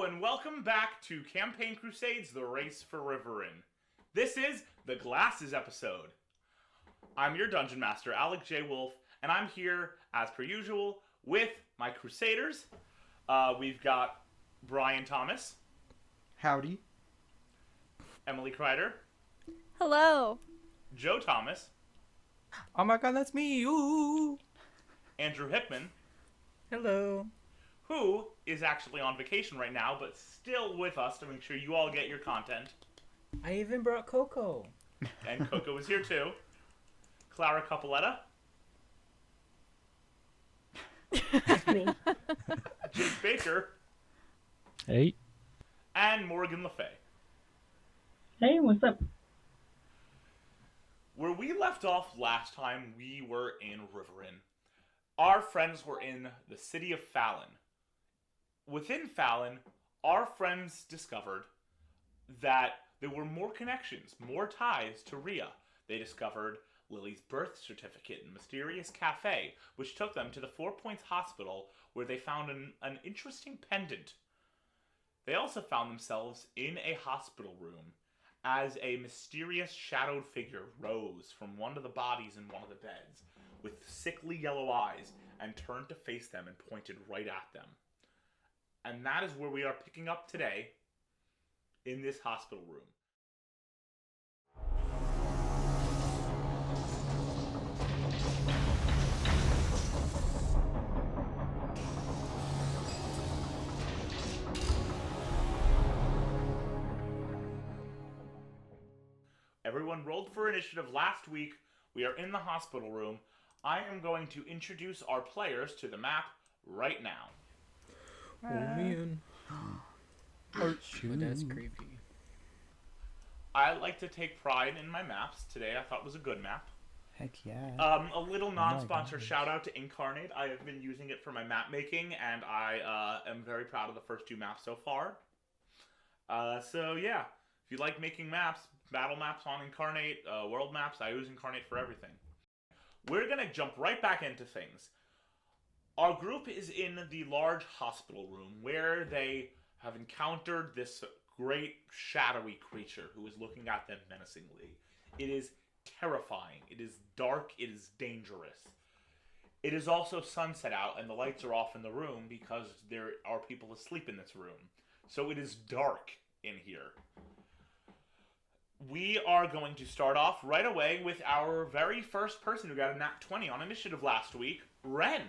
and welcome back to Campaign Crusades, the race for Rivaryn. This is the Glasses episode. I'm your Dungeon Master, Alec J. Wolf, and I'm here, as per usual, with my Crusaders. We've got Brian Thomas. Howdy. Emily Kreider. Hello. Joe Thomas. Oh my god, that's me! Ooh. Andrew Hickman. Hello. Who is actually on vacation right now, but still with us to make sure you all get your content. I even brought Coco. And Coco is here too. Clara Capoletta. That's me. Jake Baker. Hey. And Morgan Le Fay. Hey, what's up? Where we left off last time, we were in Rivaryn. Our friends were in the city of Fallon. Within Fallon, our friends discovered that there were more connections, more ties to Rhea. They discovered Lily's birth certificate in a mysterious cafe, which took them to the 4 Points Hospital, where they found an interesting pendant. They also found themselves in a hospital room as a mysterious shadowed figure rose from one of the bodies in one of the beds with sickly yellow eyes and turned to face them and pointed right at them. And that is where we are picking up today, in this hospital room. Everyone rolled for initiative last week. We are in the hospital room. I am going to introduce our players to the map right now. Oh man. Oh, But that's creepy. I like to take pride in my maps. Today I thought was a good map. Heck yeah. A little non-sponsor shout out to Incarnate. I have been using it for my map making, and I am very proud of the first two maps so far. So yeah, if you like making maps, battle maps on Incarnate, world maps, I use Incarnate for everything. We're gonna jump right back into things. Our group is in the large hospital room where they have encountered this great shadowy creature who is looking at them menacingly. It is terrifying. It is dark. It is dangerous. It is also sunset out and the lights are off in the room because there are people asleep in this room. So it is dark in here. We are going to start off right away with our very first person who got a nat 20 on initiative last week, Ren.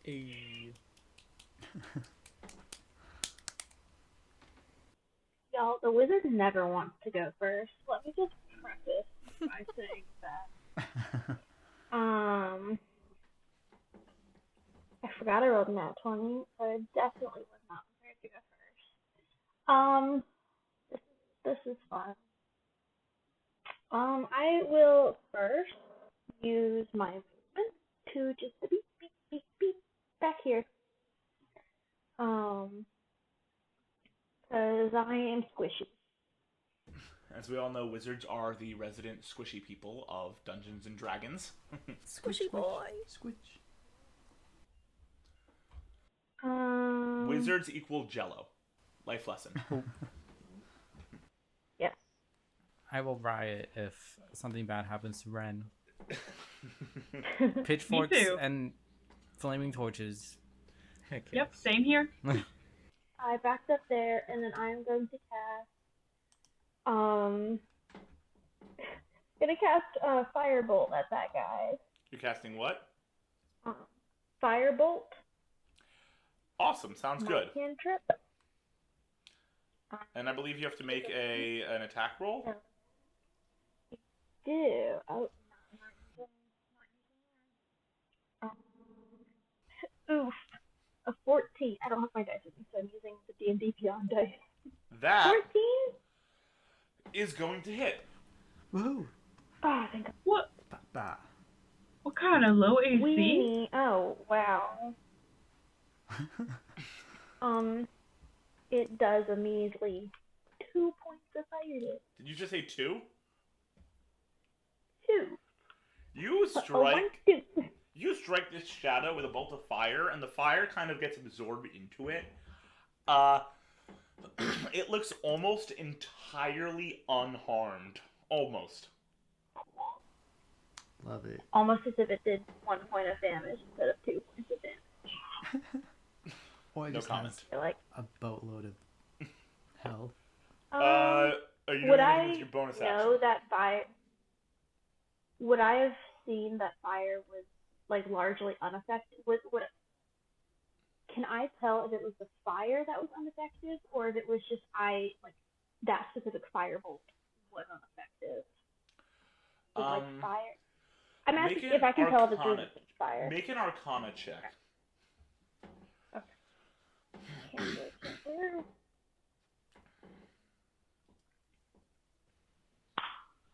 Hey. Y'all, the wizard never wants to go first. Let me just preface by saying that. I forgot I rolled a nat 20, so I definitely was not prepared to go first. This is fun. I will first use my movement to just beep, beep, beep, beep back here. Because I am squishy. As we all know, wizards are the resident squishy people of Dungeons and Dragons. Squishy boy. Squitch. Wizards equal Jello. Life lesson. Yes. I will riot if something bad happens to Ren. Yep, Pitchforks Me too. and flaming torches. Heck yes. same here. I backed up there, and then I'm going to cast Firebolt at that guy. You're casting what? Firebolt. Awesome. Sounds good. Cantrip. And I believe you have to make an attack roll? Do. Oh. Oof. A 14. I don't have my dice with me, so I'm using the D&D Beyond dice. That 14? is going to hit. Woohoo! Oh, thank God. What? Bah. What kind of low AC? Weenie. Oh, wow. It does a measly 2 points of fire damage. Did you just say 2? 2. You A 1, strike 2. You strike this shadow with a bolt of fire, and the fire kind of gets absorbed into it. It looks almost entirely unharmed. Almost. Love it. Almost as if it did 1 point of damage instead of 2 points of damage. Or it No just comment. has You're like, a boatload of health. Are you would doing I anything with your bonus know action? that fire? Would I have seen that fire was like largely unaffected? Can I tell if it was the fire that was unaffected, or if it was just that specific firebolt was unaffected? Fire. I'm asking Make if an I can tell if it's Arcana- resistant to fire. Make an Arcana check.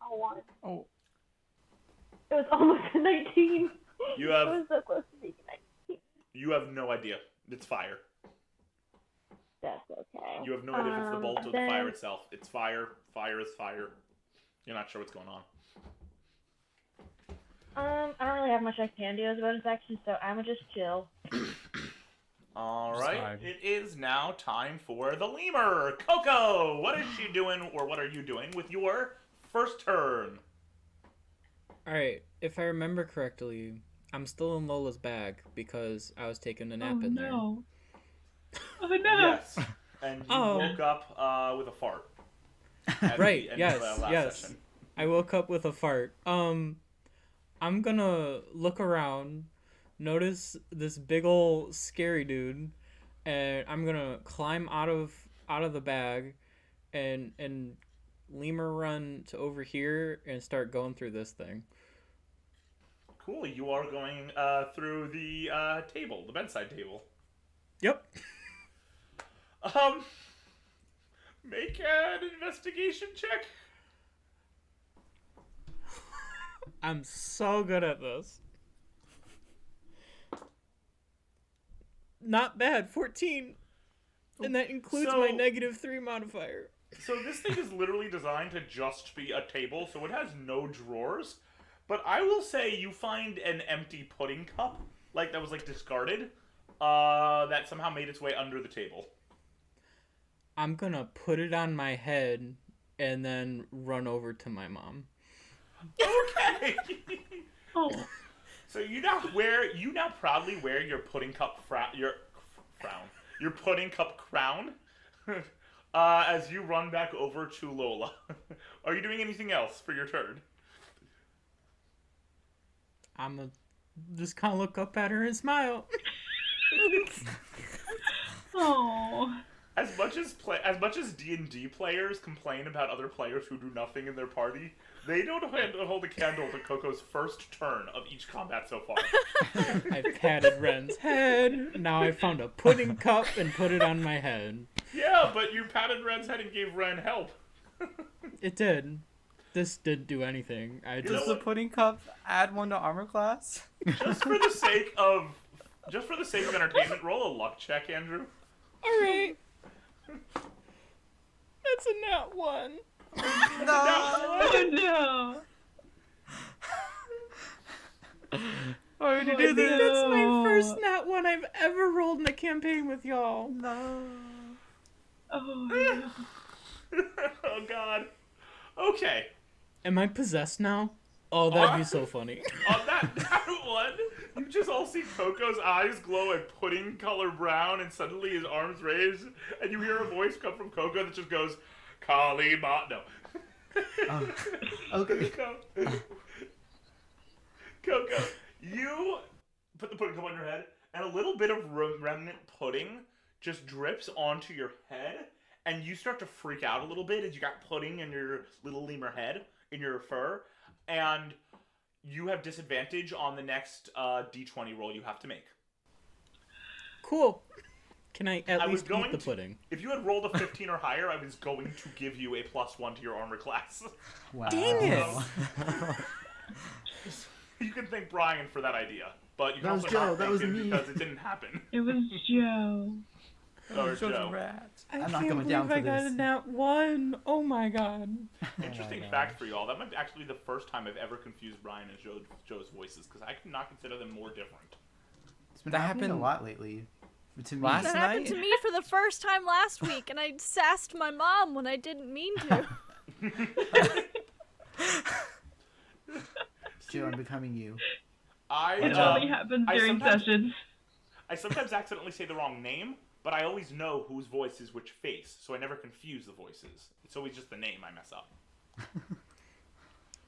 Oh, 1. Oh. It was almost a 19. You have- It was so close to being a 19. You have no idea. It's fire. That's okay. You have no idea if it's the bolt or the then- fire itself. It's fire. Fire is fire. You're not sure what's going on. I don't really have much I can do as a bonus action, so I'ma just chill. Alright, Fine. it is now time for the lemur. Coco, what is she doing, or what are you doing with your first turn? Alright, if I remember correctly, I'm still in Lola's bag because I was taking a nap Oh in there. no. Oh no. Yes, and you Oh. woke up with a fart. At Right, the end yes, of the last yes. session. I woke up with a fart. I'm gonna look around, notice this big ol' scary dude, and I'm gonna climb out of the bag and lemur run to over here and start going through this thing. Cool, you are going through the table, the bedside table. Yep. Make an investigation check. I'm so good at this. Not bad, 14. And that includes my So- -3 modifier. So this thing is literally designed to just be a table, so it has no drawers. But I will say you find an empty pudding cup, that was discarded, that somehow made its way under the table. I'm gonna put it on my head and then run over to my mom. Okay. Oh. So you now proudly wear your pudding cup your pudding cup crown, as you run back over to Lola. Are you doing anything else for your turn? I'm gonna just kind of look up at her and smile. Oh. As much as D&D players complain about other players who do nothing in their party, they don't hold a candle to Coco's first turn of each combat so far. I patted Ren's head. Now I found a pudding cup and put it on my head. Yeah, but you patted Ren's head and gave Ren help. It did. This didn't do anything. I know Does just the what? pudding cup add 1 to armor class? Just for the sake of entertainment, roll a luck check, Andrew. alright. That's a nat 1. No! Oh no. Why would you Oh, do this? That's my No. first nat 1 I've ever rolled in a campaign with y'all. No. Oh no. Oh god. Okay. Am I possessed now? Oh, that'd be so funny. On that one, you just all see Coco's eyes glow a pudding color brown, and suddenly his arms raise, and you hear a voice come from Coco that just goes, Kali Ma. No. Okay. Coco, you put the pudding cup on your head, and a little bit of remnant pudding just drips onto your head, and you start to freak out a little bit as you got pudding in your little lemur head, in your fur, and you have disadvantage on the next D20 roll you have to make. Cool. Can I at I was least going eat the to- pudding? If you had rolled a 15 or higher, I was going to give you a +1 to your armor class. Wow. Dang it. You can thank Brian for that idea, but you can That was also not Joe, that thank was him me. because it didn't happen. It was Joe. Or Joe's Joe. a rat. I I'm can't not going believe down for I got this. a nat 1. Oh my god. Interesting Oh my fact for y'all, that might actually be the first time I've ever confused Brian and Joe's voices, because I could not consider them more different. It's been That happening a happened- lot lately. To me, Last That night? happened to me for the first time last week, and I sassed my mom when I didn't mean to. Joe, I'm becoming you. It only happens during sessions. I sometimes accidentally say the wrong name, but I always know whose voice is which face, so I never confuse the voices. It's always just the name I mess up.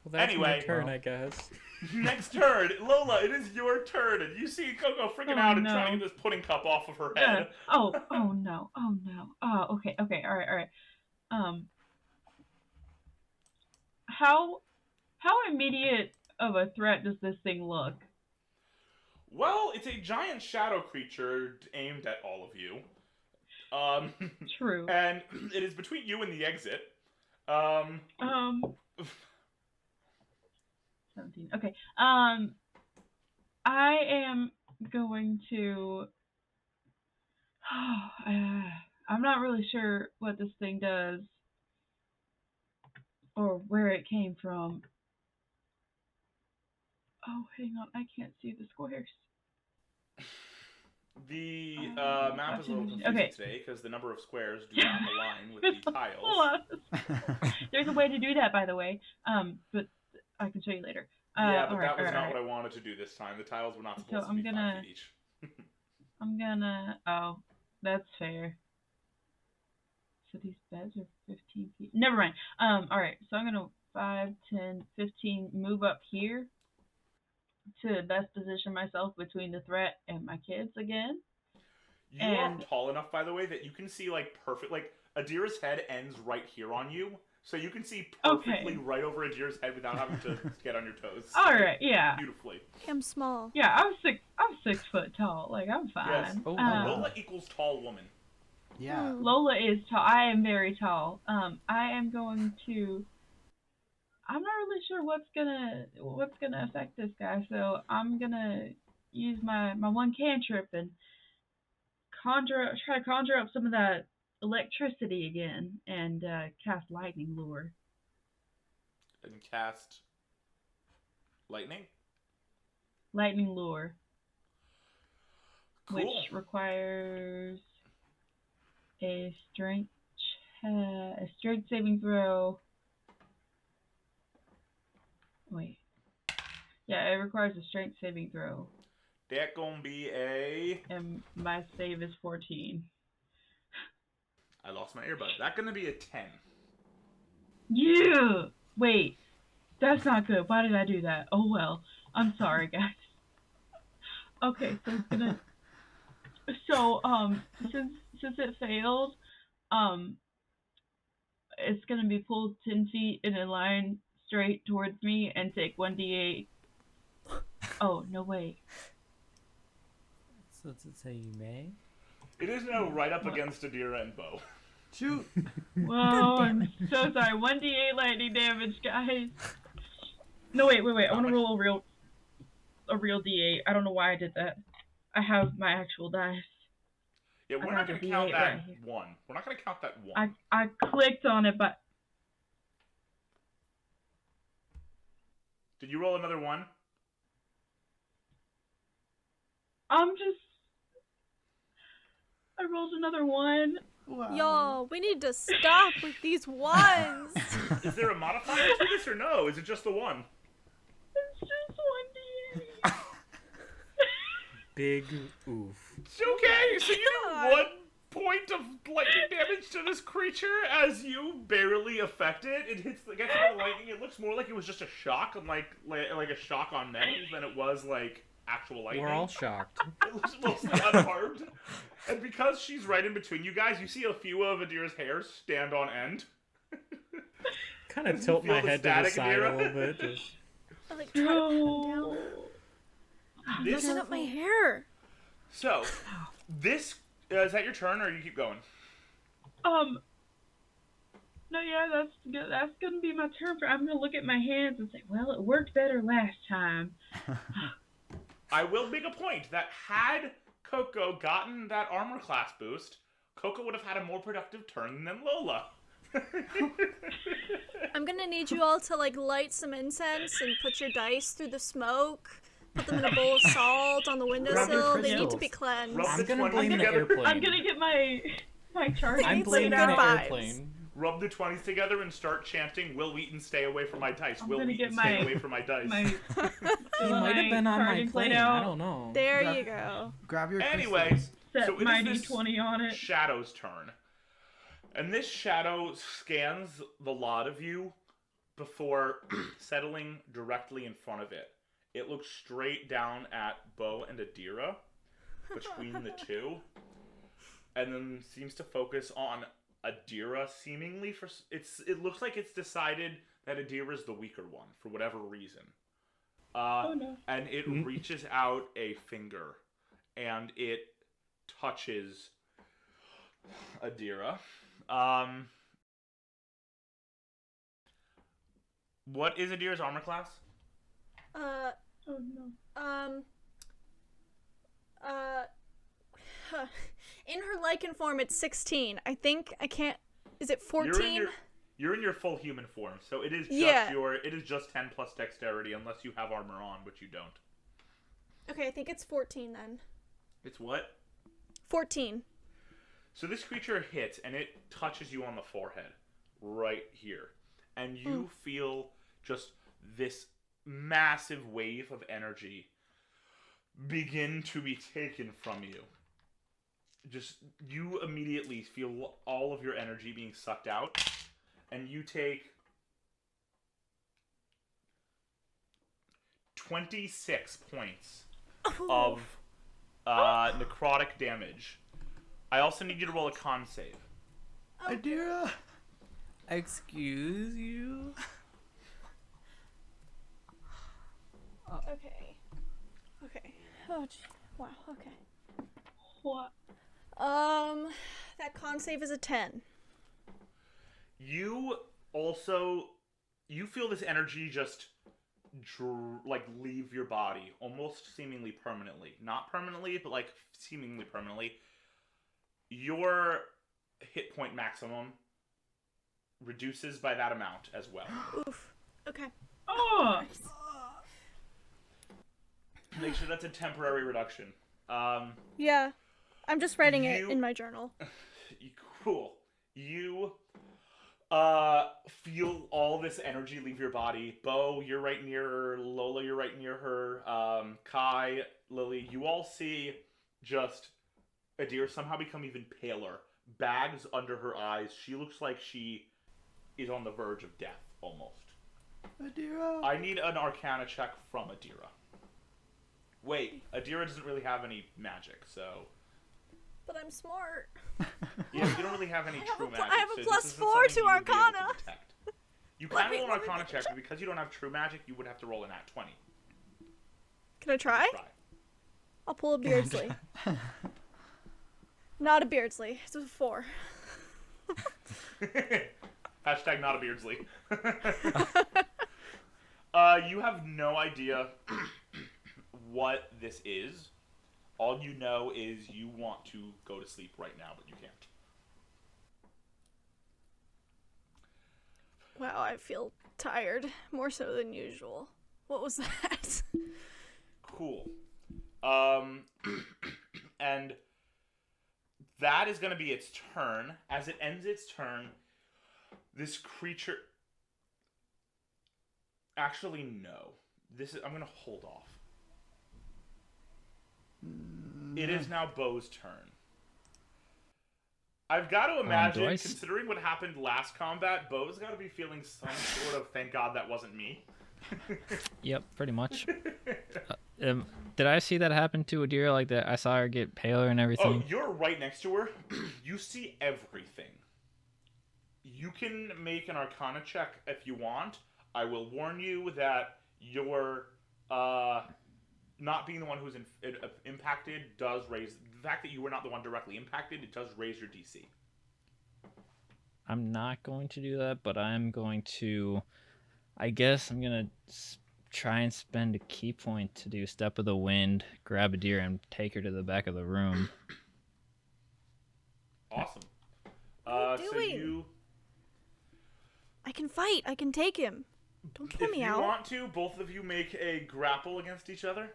Well, that's Anyway. my turn, I guess. Next turn, Lola, it is your turn, and you see Coco freaking out and trying to get this pudding cup off of her head. Oh no. Okay, all right. How immediate of a threat does this thing look? Well, it's a giant shadow creature aimed at all of you. True. And it is between you and the exit. 17. Okay. I am going to. I'm not really sure what this thing does or where it came from. Oh, hang on. I can't see the squares. The map is a little confusing today because the number of squares do not align with the tiles. Hold on. There's a way to do that, by the way. But I can show you later. Yeah, but that was not what I wanted to do this time. The tiles were not supposed to be 5 feet each. Oh, that's fair. So these beds are 15 feet. Never mind. Alright, so I'm gonna 5, 10, 15 move up here to best position myself between the threat and my kids again. You are tall enough, by the way, that you can see perfect. Adira's head ends right here on you, so you can see perfectly right over Adira's head without having to get on your toes. All right, yeah. Beautifully. I'm small. Yeah, I'm 6 foot tall. Like, I'm fine. Yes. Lola equals tall woman. Yeah. Lola is tall. I am very tall. I am going to. I'm not really sure what's gonna affect this guy, so I'm gonna use my one cantrip and try to conjure up some of that electricity again and cast lightning lure. And cast lightning? Lightning lure. Cool. Which requires a strength saving throw. Wait. Yeah, it requires a strength saving throw. That gonna be a... And my save is 14. I lost my earbud. That gonna be a 10. Yeah! Wait. That's not good. Why did I do that? Oh well. I'm sorry, guys. Okay, so it's gonna... So, since it failed, it's gonna be pulled 10 feet in a line straight towards me and take 1d8. Oh, no, wait. So does it say you may? It is now right up against Adira and Bo. Shoot. Whoa, I'm so sorry. 1d8 lightning damage, guys. No, wait. I want to roll a real d8. I don't know why I did that. I have my actual dice. Yeah, we're not going to count that one. We're not going to count that one. I clicked on it, but... Did you roll another one? I rolled another 1. Wow. Yo, we need to stop with these ones. Is there a modifier to this or no? Is it just the one? It's just 1d8. Big oof. Okay, so you do 1 point of lightning damage to this creature as you barely affect it. It gets hit by lightning. It looks more like it was just a shock, like a shock on metal, than it was like actual lightning. We're all shocked. It looks mostly unharmed. And because she's right in between you guys, you see a few of Adira's hairs stand on end. Kind of tilt my head to the side a little bit. Just... I like try to pin them down. I'm This- messing up my hair. So, this is that your turn, or you keep going? No, yeah, that's good. That's gonna be my turn. I'm gonna look at my hands and say, well, it worked better last time. I will make a point that had Coco gotten that armor class boost, Coco would have had a more productive turn than Lola. I'm gonna need you all to light some incense and put your dice through the smoke Put them in a bowl of salt on the windowsill. They need to be crystals. cleansed. Rub I'm the gonna 20 blame the together. airplane. I'm gonna get my charging I'm It's plate blaming good the out. vibes. airplane. Rub the 20s together and start chanting, Will Wheaton, stay away from my dice. I'm Will gonna Wheaton, get stay my- away from my dice. He might have been on my charging plate plane. I out. don't know. There Grab- you go. Grab your Anyway, crystals. Set so it my is this D20 on it. Shadow's turn. And this shadow scans the lot of you before settling directly in front of it. It looks straight down at Bo and Adira, between the two, and then seems to focus on Adira seemingly for it looks like it's decided that Adira is the weaker one for whatever reason. Oh no. And it reaches out a finger and it touches Adira. What is Adira's armor class? Oh no. In her lichen form, it's 16. I think I can't. Is it 14? You're in your full human form, so it is just Yeah. it is just 10 plus dexterity unless you have armor on, which you don't. Okay, I think it's 14 then. It's what? 14. So this creature hits and it touches you on the forehead, right here. And you feel just this massive wave of energy begin to be taken from you. Just, you immediately feel all of your energy being sucked out, and you take 26 points of necrotic damage. I also need you to roll a con save. Adira. Excuse you? Okay. Okay. Oh, wow. Okay. What? That con save is a 10. You feel this energy just leave your body, almost seemingly permanently. Not permanently, but like seemingly permanently. Your hit point maximum reduces by that amount as well. Oof. Okay. Oh! Make sure that's a temporary reduction. Yeah. I'm just writing it You- in my journal. Cool. You feel all this energy leave your body. Bo, you're right near her. Lola, you're right near her. Kai, Lily, you all see just Adira somehow become even paler. Bags under her eyes. She looks like she is on the verge of death, almost. Adira. I need an Arcana check from Adira. Wait, Adira doesn't really have any magic, so... But I'm smart. Yeah, you don't really have any true magic. I have a so plus this isn't 4 something to you would be able Arcana. detect. You Let can me- roll an let me Arcana make a check, check. but because you don't have true magic, you would have to roll an at 20. Can I try? Try. I'll pull a Beardsley. Not a Beardsley. It's a 4. Hashtag not a Beardsley. You have no idea what this is. All you know is you want to go to sleep right now, but you can't. Wow, I feel tired. More so than usual. What was that? Cool. And that is going to be its turn. As it ends its turn, this creature... Actually, no. I'm going to hold off. It is now Bo's turn. I've got to imagine, considering what happened last combat, Bo's got to be feeling some sort of thank God that wasn't me. Yep, pretty much. Did I see that happen to Adira? Like that, I saw her get paler and Oh, everything. you're right next to her. You see everything. You can make an Arcana check if you want. I will warn you that your not being the one who's impacted does raise... The fact that you were not the one directly impacted, it does raise your DC. I'm not going to do that, but I'm going to... I guess I'm going to try and spend a key point to do Step of the Wind, grab Adira, and take her to the back of the room. Awesome. What are you So doing? you... I can fight. I can take him. Don't kill me If you out. want to, both of you make a grapple against each other.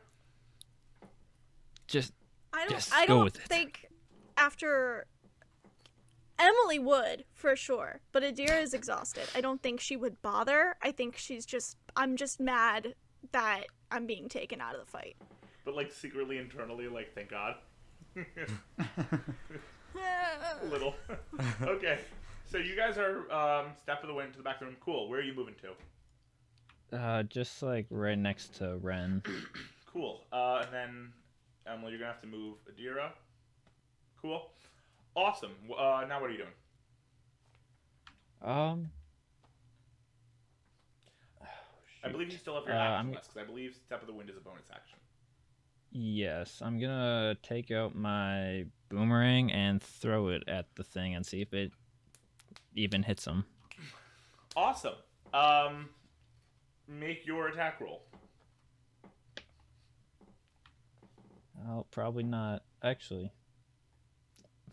Just I go don't with it. think after Emily would for sure, but Adira is exhausted. I don't think she would bother. I think I'm just mad that I'm being taken out of the fight. But like secretly, internally, like thank God. A little. Okay, so you guys are step of the wind to the back of the room. Cool. Where are you moving to? Just like right next to Ren. Cool. And then Emily, you're gonna have to move Adira. Cool. Awesome. Now what are you doing? I believe you still have your action list, because I believe Step of the Wind is a bonus action. Yes, I'm gonna take out my boomerang and throw it at the thing and see if it even hits him. Awesome. Make your attack roll. I'll probably not. Actually.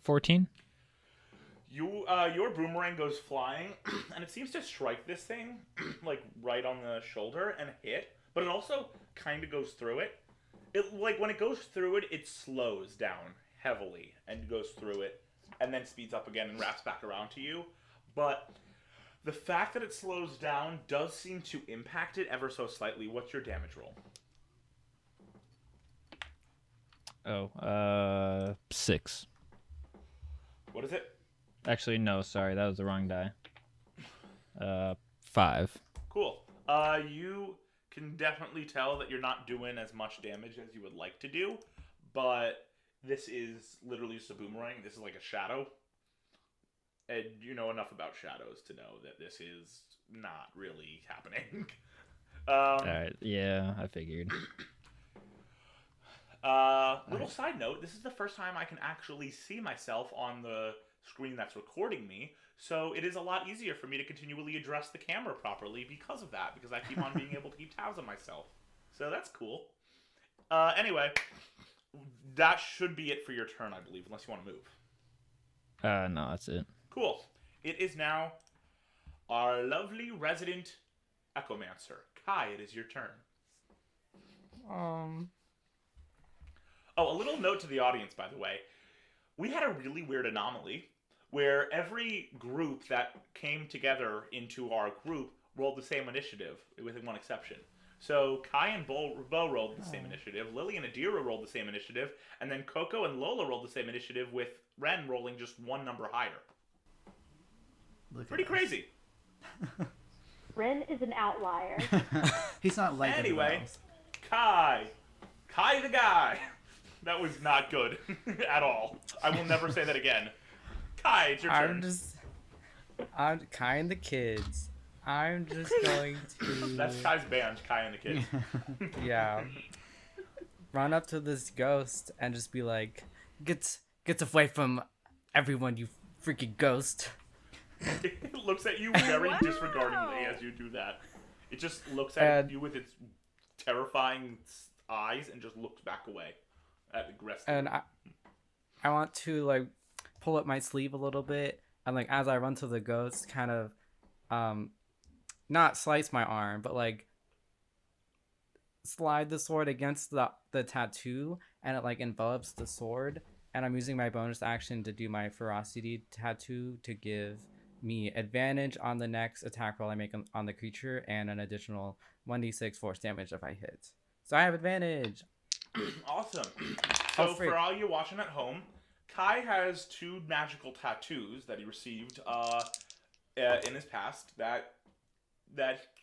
14? Your boomerang goes flying, and it seems to strike this thing, like, right on the shoulder and hit, but it also kind of goes through it. Like, when it goes through it, it slows down heavily and goes through it, and then speeds up again and wraps back around to you. But the fact that it slows down does seem to impact it ever so slightly. What's your damage roll? 6. What is it? Actually, no, sorry, that was the wrong die. 5. Cool. You can definitely tell that you're not doing as much damage as you would like to do, but this is literally just a boomerang. This is like a shadow. And you know enough about shadows to know that this is not really happening. Alright, yeah, I figured. Little side note, this is the first time I can actually see myself on the screen that's recording me, so it is a lot easier for me to continually address the camera properly because of that, because I keep on being able to keep tabs on myself. So that's cool. Anyway, that should be it for your turn, I believe, unless you want to move. No, that's it. Cool. It is now our lovely resident Echomancer. Kai, it is your turn. Oh, a little note to the audience, by the way. We had a really weird anomaly where every group that came together into our group rolled the same initiative, with one exception. So Kai and Bo rolled the same initiative, Lily and Adira rolled the same initiative, and then Coco and Lola rolled the same initiative, with Ren rolling just one number higher. Pretty crazy. Ren is an outlier. He's not like Anyway, everyone else. Kai the guy. That was not good at all. I will never say that again. Kai, it's your turn. I'm Kai and the kids. I'm just going to... That's Kai's band, Kai and the Kids. Yeah. Run up to this ghost and just be like, Get away from everyone, you freaking ghost. It looks at you very disregardingly as you do that. It just looks at you with its terrifying eyes and just looks back away. Aggressive. And I want to like pull up my sleeve a little bit and like as I run to the ghost, kind of not slice my arm, but like slide the sword against the tattoo, and it like envelops the sword. And I'm using my bonus action to do my ferocity tattoo to give me advantage on the next attack roll I make on the creature, and an additional 1d6 force damage if I hit. So I have advantage. Awesome. So for all you watching at home, Kai has 2 magical tattoos that he received in his past that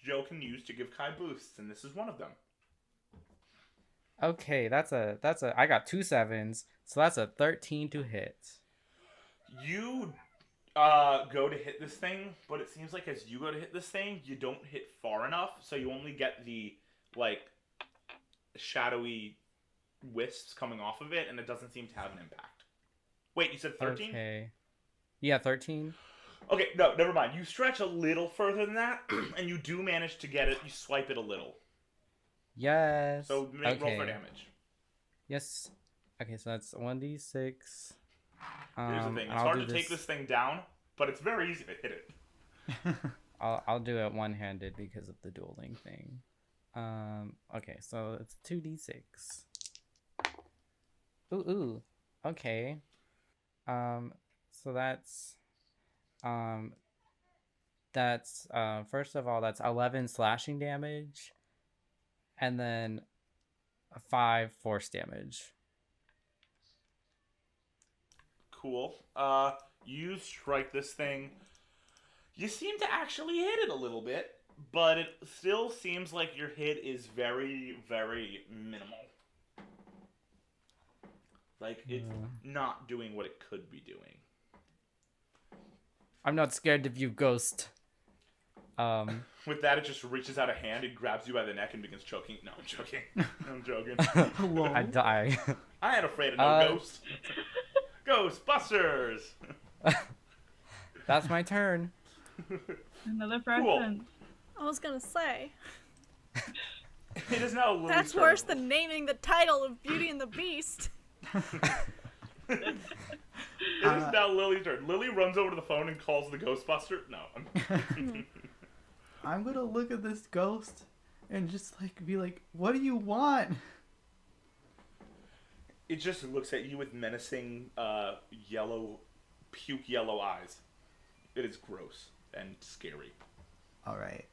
Joe can use to give Kai boosts, and this is one of them. Okay, that's a I got 2 7s, so that's a 13 to hit. You go to hit this thing, but it seems like as you go to hit this thing, you don't hit far enough, so you only get the like shadowy wisps coming off of it, and it doesn't seem to have an impact. Wait, you said 13? Okay. Yeah, 13. Okay, no, never mind. You stretch a little further than that, and you do manage to get it. You swipe it a little. Yes. So roll for damage. Yes. Okay, so that's 1d6. Here's the thing. It's I'll hard do to take this thing down, but it's very easy to hit it. I'll do it one-handed because of the dueling thing. Okay, so it's 2d6. Ooh. Okay. So um that's first of all that's 11 slashing damage, and then 5 force damage. Cool. You strike this thing. You seem to actually hit it a little bit, but it still seems like your hit is very, very minimal. Like, it's not doing what it could be doing. I'm not scared of you, ghost. With that, it just reaches out a hand and grabs you by the neck and begins choking. No, I'm joking. I'm joking. Hello. I die. I ain't afraid of no ghost. Ghostbusters! That's my turn. Another fresh Cool. one. I was gonna say. It is now Lily's That's turn. worse than naming the title of Beauty and the Beast. It is now Lily's turn. Lily runs over to the phone and calls the Ghostbuster. No, I'm gonna look at this ghost and just like be like, "What do you want?" It just looks at you with menacing, puke yellow eyes. It is gross and scary. All right.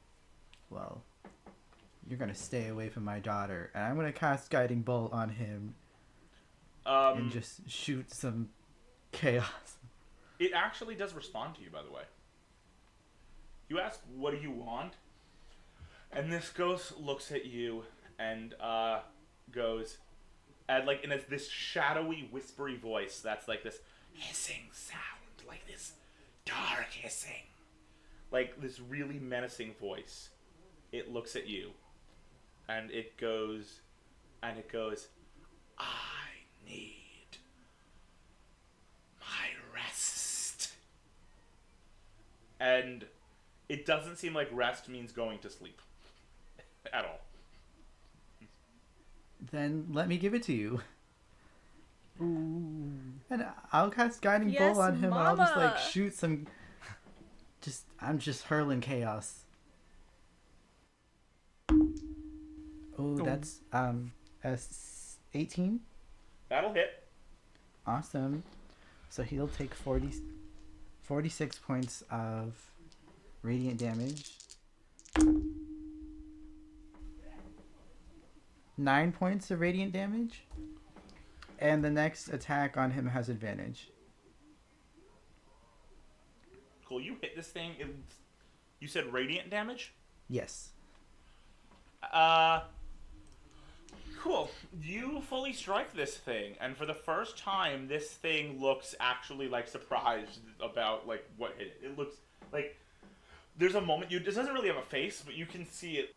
Well, you're gonna stay away from my daughter, and I'm gonna cast Guiding Bolt on him and just shoot some chaos. It actually does respond to you, by the way. You ask, "What do you want?" And this ghost looks at you and goes, and like in this shadowy, whispery voice that's like this hissing sound, like this dark hissing, like this really menacing voice. It looks at you, and it goes, "I need my rest." And it doesn't seem like rest means going to sleep at all. Then let me give it to you. Ooh. And I'll cast Guiding Yes, Bolt on him, and I'll just like mama. shoot some. I'm just hurling chaos. Oh, that's 18. That'll hit. Awesome. So he'll take 46 points of radiant damage. 9 points of radiant damage. And the next attack on him has advantage. Cool. You hit this thing. You said radiant damage? Yes. Cool. You fully strike this thing, and for the first time, this thing looks actually like surprised about like what hit it. It looks like there's a moment it doesn't really have a face, but you can see it.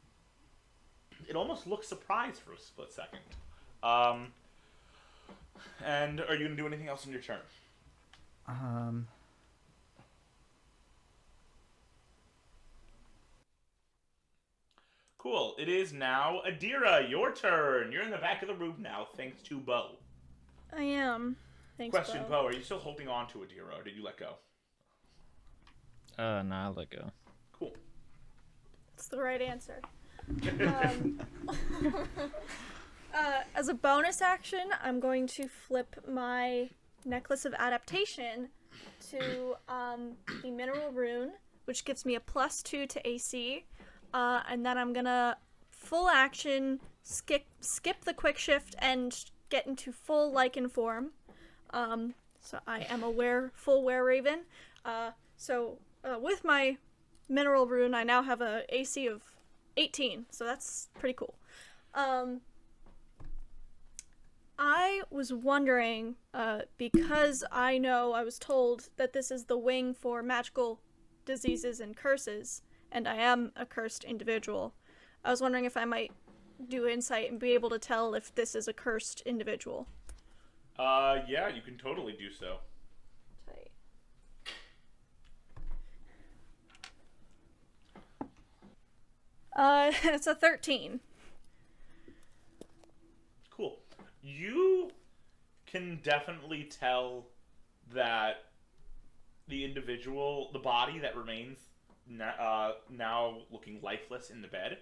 It almost looks surprised for a split second. And are you gonna do anything else on your turn? Cool. It is now Adira, your turn. You're in the back of the room now, thanks to Bo. I am. Thanks, Question, Bo. Bo, are you still holding on to Adira, or did you let go? No, I'll let go. Cool. That's the right answer. As a bonus action, I'm going to flip my Necklace of Adaptation to the Mineral Rune, which gives me a +2 to AC. And then I'm gonna full action skip the quick shift and get into full lichen form. So I am a full were-raven. With my Mineral Rune, I now have a AC of 18, so that's pretty cool. I was wondering, because I was told that this is the wing for magical diseases and curses, and I am a cursed individual. I was wondering if I might do insight and be able to tell if this is a cursed individual. Yeah, you can totally do so. It's a 13. Cool. You can definitely tell that the body that remains now looking lifeless in the bed,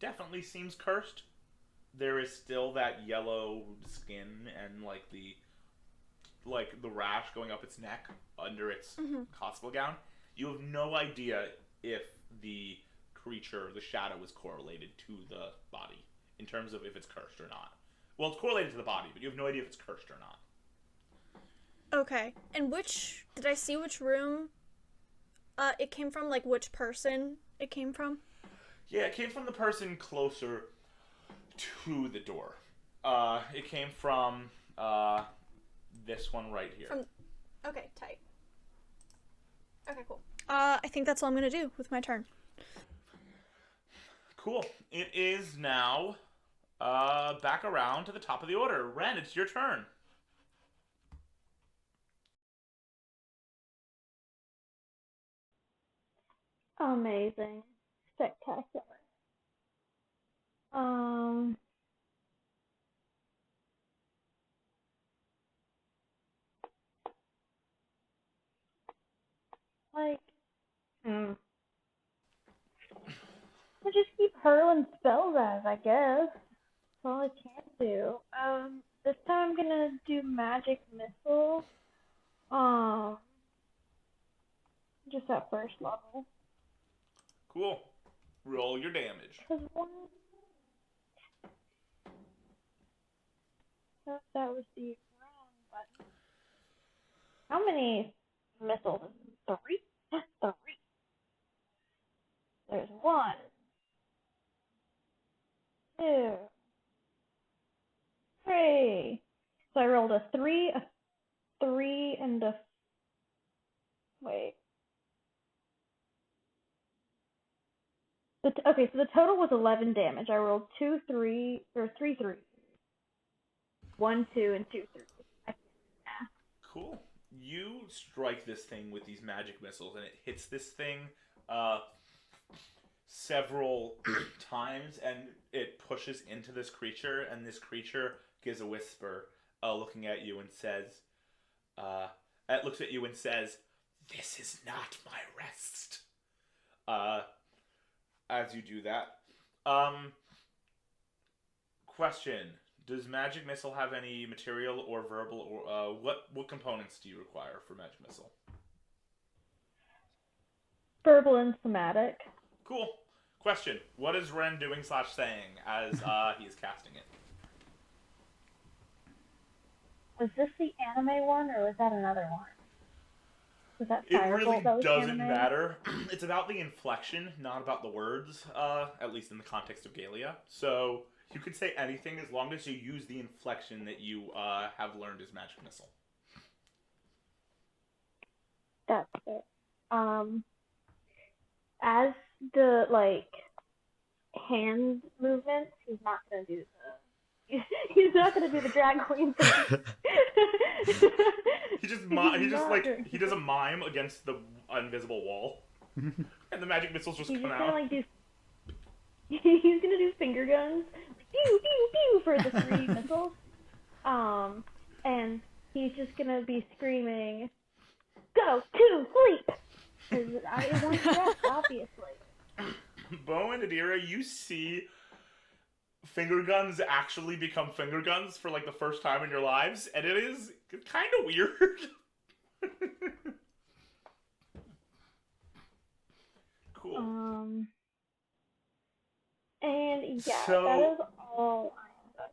definitely seems cursed. there is still that yellow skin and the rash going up its neck under its hospital gown. You have no idea if the creature, the shadow, is correlated to the body in terms of if it's cursed or not. Well, it's correlated to the body, but you have no idea if it's cursed or not. Okay. And did I see which room it came from? Like, which person it came from? Yeah, it came from the person closer to the door. It came from this one right here. Okay, tight. Okay, cool. I think that's all I'm gonna do with my turn. Cool. It is now back around to the top of the order. Ren, it's your turn. Amazing. Spectacular. I'll just keep hurling spells at it, I guess. That's all I can do. This time I'm gonna do magic missile. Just at first level. Cool. Roll your damage. That was the wrong button. How many missiles? 3? 3. There's 1, 2, 3. So I rolled a 3, and a... Wait. Okay, so the total was 11 damage. I rolled 3 3s. 1, 2, and 2 3s. Cool. You strike this thing with these magic missiles, and it hits this thing several times, and it pushes into this creature, and this creature gives a whisper, looking at you and says, it looks at you and says, "This is not my rest." As you do that. Question. Does Magic Missile have any material or verbal, or what components do you require for Magic Missile? Verbal and somatic. Cool. Question. What is Ren doing / saying as he is casting it? Was this the anime one, or was that another one? Was that It Firebolt really that was doesn't anime? matter. It's about the inflection, not about the words, at least in the context of Galia. So you could say anything as long as you use the inflection that you have learned as Magic Missile. That's it. As the, hand movements, he's not gonna do he's not gonna do the drag queen thing. He does a mime against the invisible wall, and the magic missiles just come out. He's gonna do finger guns, pew pew pew for the 3 missiles. And he's just gonna be screaming, "Go to sleep!" Because I want to rest, obviously. Bo and Adira, you see finger guns actually become finger guns for the first time in your lives, and it is kind of weird. Cool. And yeah, So, that is all I'm going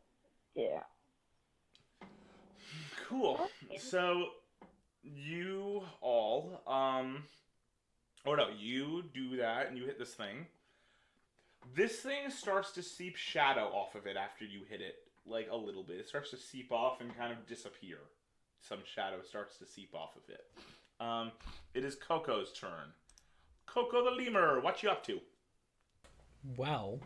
to do. Cool. So you all, you do that and you hit this thing. This thing starts to seep shadow off of it after you hit it, a little bit. It starts to seep off and kind of disappear. Some shadow starts to seep off of it. It is Coco's turn. Coco the lemur, what you up to? Well,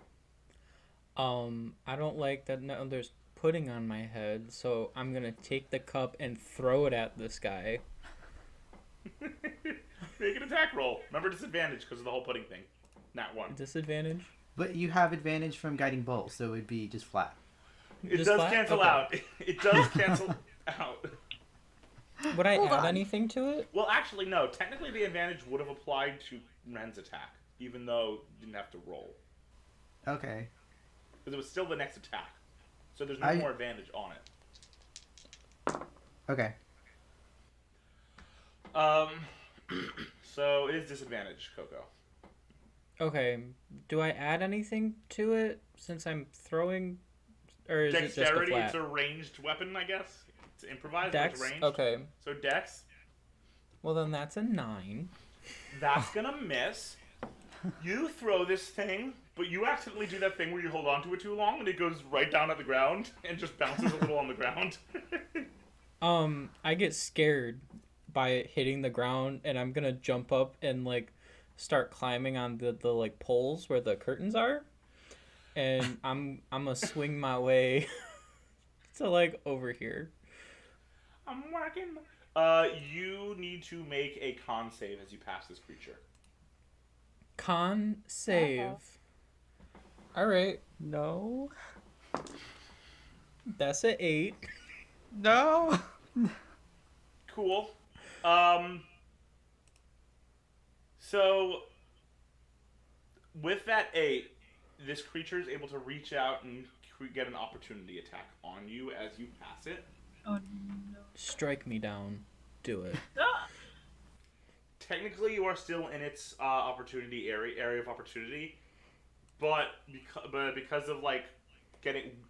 I don't like that now there's pudding on my head, so I'm gonna take the cup and throw it at this guy. Make an attack roll. Remember disadvantage because of the whole pudding thing. Not 1. Disadvantage? But you have advantage from guiding bolt, so it would be just flat. It Just does flat? cancel Okay. out. It does cancel out. Would I Hold add on. anything to it? Well, actually, no. Technically, the advantage would have applied to Ren's attack, even though you didn't have to roll. Okay. Because it was still the next attack. So there's no more advantage on it. Okay. So it is disadvantage, Coco. Okay. Do I add anything to it since I'm throwing, or is Dexterity, it just a flat? it's a ranged weapon, I guess. It's improvised, Dex? but it's ranged. Okay. So Dex. Well, then that's a 9. That's gonna miss. You throw this thing, but you accidentally do that thing where you hold on to it too long and it goes right down at the ground and just bounces a little on the ground. I get scared by it hitting the ground, and I'm gonna jump up and like start climbing on the like poles where the curtains are, and I'm gonna swing my way to like over here. I'm working. You need to make a con save as you pass this creature. Con save. All right. No. That's an 8. No. Cool. So with that 8, this creature is able to reach out and get an opportunity attack on you as you pass it. Oh no. Strike me down. Do it. Technically, you are still in its opportunity area of opportunity, but because of like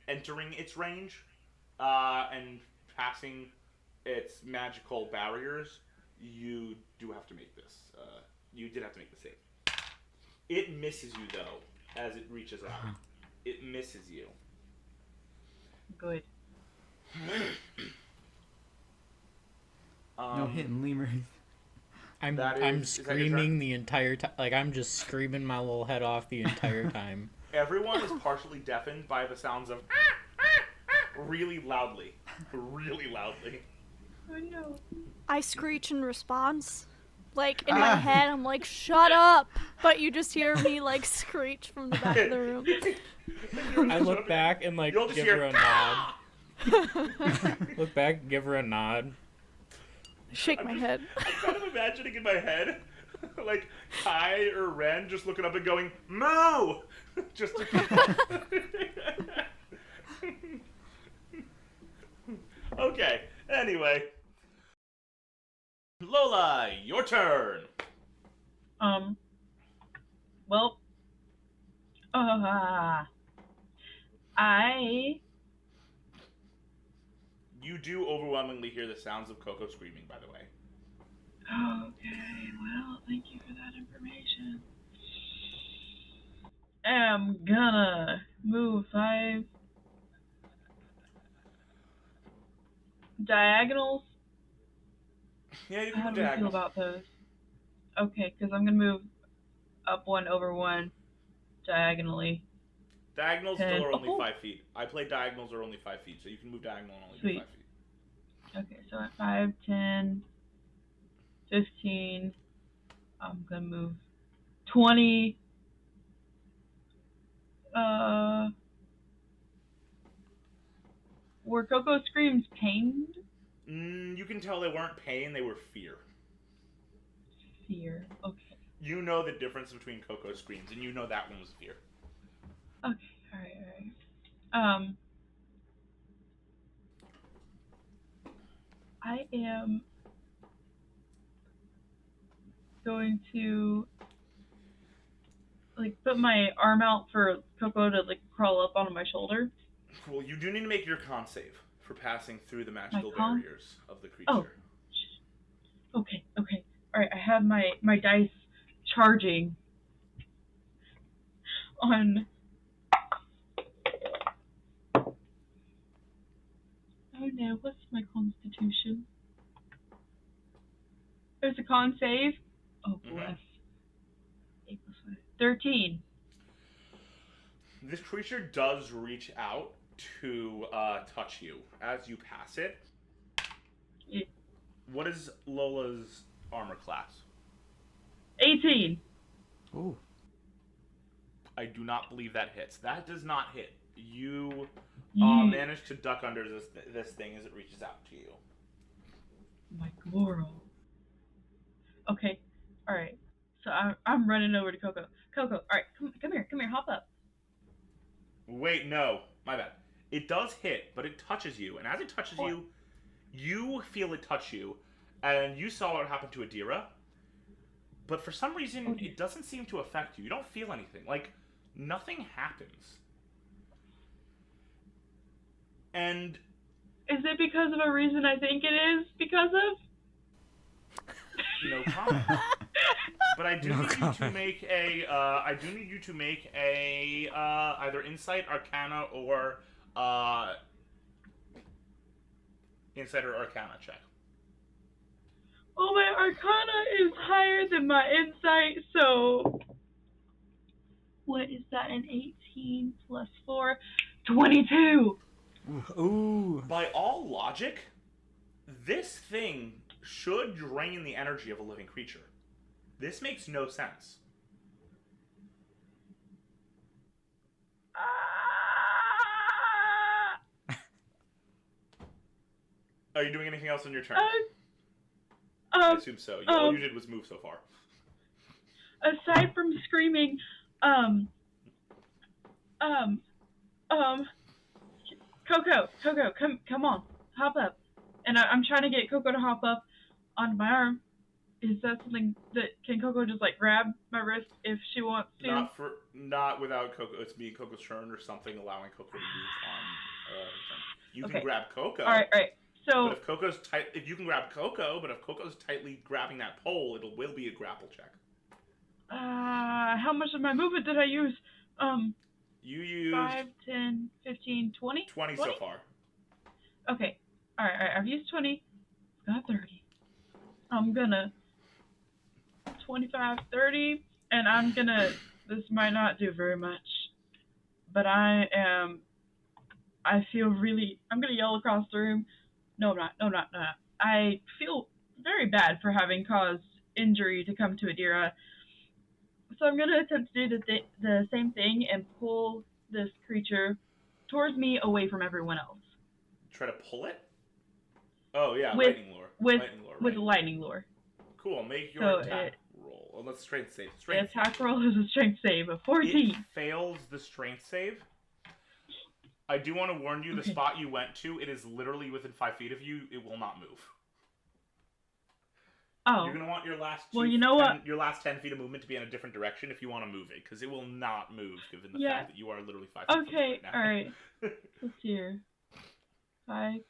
entering its range and passing its magical barriers, you do have to make this. You did have to make the save. It misses you though as it reaches out. It misses you. Good. No hitting lemurs. I'm is screaming the entire time. Like, I'm just screaming my little head off the entire time. Everyone is partially deafened by the sounds of really loudly. Really loudly. Oh no. I screech in response. Like, in my head, I'm like, shut up! But you just hear me, like, screech from the back of the room. I look back and, like, You'll just give hear, her a nod. Look back, give her a nod. Shake my head. I'm kind of imagining in my head, like, Kai or Ren just looking up and going, "Moo!" Just to keep up. Okay, anyway. Lola, your turn. Well, You do overwhelmingly hear the sounds of Coco screaming, by the way. Okay, well, thank you for that information. I'm gonna move 5 diagonals. Yeah, you How can do we feel diagonal. about those? Okay, because I'm gonna move up 1 over 1 diagonally. Diagonals 10. still are only Oh. 5 feet. I play diagonals are only 5 feet, so you can move diagonal and only Sweet. do 5 feet. Okay, so at 5, 10, 15, I'm gonna move 20. Were Coco screams pained? You can tell they weren't pain, they were fear. Fear. Okay. You know the difference between Coco's screams, and you know that one was fear. Okay. Alright. I am going to like put my arm out for Coco to like crawl up onto my shoulder. Well, you do need to make your con save for passing through the magical con? barriers of the creature. Oh. Okay. Alright, I have my dice charging on. Oh no, what's my constitution? There's a con save. Oh, bless. 8 plus 5. 13. This creature does reach out to touch you as you pass it. Yeah. What is Lola's armor class? 18. Ooh. I do not believe that hits. That does not hit. You Yeah. manage to duck under this thing as it reaches out to you. My Goro. Okay. Alright. So I'm running over to Coco. Coco, alright, come here, hop up. Wait, no. My bad. It does hit, but it touches you, and as it touches you, you feel it touch you, and you saw what happened to Adira, but for some reason, it doesn't seem to affect you. You don't feel anything. Like, nothing happens. And... Is it because of a reason I think it is because of? No comment. But I do need you to make a, either Insight, Arcana, or, Insight or Arcana check. Well, my Arcana is higher than my Insight, so... What is that, an 18 plus 4? 22! Ooh. By all logic, this thing should drain the energy of a living creature. This makes no sense. Are you doing anything else on your turn? I assume so. All you did was move so far. Aside from screaming, Coco, come on, hop up. And I'm trying to get Coco to hop up onto my arm. Is that something that, can Coco just like grab my wrist if she wants to? Not without Coco. It's me, Coco's turn or something, allowing Coco to move on her turn. You can grab Coco. All right. So, but if Coco's tight, if you can grab Coco, but if Coco's tightly grabbing that pole, it will be a grapple check. How much of my movement did I use? You used 5, 10, 15, 20? 20 so far. Okay. All right. I've used 20. Got 30. I'm gonna 25, 30, and I'm gonna. This might not do very much, but I feel really. I'm gonna yell across the room. No, I'm not. I feel very bad for having caused injury to come to Adira. So I'm going to attempt to do the same thing and pull this creature towards me away from everyone else. Try to pull it? Oh, yeah, with, lightning lure. With a lightning lure. Cool, make your attack roll. Well, let's strength save. The attack roll is a strength save of 14. It fails the strength save. I do want to warn you, the spot you went to, it is literally within 5 feet of you. It will not move. Oh. You're going to want your last your last 10 feet of movement to be in a different direction if you want to move it, because it will not move given the fact that you are literally 5 feet from it right now. Alright. Let's see here. 5.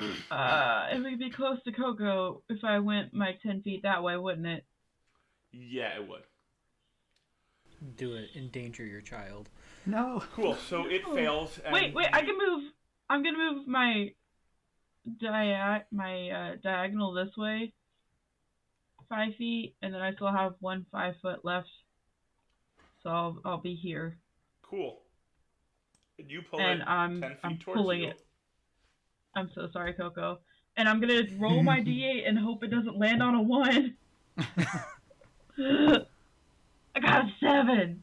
It would be close to Coco if I went my 10 feet that way, wouldn't it? Yeah, it would. Do it. Endanger your child. No. Cool. So it fails. And wait. I can move. I'm gonna move my diagonal this way, 5 feet, and then I still have 1 5 foot left. So I'll be here. Cool. And you pull and it. I'm 10 feet I'm towards pulling you. it. I'm so sorry, Coco. And I'm gonna roll my d8 and hope it doesn't land on a 1. I got a 7.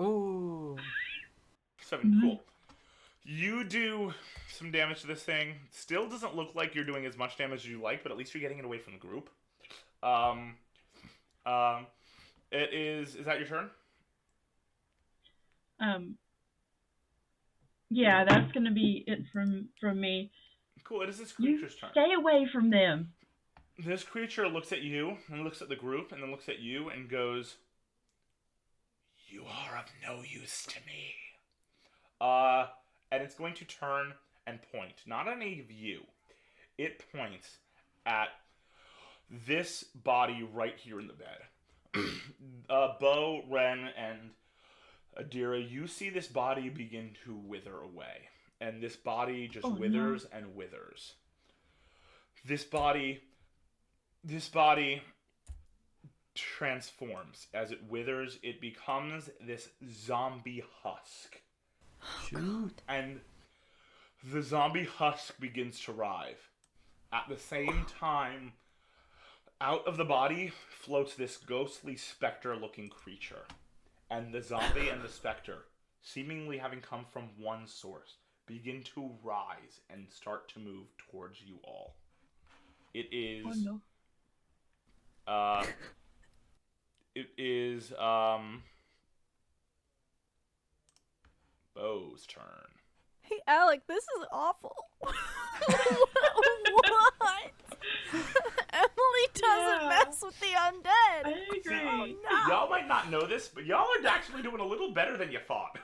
Ooh. 7, cool. You do some damage to this thing. Still doesn't look like you're doing as much damage as you like, but at least you're getting it away from the group. It is that your turn? Yeah, that's gonna be it from me. Cool, it is this creature's turn. Stay away from them. This creature looks at you, and looks at the group, and then looks at you, and goes, "You are of no use to me." And it's going to turn and point. Not at any of you. It points at this body right here in the bed. Bo, Ren, and Adira, you see this body begin to wither away. And this body just withers and withers. This body transforms. As it withers, it becomes this zombie husk. Shoot. And the zombie husk begins to writhe. At the same time, out of the body floats this ghostly specter-looking creature. And the zombie and the specter, seemingly having come from one source, begin to rise and start to move towards you all. It is... It is, Bo's turn. Hey, Alec, this is awful. What? Emily doesn't mess with the undead. I agree. Oh, no. Y'all might not know this, but y'all are actually doing a little better than you thought.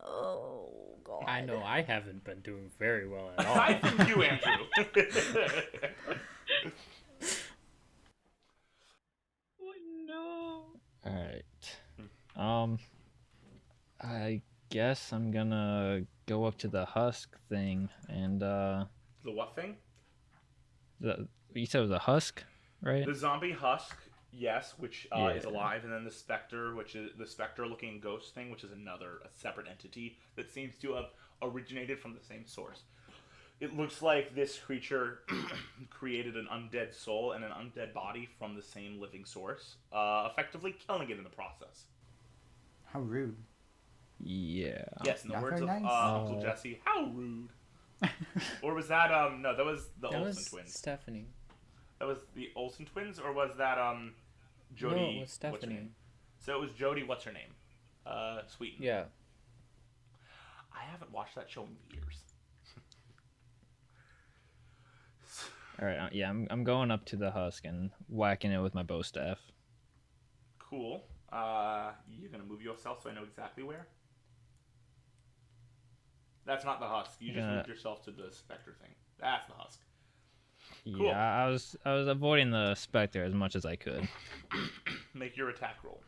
Oh, God. I know I haven't been doing very well at all. Aside from you, Andrew. Oh no. Alright. I guess I'm gonna go up to the husk thing and The what thing? you said it was a husk, right? The zombie husk, yes, which Yeah. is alive, and then the specter, which is the specter-looking ghost thing, which is a separate entity that seems to have originated from the same source. It looks like this creature created an undead soul and an undead body from the same living source, effectively killing it in the process. How rude. Yeah. Yes, in the Not words very of nice. Uncle Jesse, how rude. Or was that, no, that was the That Olsen was twins. Stephanie. That was the Olsen twins, or was that, Jody? No, it was what's her Stephanie. name? So it was Jody, what's her name? Sweeten. Yeah. I haven't watched that show in years. Alright, yeah, I'm going up to the husk and whacking it with my bow staff. Cool. You're gonna move yourself so I know exactly where? That's not the husk. You just moved yourself to the specter thing. That's the husk. Cool. Yeah, I was avoiding the specter as much as I could. Make your attack roll.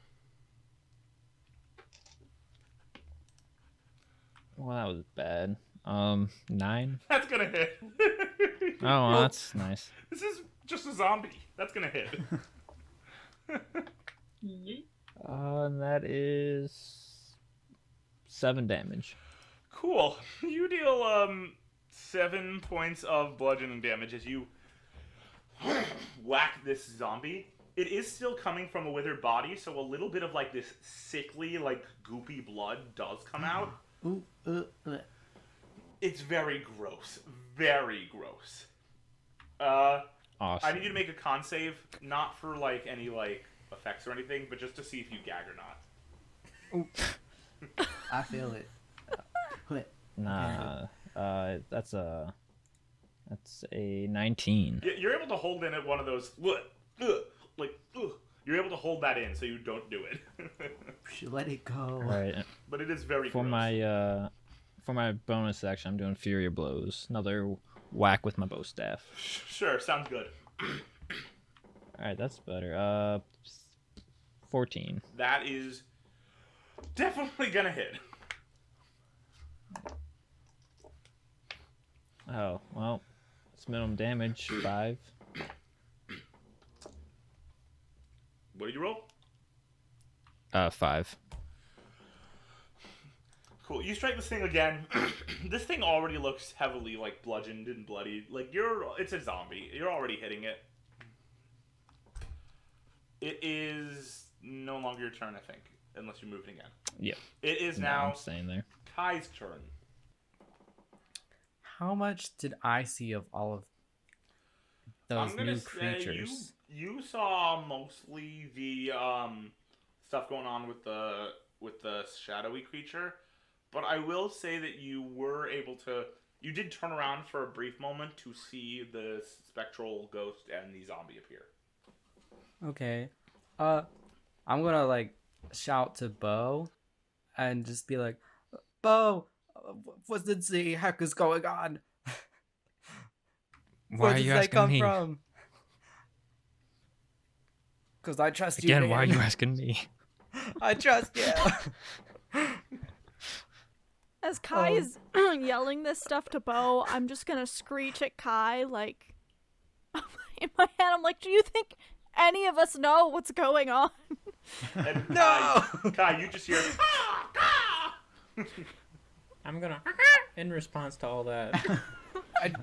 Well, that was bad. 9. That's gonna hit. Oh, well, that's nice. This is just a zombie. That's gonna hit. Yeet. That is 7 damage. Cool. You deal 7 points of bludgeoning damage as you whack this zombie. It is still coming from a withered body, so a little bit of like this sickly, like goopy blood does come out. Ooh, It's very gross. Very gross. Awesome. I need you to make a con save, not for like any like effects or anything, but just to see if you gag or not. I feel it. Nah. That's a 19. You're able to hold in at one of those you're able to hold that in so you don't do it. Should let it go. Right. But it is very For gross. my bonus action, I'm doing Fury of Blows. Another whack with my bow staff. Sure, sounds good. Alright, that's better. 14. That is definitely gonna hit. Oh, well, it's minimum damage, 5. What did you roll? 5. Cool. You strike this thing again. This thing already looks heavily like bludgeoned and bloody. Like it's a zombie. You're already hitting it. It is no longer your turn, I think, unless you move it again. Yep. It is No, now I'm staying there. Kai's turn. How much did I see of all of those I'm gonna new say creatures? you saw mostly the stuff going on with the shadowy creature, but I will say that you were able to. You did turn around for a brief moment to see the spectral ghost and the zombie appear. Okay. I'm gonna like shout to Bo and just be like, Bo, what the heck is going on? Where does that come from? Because I trust you. Again, why are man. you asking me? I trust you. As Kai is yelling this stuff to Bo, I'm just gonna screech at Kai, like, in my head, I'm like, do you think any of us know what's going on? And No! Kai, you just hear. I'm gonna, in response to all that,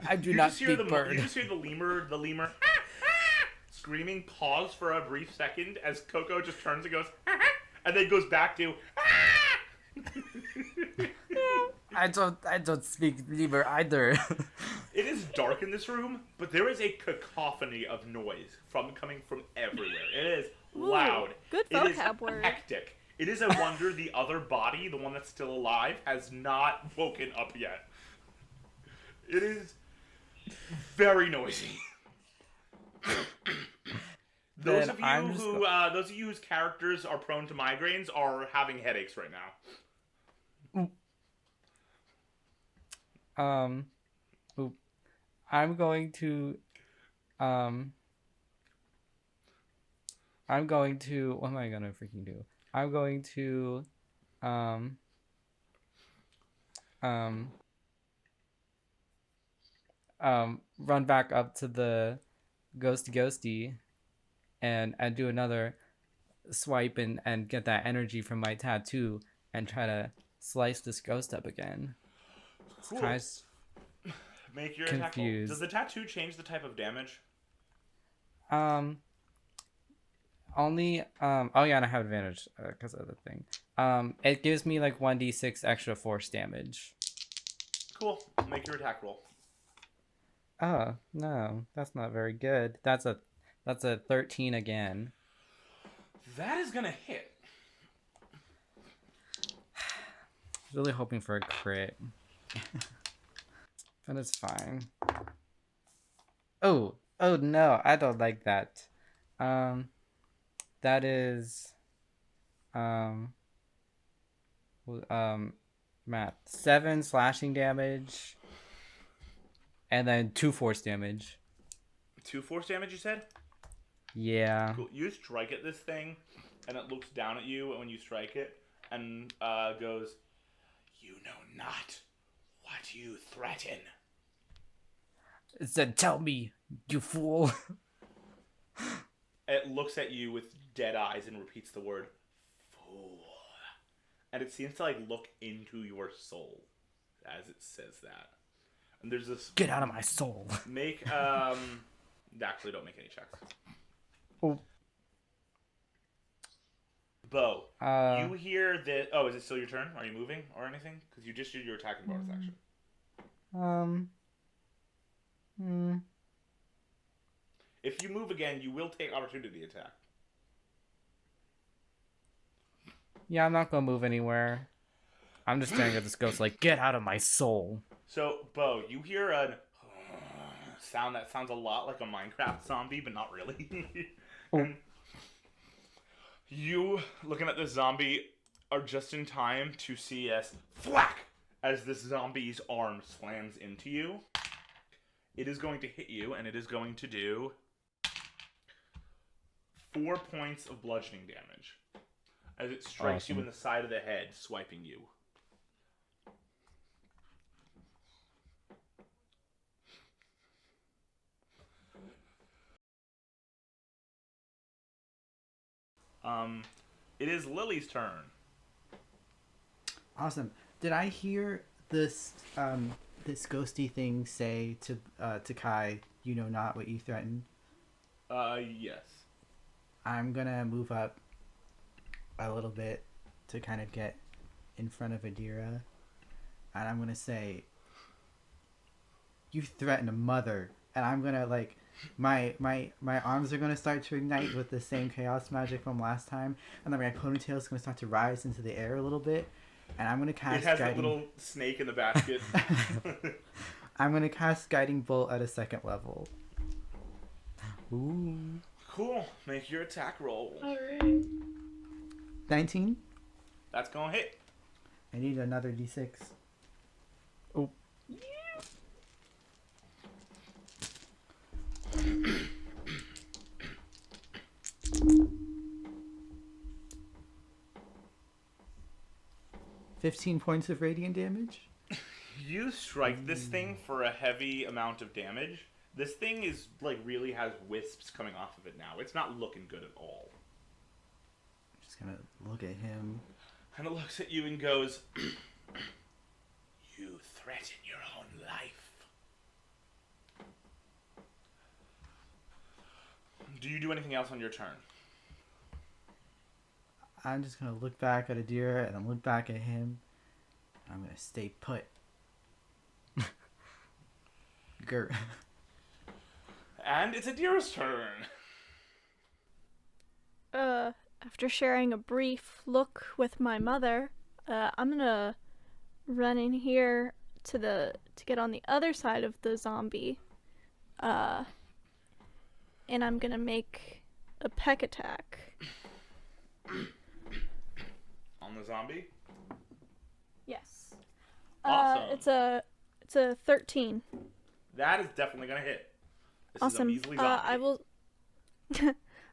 I do You not just hear speak the bird. you just hear the lemur screaming. Pause for a brief second as Coco just turns and goes, and then goes back to. I don't speak lemur either. It is dark in this room, but there is a cacophony of noise coming from everywhere. It is Ooh, loud. good It is vocab word. hectic. It is a wonder the other body, the one that's still alive, has not woken up yet. It is very noisy. Those of you whose characters are prone to migraines are having headaches right now. I'm going to what am I gonna freaking do? I'm going to run back up to the ghosty and do another swipe and get that energy from my tattoo and try to slice this ghost up again. Cool. Kind of Make your attack roll. confused. Does the tattoo change the type of damage? Only oh yeah, and I have advantage because of the thing. It gives me like 1d6 extra force damage. Cool. Make your attack roll. Oh no, that's not very good. That's a 13 again. That is gonna hit. Really hoping for a crit. But it's fine. Oh no, I don't like that. That is math. 7 slashing damage and then 2 force damage. 2 force damage, you said? Yeah. Cool. You strike at this thing, and it looks down at you when you strike it, and goes, "You know not what you threaten." It said, "Tell me, you fool." It looks at you with dead eyes and repeats the word, "fool." And it seems to, like, look into your soul as it says that. And there's this... Get out of my soul. Make, actually, don't make any checks. Oh. Bo, you hear that... Oh, is it still your turn? Are you moving or anything? Because you just did your attack and bonus action. If you move again, you will take opportunity attack. Yeah, I'm not gonna move anywhere. I'm just staring at this ghost like, get out of my soul. So, Bo, you hear a sound that sounds a lot like a Minecraft zombie, but not really. And you, looking at this zombie, are just in time to see as thwack as this zombie's arm slams into you. It is going to hit you, and it is going to do 4 points of bludgeoning damage as it strikes you in the side of the head, swiping you. It is Lily's turn. Awesome. Did I hear this this ghosty thing say to Kai, "You know not what you threaten"? Yes. I'm gonna move up a little bit to kind of get in front of Adira, and I'm gonna say, "You threaten a mother," and I'm gonna like. My arms are going to start to ignite with the same chaos magic from last time, and then my ponytail is going to start to rise into the air a little bit, and I'm going to cast It has that little snake in the basket. I'm going to cast Guiding Bolt at a 2nd level. Ooh. Cool. Make your attack roll. Alright. 19? That's going to hit. I need another d6. Oh. 15 points of radiant damage. You strike this thing for a heavy amount of damage. This thing is like really has wisps coming off of it now. It's not looking good at all. Just gonna look at him. And it looks at you and goes, "You threaten your own life." Do you do anything else on your turn? I'm just gonna look back at Adira and then look back at him. I'm gonna stay put. Grr. And it's Adira's turn. after sharing a brief look with my mother, I'm gonna run in here to get on the other side of the zombie. And I'm gonna make a peck attack. On the zombie? Yes. Awesome. It's a 13. That is definitely gonna hit. This Awesome. is a measly zombie.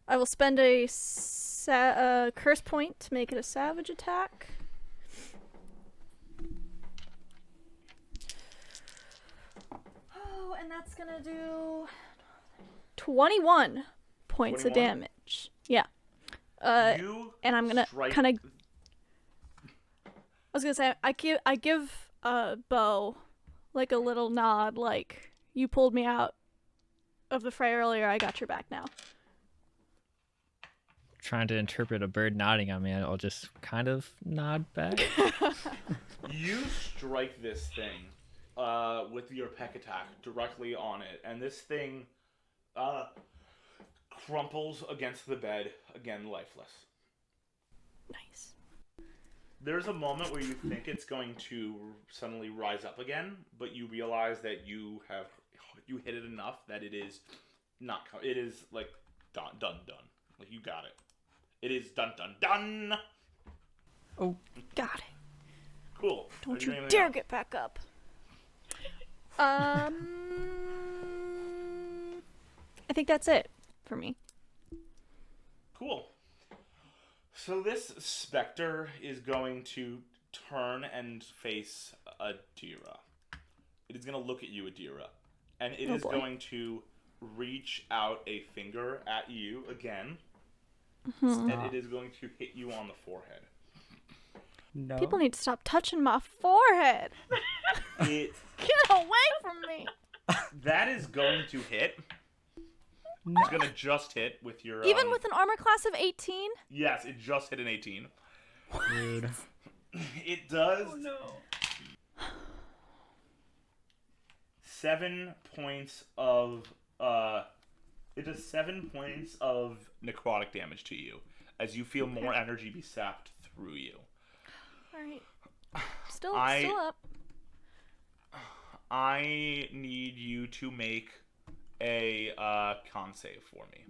I will spend a curse point to make it a savage attack. Oh, and that's gonna do 21 points 21? of damage. Yeah. You And I'm gonna strike- kind of. I was gonna say I give Bo like a little nod, like you pulled me out of the fray earlier. I got your back now. Trying to interpret a bird nodding at me, I'll just kind of nod back. You strike this thing with your peck attack directly on it, and this thing crumples against the bed, again lifeless. Nice. There's a moment where you think it's going to suddenly rise up again, but you realize that you hit it enough that it is not. It is like done. Like you got it. It is done. Oh, Got it. Cool. Don't Are you doing anything dare else? get back up. I think that's it for me. Cool. So this specter is going to turn and face Adira. It is going to look at you, Adira. And it Oh is boy. going to reach out a finger at you again. Mhm. And it is going to hit you on the forehead. no. People need to stop touching my forehead. It Get away from me. That is going to hit. It's going to just hit with your... Even with an armor class of 18? Yes, it just hit an 18. Rude. It does... Oh no. 7 points of it does 7 points of necrotic damage to you as you feel more energy be sapped through you. Alright. Still I- up. I need you to make a con save for me.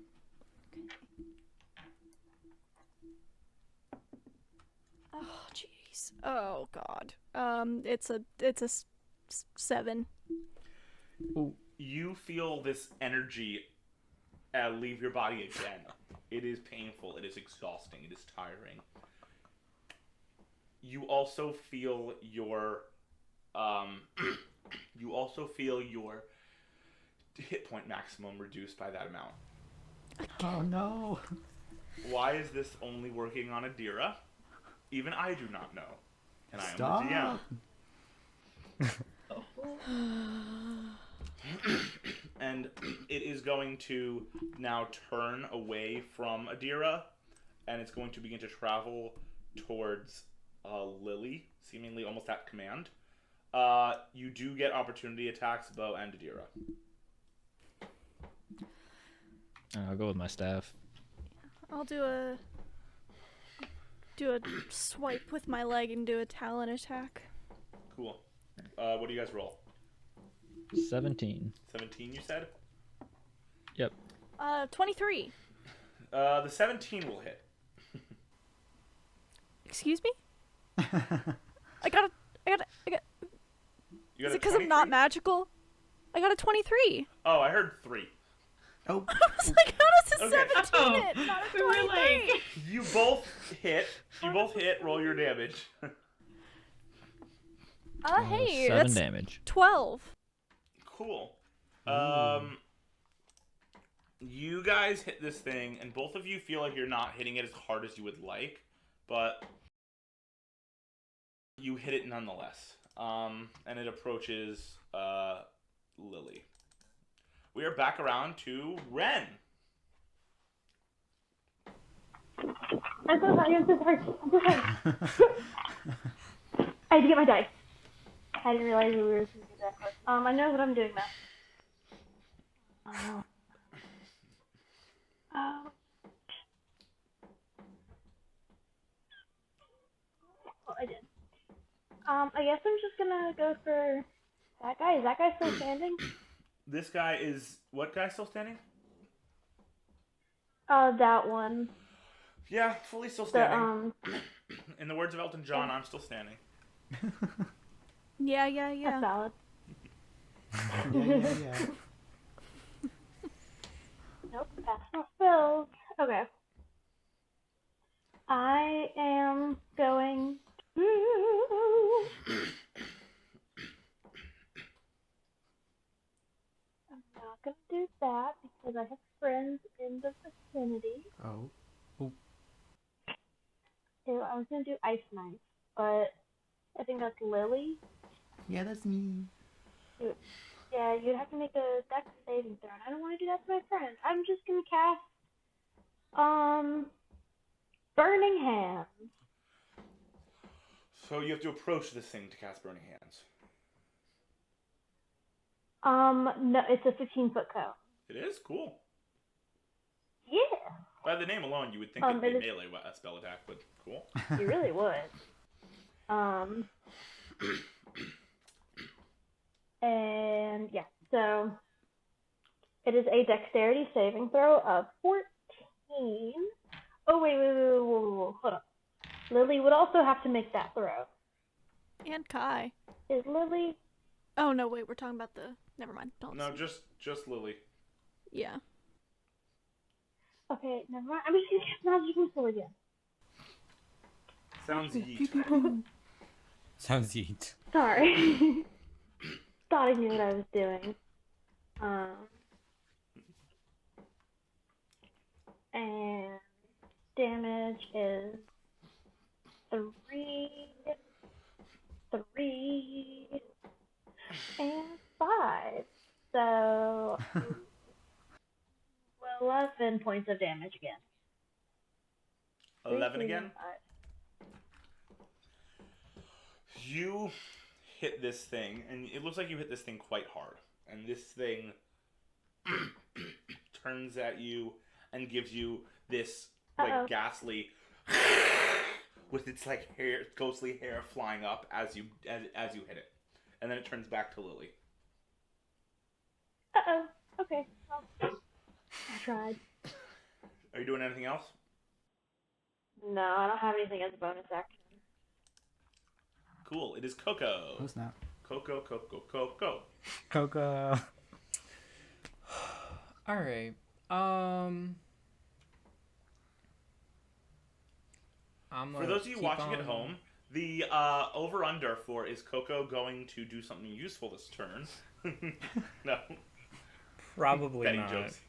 Oh, jeez. Oh, God. It's a 7. You feel this energy leave your body again. It is painful. It is exhausting. It is tiring. You also feel your hit point maximum reduced by that amount. Oh no. Why is this only working on Adira? Even I do not know. And I Stop. am the DM. And it is going to now turn away from Adira, and it's going to begin to travel towards Lily, seemingly almost at command. You do get opportunity attacks, Bo and Adira. I'll go with my staff. I'll do a swipe with my leg and do a talon attack. Cool. What do you guys roll? 17. 17, you said? Yep. 23. The 17 will hit. Excuse me? I got You Is got it a because I'm not 23? magical? I got a 23. Oh, I heard 3. Oh. I was like, how does a Okay. 17 Oh, hit? Not a we were 23. like- You both hit. Roll your damage. Hey, 7 that's damage. 12. Cool. You guys hit this thing, and both of you feel like you're not hitting it as hard as you would like, but you hit it nonetheless. And it approaches Lily. We are back around to Ren. I'm so sorry. I'm so sorry. I'm so sorry. I had to get my dice. I didn't realize we were going to do that first. I know what I'm doing now. I guess I'm just gonna go for that guy. Is that guy still standing? This guy is... What guy still standing? That one. Yeah, fully still The, standing. In the words of Elton John, I'm still standing. Yeah. That's valid. Yeah. Nope, that's not filled. Okay. I am going to... I'm not gonna do that because I have friends in the vicinity. Oh. So I was gonna do Ice Knife, but I think that's Lily. Yeah, that's me. Yeah, you'd have to make a dex saving throw. I don't want to do that to my friend. I'm just gonna cast Burning Hands. So you have to approach this thing to cast Burning Hands. No, it's a 15-foot cone. It is? Cool. Yeah, By the name alone, you would think it'd be melee a spell attack, but cool. you really would. And yeah, so it is a dexterity saving throw of 14. Oh, wait, hold on. Lily would also have to make that throw. And Kai. Is Lily... Oh, no, wait, we're talking about the... Never mind. Don't No, say. just Lily. Yeah. Okay, never mind. I'm just gonna cast Magic Missile again. Sounds yeet. Sounds yeet. Sorry. Thought I knew what I was doing. And damage is 3, and 5. So 11 points of damage again. 11 3, again? 5. You hit this thing, and it looks like you hit this thing quite hard. And this thing turns at you and gives you this like ghastly with its like hair, ghostly hair flying up as you hit it, and then it turns back to Lily. Okay. Well, I tried. Are you doing anything else? No, I don't have anything as a bonus action. Cool. It is Coco. Oh, snap. Coco. Coco. All right. For those of you watching at home, the over-under for is Coco going to do something useful this turn? No. Probably Betting not. jokes.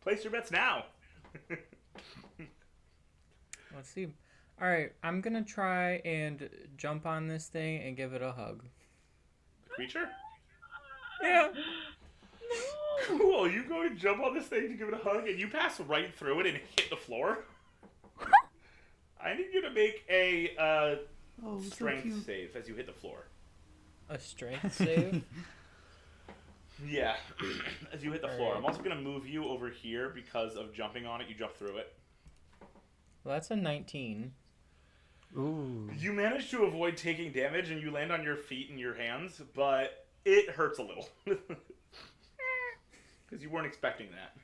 Place your bets now. Let's see. All right, I'm gonna try and jump on this thing and give it a hug. The creature? Yeah. Cool. You go and jump on this thing to give it a hug, and you pass right through it and hit the floor. I need you to make a strength save as you hit the floor. A strength save. Yeah, as you hit the floor. Alright. I'm also going to move you over here because of jumping on it. You jump through it. Well, that's a 19. Ooh. You manage to avoid taking damage, and you land on your feet and your hands, but it hurts a little. Because you weren't expecting that.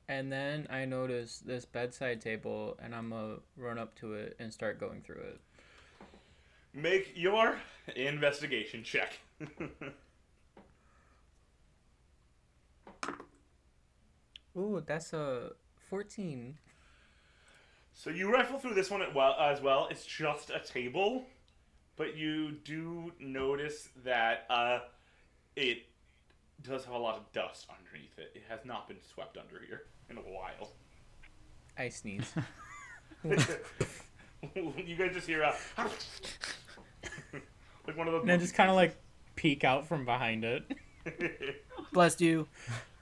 And then I notice this bedside table, and I'm gonna run up to it and start going through it. Make your investigation check. Ooh, that's a 14. So you rifle through this one as well. It's just a table, but you do notice that it does have a lot of dust underneath it. It has not been swept under here in a while. I sneeze. You guys just hear a like one of those. And I just kind of like peek out from behind it. Bless you.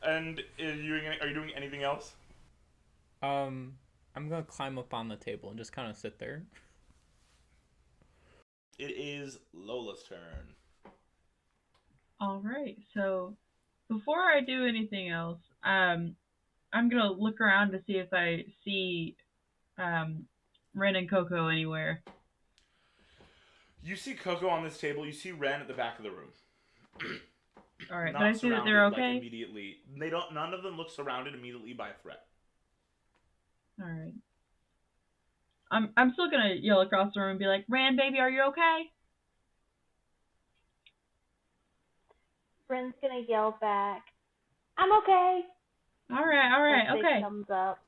And are you doing anything else? I'm gonna climb up on the table and just kind of sit there. It is Lola's turn. All right. So before I do anything else, I'm gonna look around to see if I see Ren and Coco anywhere. You see Coco on this table. You see Ren at the back of the room. All right, Not but I see that they're surrounded, okay. Like, immediately. They don't. None of them look surrounded immediately by a threat. All right. I'm still gonna yell across the room and be like, "Ran, baby, are you okay?" Ren's gonna yell back, "I'm okay." All right, As they okay. thumbs up.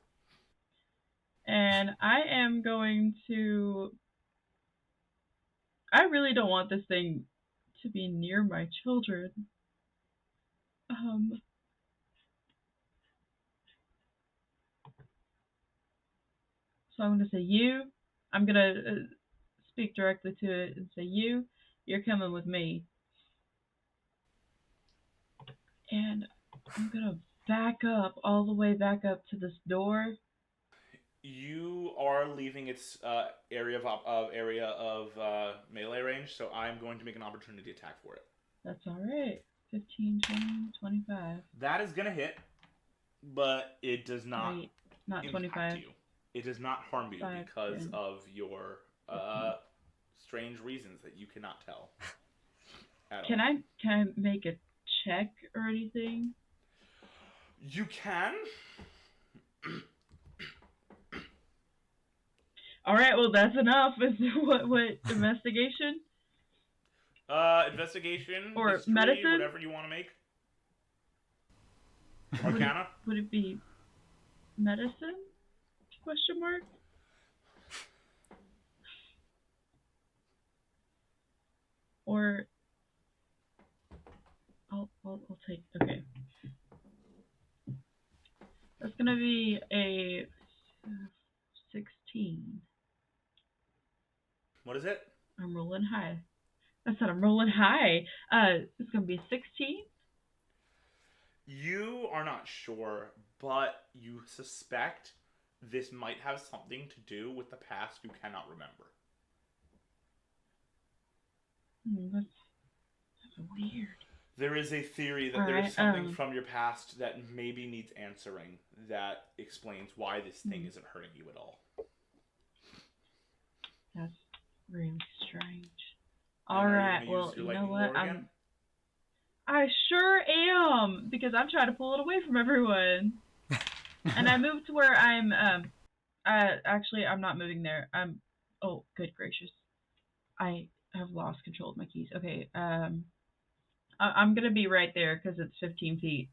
And I am going to. I really don't want this thing to be near my children. So I'm gonna say you. I'm gonna speak directly to it and say you're coming with me. And I'm gonna back up all the way back up to this door. You are leaving its area of melee range, so I'm going to make an opportunity attack for it. That's all right. 15, 20, 25. That is gonna hit, but it does not. Wait, not impact 25. you. It does not harm you 5, because 10. of your strange reasons that you cannot tell. Can I make a check or anything? You can. All right, well that's enough. What investigation? Investigation Or history, medicine? whatever you want to make. Arcana. Would it be medicine? Question mark. Or I'll take. Okay. That's gonna be a 16. What is it? I'm rolling high. I said I'm rolling high. It's gonna be a 16. You are not sure, but you suspect this might have something to do with the past you cannot remember. That's weird. There is a theory that there's something from your past that maybe needs answering that explains why this thing isn't hurting you at all. That's really strange. All right, well, you know what? I sure am, because I'm trying to pull it away from everyone. And I moved to where I'm, actually, I'm not moving there. Oh, good gracious. I have lost control of my keys. Okay, I'm gonna be right there, because it's 15 feet.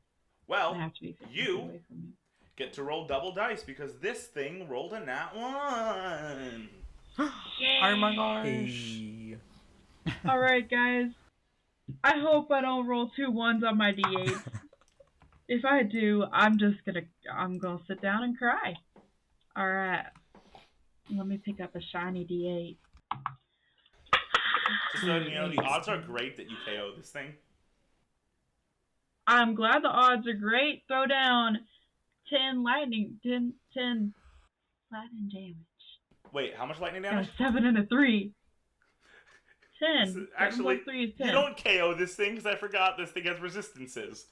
Well, I have to be 15 feet you away from me. get to roll double dice, because this thing rolled a nat 1. Oh my gosh. Hey. Alright, guys. I hope I don't roll 2 1s on my D8. If I do, I'm gonna sit down and cry. Alright. Let me pick up a shiny D8. Just so you know, the odds are great that you KO this thing. I'm glad the odds are great. Throw down 10 lightning damage. Wait, how much lightning Got damage? a 7 and a 3. 10. Actually, 7 plus 3 is 10. you don't KO this thing because I forgot this thing has resistances.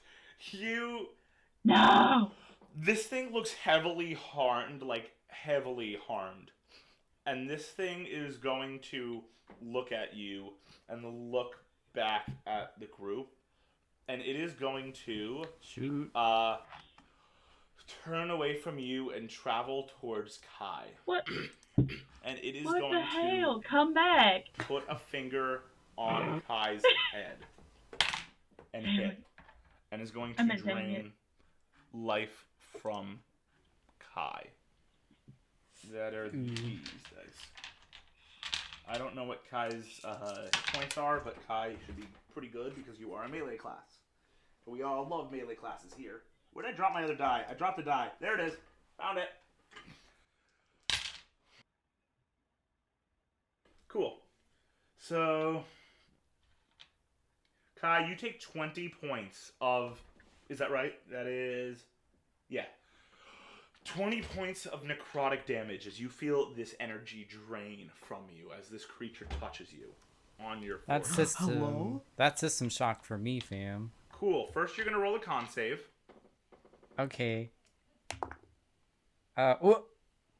No! This thing looks heavily harmed, And this thing is going to look at you and look back at the group. And it is going to turn away from you and travel towards Kai. What? And it is What going the hell? to Come back! put a finger on Kai's head and hit. And is going to drain life from Kai. That are these dice. I don't know what Kai's points are, but Kai should be pretty good because you are a melee class. But we all love melee classes here. Where did I drop my other die? I dropped a die. There it is. Found it. Cool. So, Kai, you take 20 points of... Is that right? That is... Yeah. 20 points of necrotic damage as you feel this energy drain from you as this creature touches you on your forehead. That's system shock for me, fam. Cool. First, you're going to roll a con save. Okay.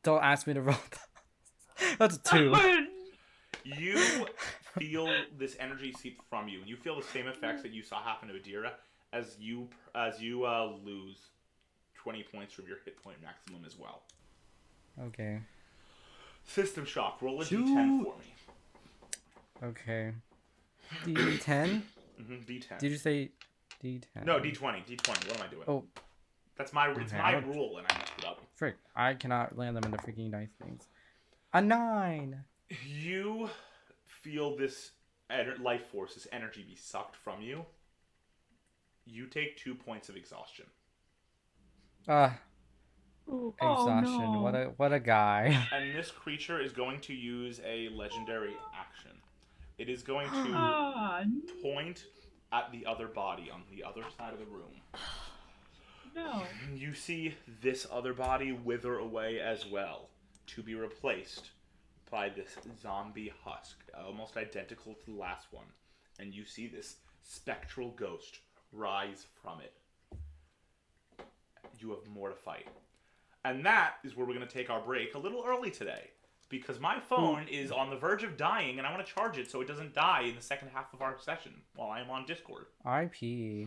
Don't ask me to roll. That's a 2. You feel this energy seep from you, and you feel the same effects that you saw happen to Adira as you lose 20 points from your hit point maximum as well. Okay. System shock. Roll a Shoot. d10 for me. Okay. D10? D10. Did you say D10? No, D20. D20. What am I doing? Oh, It's my Okay, rule, and I messed it up. frick. I cannot land them in the freaking dice things. A 9! You feel this life force, this energy be sucked from you. You take 2 points of exhaustion. Ooh. Exhaustion. no. What a guy. And this creature is going to use a legendary action. It is going to Ah, point at the other body on the other side of the room. no. You see this other body wither away as well, to be replaced by this zombie husk, almost identical to the last one. And you see this spectral ghost rise from it. You have more to fight. And that is where we're going to take our break a little early today, because my phone is on the verge of dying, and I want to charge it so it doesn't die in the second half of our session while I am on Discord. IP.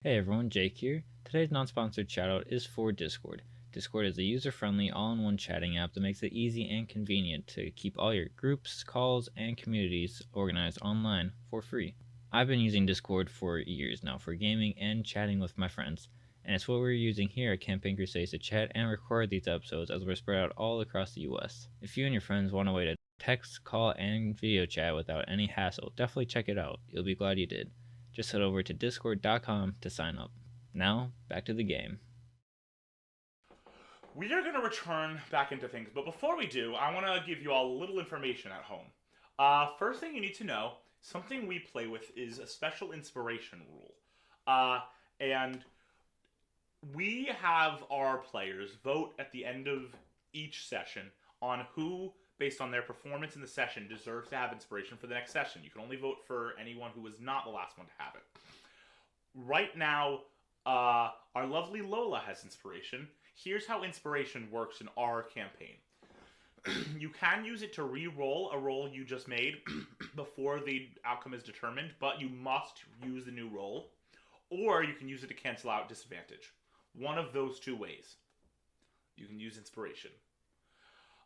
Hey everyone, Jake here. Today's non-sponsored shoutout is for Discord. Discord is a user-friendly all-in-one chatting app that makes it easy and convenient to keep all your groups, calls, and communities organized online for free. I've been using Discord for years now for gaming and chatting with my friends, and it's what we're using here at Campaign Crusades to chat and record these episodes as we're spread out all across the US. If you and your friends want a way to text, call, and video chat without any hassle, definitely check it out. You'll be glad you did. Just head over to discord.com to sign up. Now, back to the game. We are going to return back into things, but before we do, I want to give you all a little information at home. First thing you need to know, something we play with is a special inspiration rule. And we have our players vote at the end of each session on who, based on their performance in the session, deserves to have inspiration for the next session. You can only vote for anyone who was not the last one to have it. Right now, our lovely Lola has inspiration. Here's how inspiration works in our campaign. You can use it to re-roll a roll you just made before the outcome is determined, but you must use the new roll. Or you can use it to cancel out disadvantage. One of those two ways. You can use inspiration.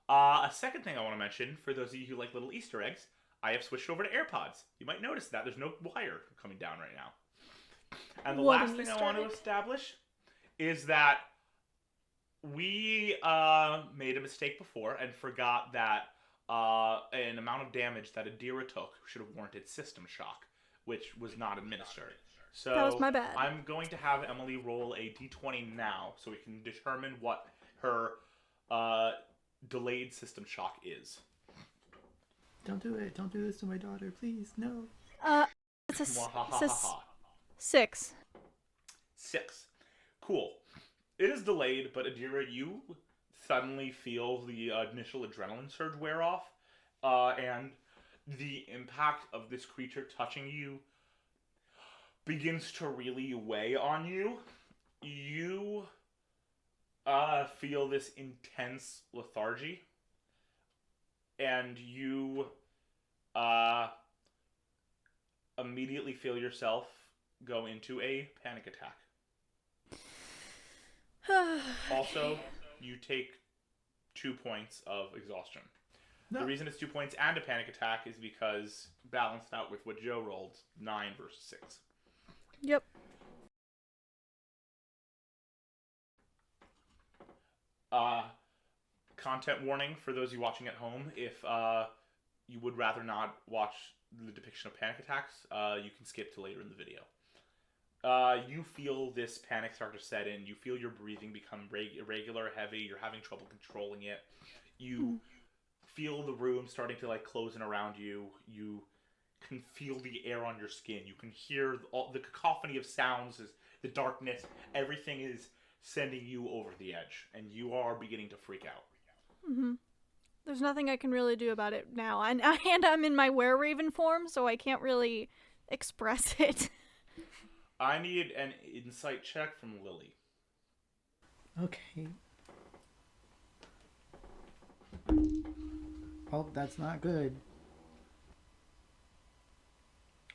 A second thing I want to mention, for those of you who like little Easter eggs, I have switched over to AirPods. You might notice that there's no wire coming down right now. And the What last an thing I Easter want to egg. establish is that we made a mistake before and forgot that an amount of damage that Adira took should have warranted system shock, which was not administered. So That was my bad. I'm going to have Emily roll a d20 now so we can determine what her delayed system shock is. Don't do it. Don't do this to my daughter, please. No. It's a Mwahahaha. 6. 6. Cool. It is delayed, but Adira, you suddenly feel the initial adrenaline surge wear off, and the impact of this creature touching you begins to really weigh on you. You feel this intense lethargy, and you immediately feel yourself go into a panic attack. Also, you take 2 points of exhaustion. No. The reason it's 2 points and a panic attack is because, balanced out with what Joe rolled, 9 versus 6. Yep. Content warning for those of you watching at home. If you would rather not watch the depiction of panic attacks, you can skip to later in the video. You feel this panic start to set in. You feel your breathing become irregular, heavy. You're having trouble controlling it. You feel the room starting to close in around you. You can feel the air on your skin. You can hear all the cacophony of sounds, the darkness. Everything is sending you over the edge, and you are beginning to freak out. Mm-hmm. There's nothing I can really do about it now. And I'm in my were-raven form, so I can't really express it. I need an insight check from Lily. Okay. Oh, that's not good.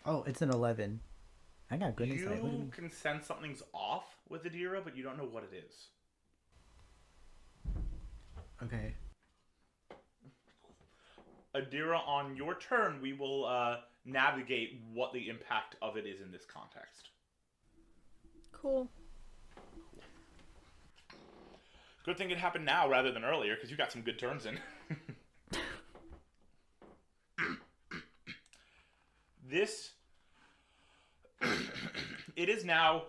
Oh, it's an 11. I got good insight. Look at You me. can sense something's off with Adira, but you don't know what it is. Okay. Adira, on your turn, we will navigate what the impact of it is in this context. Cool. Good thing it happened now rather than earlier, because you got some good turns in. This... It is now...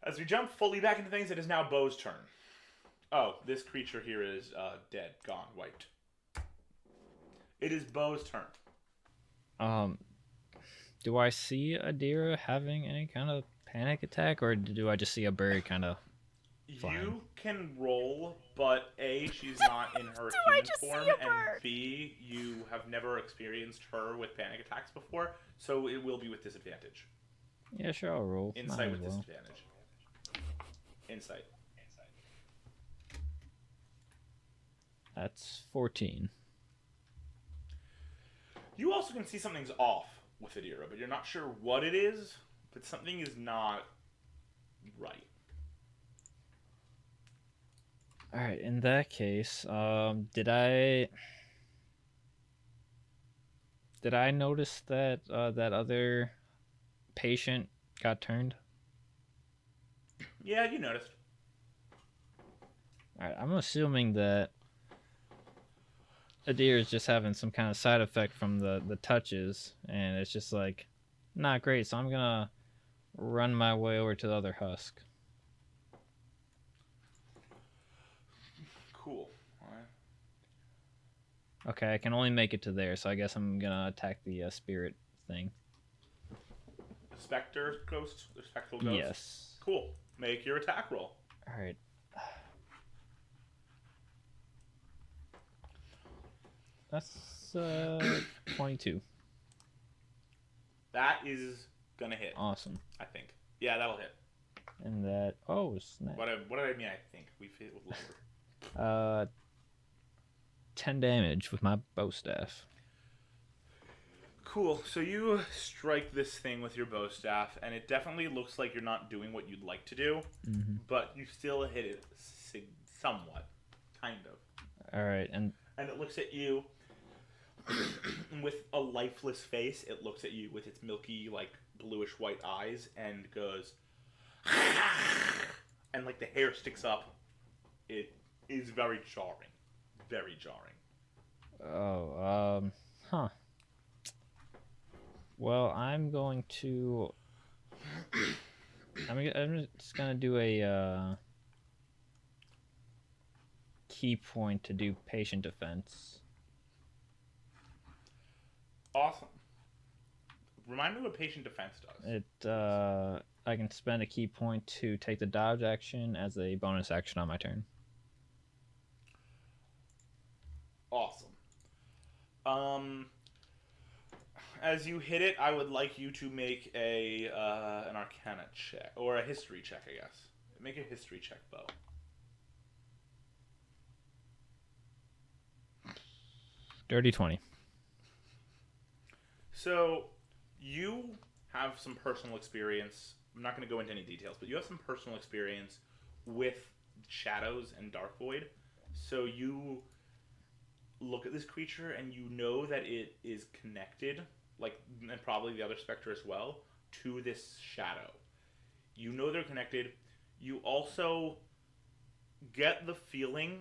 As we jump fully back into things, it is now Bo's turn. Oh, this creature here is dead, gone, wiped. It is Bo's turn. Do I see Adira having any kind of panic attack, or do I just see a bird kind of flying? You can roll, but A, she's not in her I human just see form, a and bird? B, you have never experienced her with panic attacks before, so it will be with disadvantage. Yeah, sure, I'll roll. Might Insight as with well. disadvantage. Insight. That's 14. You also can see something's off with Adira, but you're not sure what it is, but something is not right. Alright, in that case, did I notice that that other patient got turned? Yeah, you noticed. Alright, I'm assuming that Adir is just having some kind of side effect from the touches, and it's just like, not great, so I'm gonna run my way over to the other husk. Cool. Alright. Okay, I can only make it to there, so I guess I'm gonna attack the spirit thing. Spectre ghost? The spectral ghost? Yes. Cool. Make your attack roll. Alright. That's 22. That is gonna hit, Awesome. I think. Yeah, that'll hit. And that, oh snap. What did I mean? I think we've hit with lower. 10 damage with my bow staff. Cool. So you strike this thing with your bow staff, and it definitely looks like you're not doing what you'd like to do, but you still hit it somewhat, kind of. All right, and it looks at you with a lifeless face. It looks at you with its milky, like bluish white eyes, and goes, and like the hair sticks up. It is very jarring, very jarring. oh, huh. Well, I'm going to. I'm just gonna do a key point to do patient defense. Awesome. Remind me what patient defense does. I can spend a key point to take the dodge action as a bonus action on my turn. Awesome. As you hit it, I would like you to make an Arcana check or a history check, I guess. Make a history check, Bo. Dirty 20. So, you have some personal experience. I'm not going to go into any details, but you have some personal experience with shadows and Dark Void. So you look at this creature and you know that it is connected, like, and probably the other specter as well, to this shadow. You know they're connected. You also get the feeling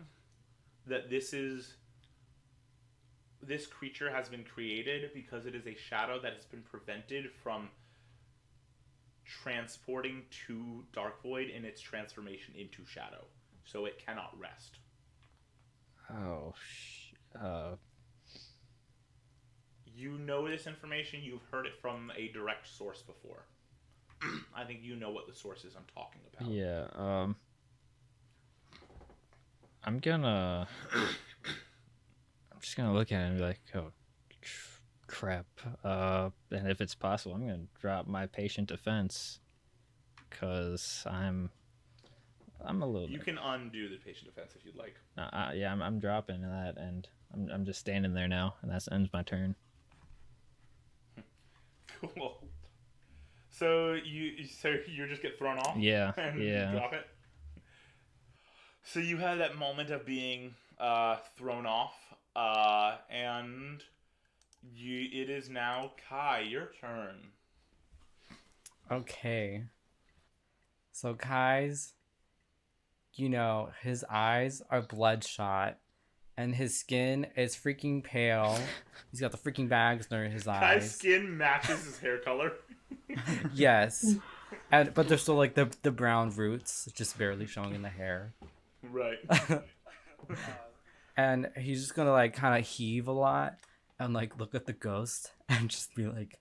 that this creature has been created because it is a shadow that has been prevented from transporting to Dark Void in its transformation into shadow. So it cannot rest. Oh, You know this information. You've heard it from a direct source before. I think you know what the source is I'm talking about. yeah. I'm just gonna look at it and be like, oh, crap. And if it's possible, I'm gonna drop my patient defense, cause I'm I'm a little. You can undo the patient defense if you'd like. Yeah, I'm dropping that, and I'm just standing there now, and that ends my turn. Cool. So you just get thrown off. Yeah, and yeah. You drop it. So you had that moment of being thrown off, and it is now Kai, your turn. Okay. So Kai's, his eyes are bloodshot, and his skin is freaking pale. He's got the freaking bags under his eyes. Kai's skin matches his hair color. Yes. But there's still like the brown roots just barely showing in the hair. Right. And he's just gonna like kind of heave a lot and like look at the ghost and just be like,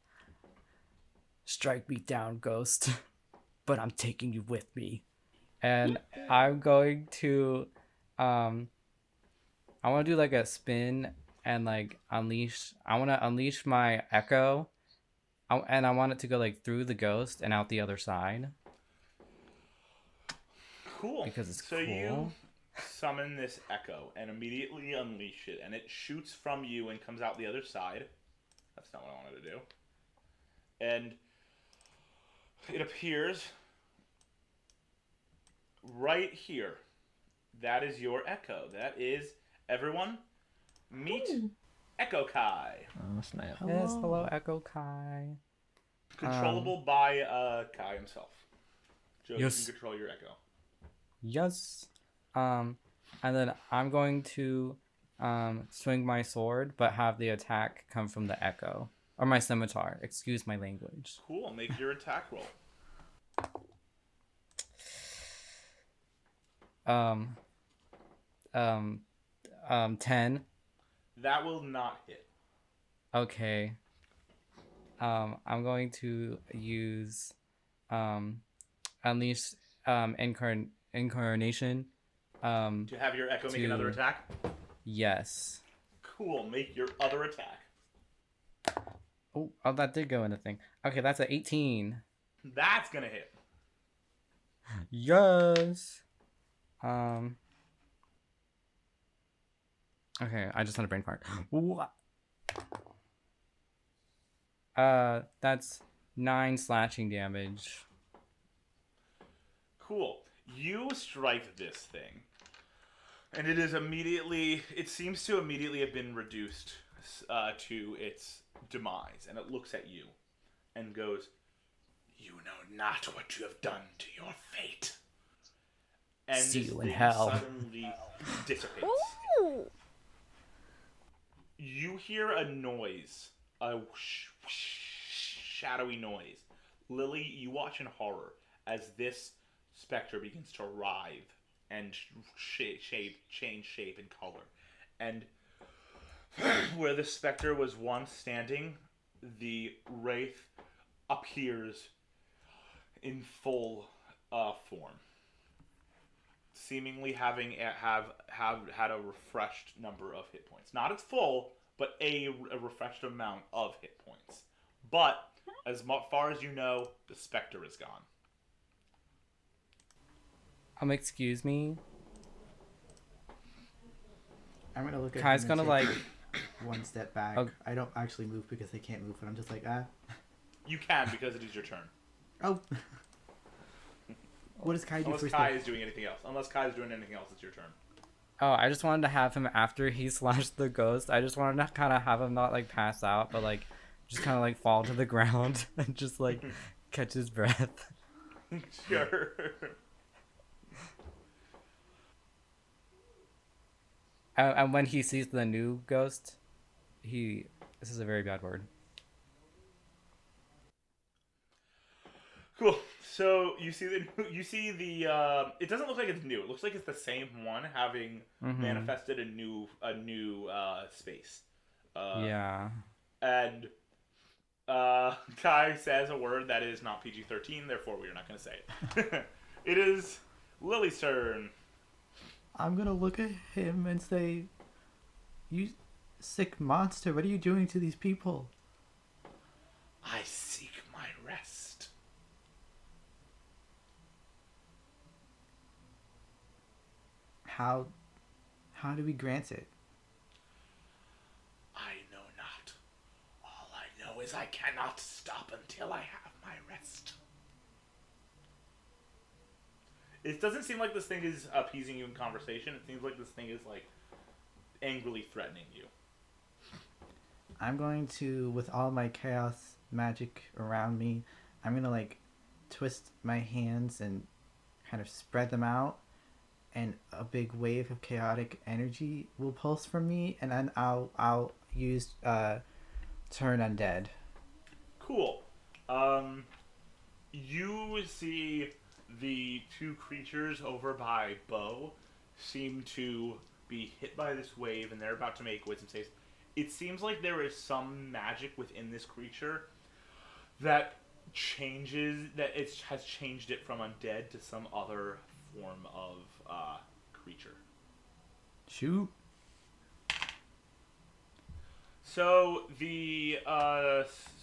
"Strike me down, ghost, but I'm taking you with me." And I'm going to I want to do like a spin and like unleash. I want to unleash my echo, and I want it to go like through the ghost and out the other side. Cool. Because it's so cool. You summon this echo and immediately unleash it, and it shoots from you and comes out the other side. That's not what I wanted to do. And it appears right here. That is your echo. That is everyone. Meet Echo Kai. Oh snap! Yes, hello, Echo Kai. Controllable by Kai himself. Joe, Yes. you can control your echo. Yes. And then I'm going to swing my sword, but have the attack come from the echo. Or my scimitar. Excuse my language. Cool. Make your attack roll. 10. That will not hit. Okay. I'm going to use unleash incarnation. To have your echo make another attack? Yes. Cool. Make your other attack. Oh, that did go in the thing. Okay, that's an 18. That's gonna hit. Yes. Okay, I just had a brain fart. What? That's 9 slashing damage. Cool. You strike this thing, and it seems to immediately have been reduced to its demise, and it looks at you and goes, "You know not what you have done to your fate." And See this you in thing hell. suddenly dissipates. Ooh. You hear a noise, a whoosh, whoosh, shadowy noise. Lily, you watch in horror as this specter begins to writhe and change shape and color. And where the specter was once standing, the wraith appears in full form, seemingly having have had a refreshed number of hit points. Not its full, but a refreshed amount of hit points. But as far as you know, the specter is gone. Excuse me. I'm gonna look at Kai's him and gonna take like. one step back. Oh. I don't actually move because I can't move, but I'm just like, ah. You can because it is your turn. Oh. What does Kai do Unless first? Kai is doing anything else. Unless Kai is doing anything else, it's your turn. Oh, I just wanted to have him after he slashed the ghost. I just wanted to kind of have him not like pass out, but like just kind of like fall to the ground and just like catch his breath. Sure. And when he sees the new ghost, this is a very bad word. Cool. So you see the it doesn't look like it's new. It looks like it's the same one having manifested a new space. Yeah. And Kai says a word that is not PG-13, therefore we are not going to say it. It is Lily's turn. I'm gonna look at him and say, "You sick monster, what are you doing to these people?" I seek my rest. how do we grant it? I know not. All I know is I cannot stop until I have my rest. It doesn't seem like this thing is appeasing you in conversation. It seems like this thing is, like, angrily threatening you. I'm going to, with all my chaos magic around me, I'm going to, like, twist my hands and kind of spread them out, and a big wave of chaotic energy will pulse from me, and then I'll use turn undead. Cool. You see the two creatures over by Bo seem to be hit by this wave, and they're about to make wisdom saves. It seems like there is some magic within this creature that has changed it from undead to some other form of creature. Shoot. So the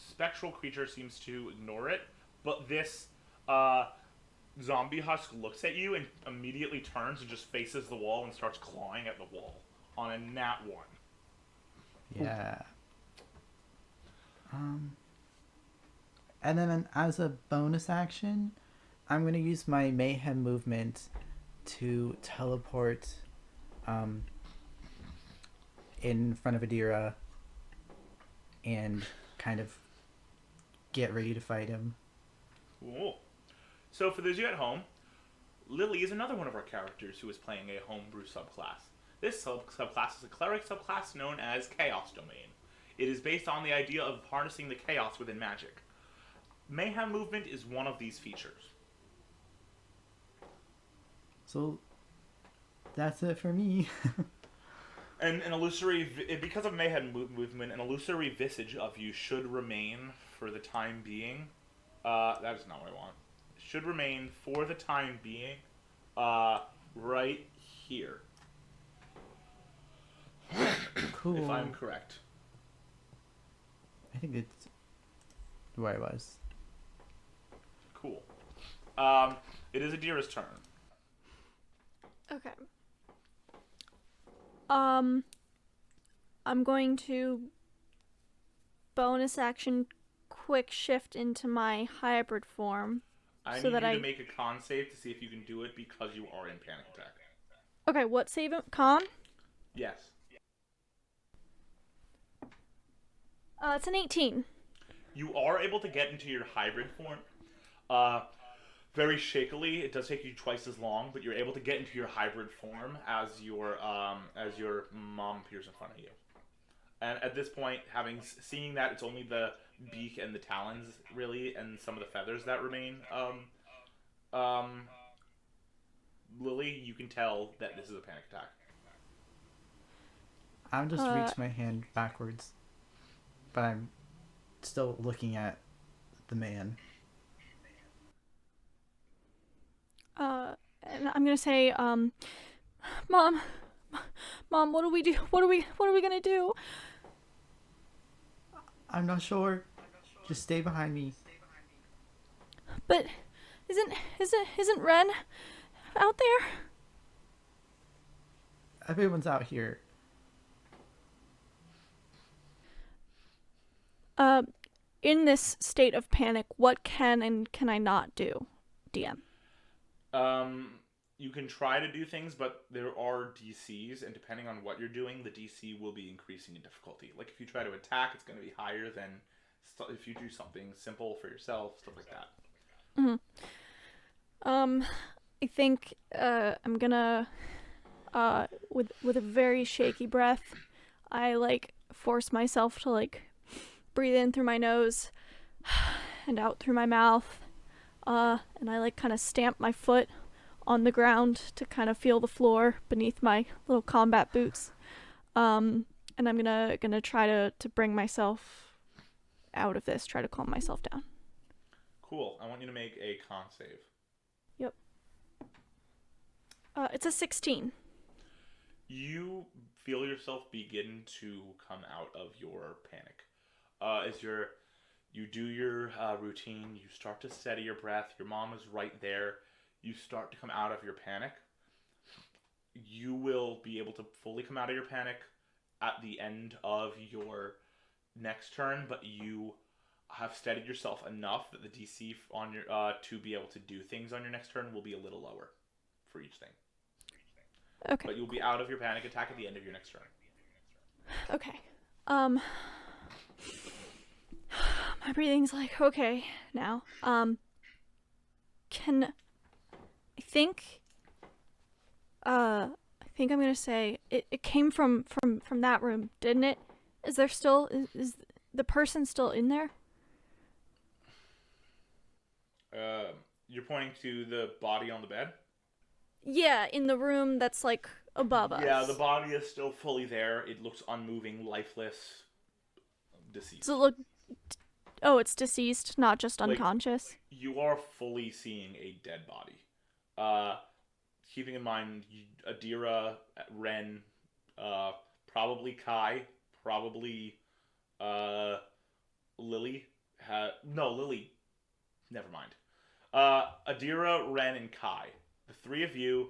spectral creature seems to ignore it, but this zombie husk looks at you and immediately turns and just faces the wall and starts clawing at the wall on a nat 1. Yeah. And then as a bonus action, I'm going to use my mayhem movement to teleport in front of Adira and kind of get ready to fight him. Cool. So for those of you at home, Lily is another one of our characters who is playing a homebrew subclass. This subclass is a cleric subclass known as Chaos Domain. It is based on the idea of harnessing the chaos within magic. Mayhem movement is one of these features. So that's it for me. And an illusory, because of mayhem movement, an illusory visage of you should remain for the time being. That is not what I want. Should remain for the time being, right here. Cool. If I'm correct. I think it's where I was. Cool. It is Adira's turn. Okay. I'm going to bonus action quick shift into my hybrid form. I so need that you to make a con save to see if you can do it because you are in panic attack. Okay, what save it? Con? Yes. It's an 18. You are able to get into your hybrid form. Very shakily. It does take you twice as long, but you're able to get into your hybrid form as your mom appears in front of you. And at this point, seeing that it's only the beak and the talons, really, and some of the feathers that remain, Lily, you can tell that this is a panic attack. I'm just reach my hand backwards, but I'm still looking at the man. And I'm gonna say, Mom, what do we do? What are we gonna do? I'm not sure. Just stay behind me. But isn't Ren out there? Everyone's out here. In this state of panic, what can and can I not do, DM? You can try to do things, but there are DCs, and depending on what you're doing, the DC will be increasing in difficulty. Like, if you try to attack, it's going to be higher than if you do something simple for yourself, stuff like that. I think, I'm gonna, with a very shaky breath, I, force myself to, breathe in through my nose and out through my mouth. And I kind of stamp my foot on the ground to kind of feel the floor beneath my little combat boots. And I'm gonna try to bring myself out of this, try to calm myself down. Cool. I want you to make a con save. Yep. It's a 16. You feel yourself begin to come out of your panic. As you do your routine, you start to steady your breath. Your mom is right there. You start to come out of your panic. you will be able to fully come out of your panic at the end of your next turn, but you have steadied yourself enough that the DC on your to be able to do things on your next turn will be a little lower for each thing. Okay. But you'll be out of your panic attack at the end of your next turn. Okay. My breathing's like okay now. I think I'm gonna say it came from that room, didn't it? Is there still is the person still in there? You're pointing to the body on the bed? Yeah, in the room that's like above us. Yeah, the body is still fully there. It looks unmoving, lifeless, deceased. Does it look? Oh, it's deceased, not just Like, unconscious. You are fully seeing a dead body. Keeping in mind, Adira, Ren, probably Kai, probably Lily. Lily. Never mind. Adira, Ren, and Kai. The three of you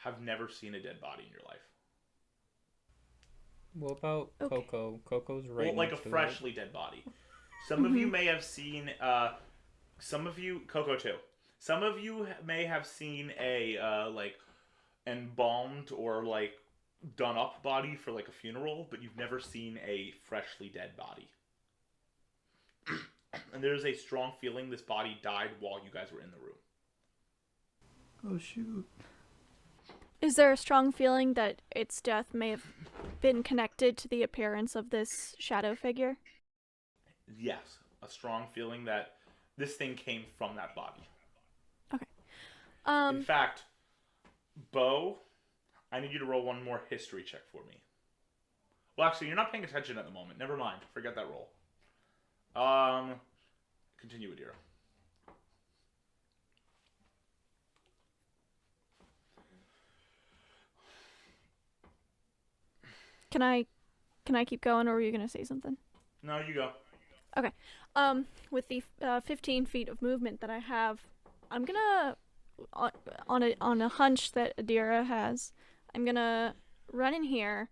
have never seen a dead body in your life. What about Okay. Coco? Coco's right. Well, like a next to it. freshly dead body. Some of you may have seen, some of you, Coco too. Some of you may have seen a, embalmed or, done up body for, a funeral, but you've never seen a freshly dead body. And there's a strong feeling this body died while you guys were in the room. Oh shoot. Is there a strong feeling that its death may have been connected to the appearance of this shadow figure? Yes, a strong feeling that this thing came from that body. Okay. In fact, Bo, I need you to roll one more history check for me. Well, actually, you're not paying attention at the moment. Never mind. Forget that roll. Continue, Adira. Can I keep going, or were you gonna say something? No, you go. Okay. With the 15 feet of movement that I have, I'm gonna on a hunch that Adira has, I'm gonna run in here,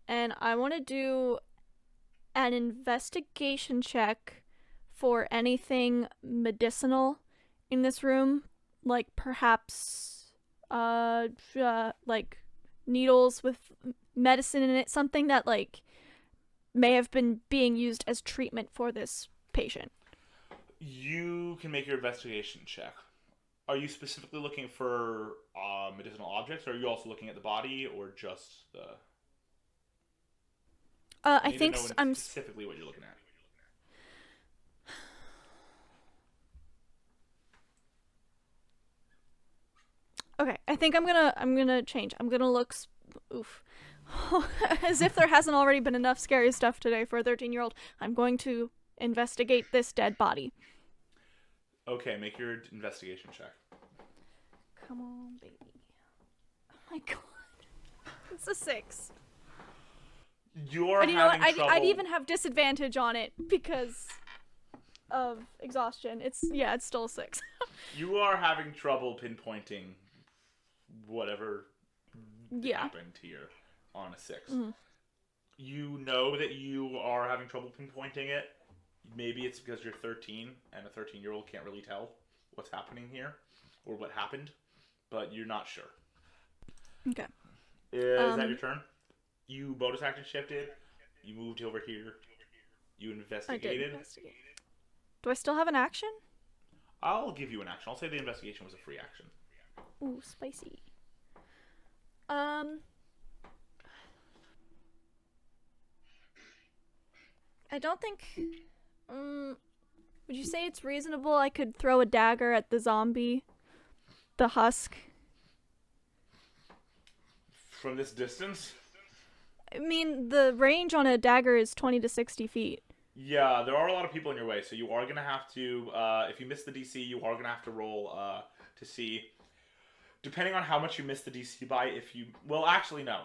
and I want to do an investigation check for anything medicinal in this room, like perhaps like needles with medicine in it, something that may have been being used as treatment for this patient. You can make your investigation check. Are you specifically looking for medicinal objects, or are you also looking at the body, or just the... I think I'm specifically what you're looking at. Okay, I think I'm gonna change. I'm gonna look as if there hasn't already been enough scary stuff today for a 13-year-old. I'm going to investigate this dead body. Okay, make your investigation check. Come on, baby. Oh my god. It's a 6. You're And you know what? having trouble... I'd even have disadvantage on it because of exhaustion. It's still a 6. You are having trouble pinpointing whatever happened here on a 6. Mm-hmm. You know that you are having trouble pinpointing it. Maybe it's because you're 13 and a 13-year-old can't really tell what's happening here or what happened, but you're not sure. Okay. Is that your turn? You bonus action shifted. You moved over here. You investigated. I did investigate. Do I still have an action? I'll give you an action. I'll say the investigation was a free action. Ooh, spicy. I don't think... would you say it's reasonable I could throw a dagger at the zombie? The husk? From this distance? I mean, the range on a dagger is 20 to 60 feet. Yeah, there are a lot of people in your way, so you are going to have to... if you miss the DC, you are going to have to roll to see... Depending on how much you miss the DC by, if you... Well, actually, no.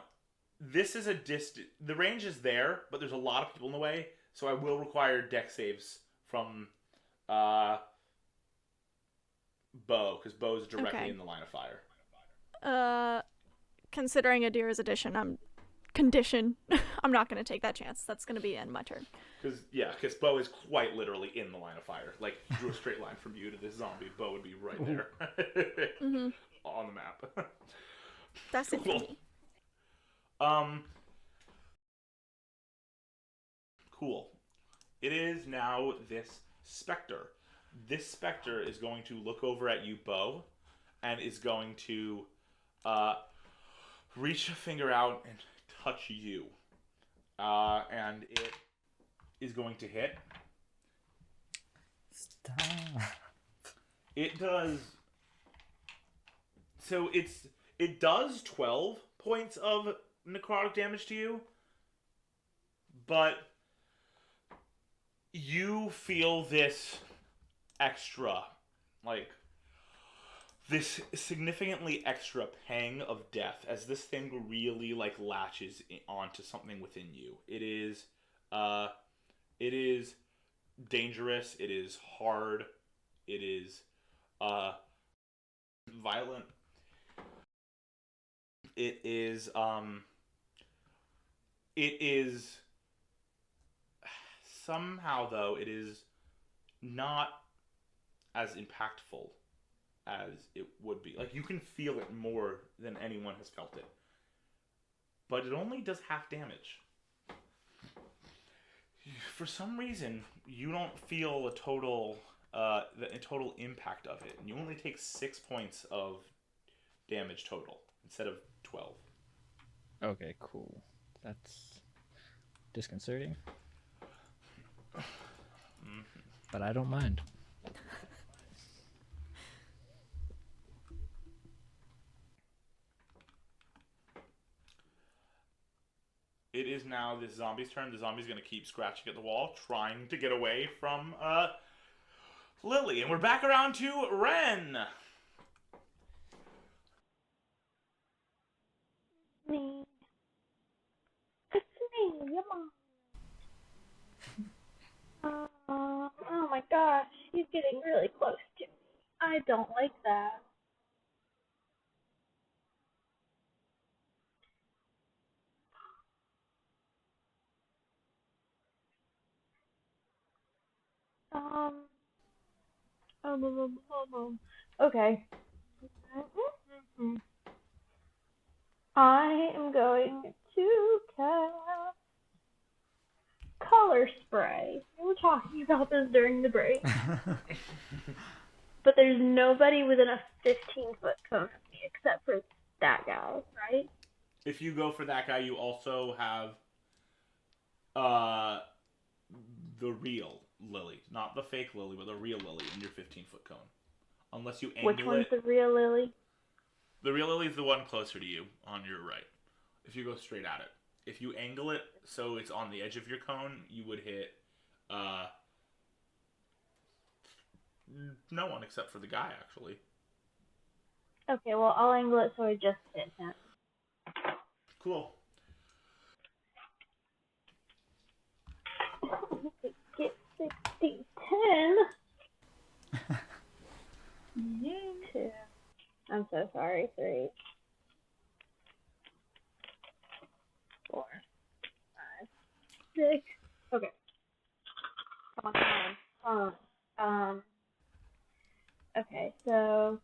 This is a distance... The range is there, but there's a lot of people in the way, so I will require dex saves from Bo, because Bo's directly in the line of fire. considering Adira's condition, I'm not going to take that chance. That's going to be the end of my turn. Because Bo is quite literally in the line of fire. Like, if you drew a straight line from you to this zombie, Bo would be right there. Mm-hmm. On the map. That's it for me. Cool. It is now this specter. This specter is going to look over at you, Bo, and is going to reach a finger out and touch you. And it is going to hit. Stop. It does. So it does 12 points of necrotic damage to you, but you feel this extra, like, this significantly extra pang of death as this thing really, like, latches onto something within you. It is dangerous. It is hard. It is, violent. It is somehow, though, it is not as impactful as it would be. Like, you can feel it more than anyone has felt it. But it only does half damage. For some reason, you don't feel a total impact of it. And you only take 6 points of damage total instead of 12. Okay, cool. That's disconcerting. But I don't mind. It is now this zombie's turn. The zombie's going to keep scratching at the wall, trying to get away from Lily. And we're back around to Ren. Me. It's me, your mom. Oh my gosh, he's getting really close to me. I don't like that. Okay. I am going to cast color spray. We were talking about this during the break. But there's nobody within a 15-foot cone of me except for that guy, right? If you go for that guy, you also have the real Lily. Not the fake Lily, but the real Lily in your 15-foot cone. Unless you angle it. Which one's the real Lily? The real Lily is the one closer to you on your right. If you go straight at it. If you angle it so it's on the edge of your cone, you would hit no one except for the guy, actually. Okay, well, I'll angle it so I just hit him. Cool. Get 60, 10. Yay. 2. I'm so sorry. 3. 4. 5. 6. Okay. Come on. Okay, so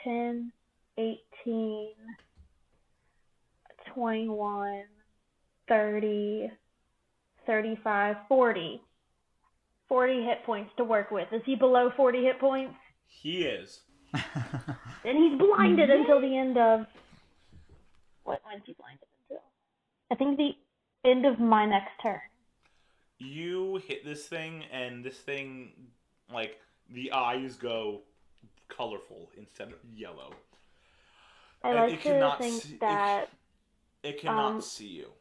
10, 18, 21, 30, 35, 40. 40 hit points to work with. Is he below 40 hit points? He is. Then he's blinded until the end of... When's he blinded until? I think the end of my next turn. You hit this thing, and this thing, like, the eyes go colorful instead of yellow. I like to think that... It cannot see you.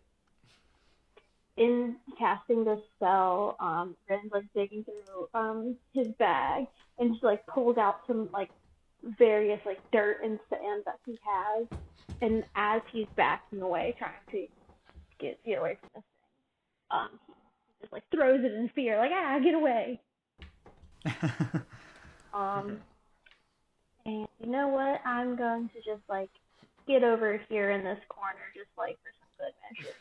In casting this spell, Ren's like digging through his bag and just like pulls out some like various like dirt and sand that he has, and as he's backing away trying to get away from this thing, he just like throws it in fear, like get away. And you know what? I'm going to just like skid over here in this corner, just like for some good measure.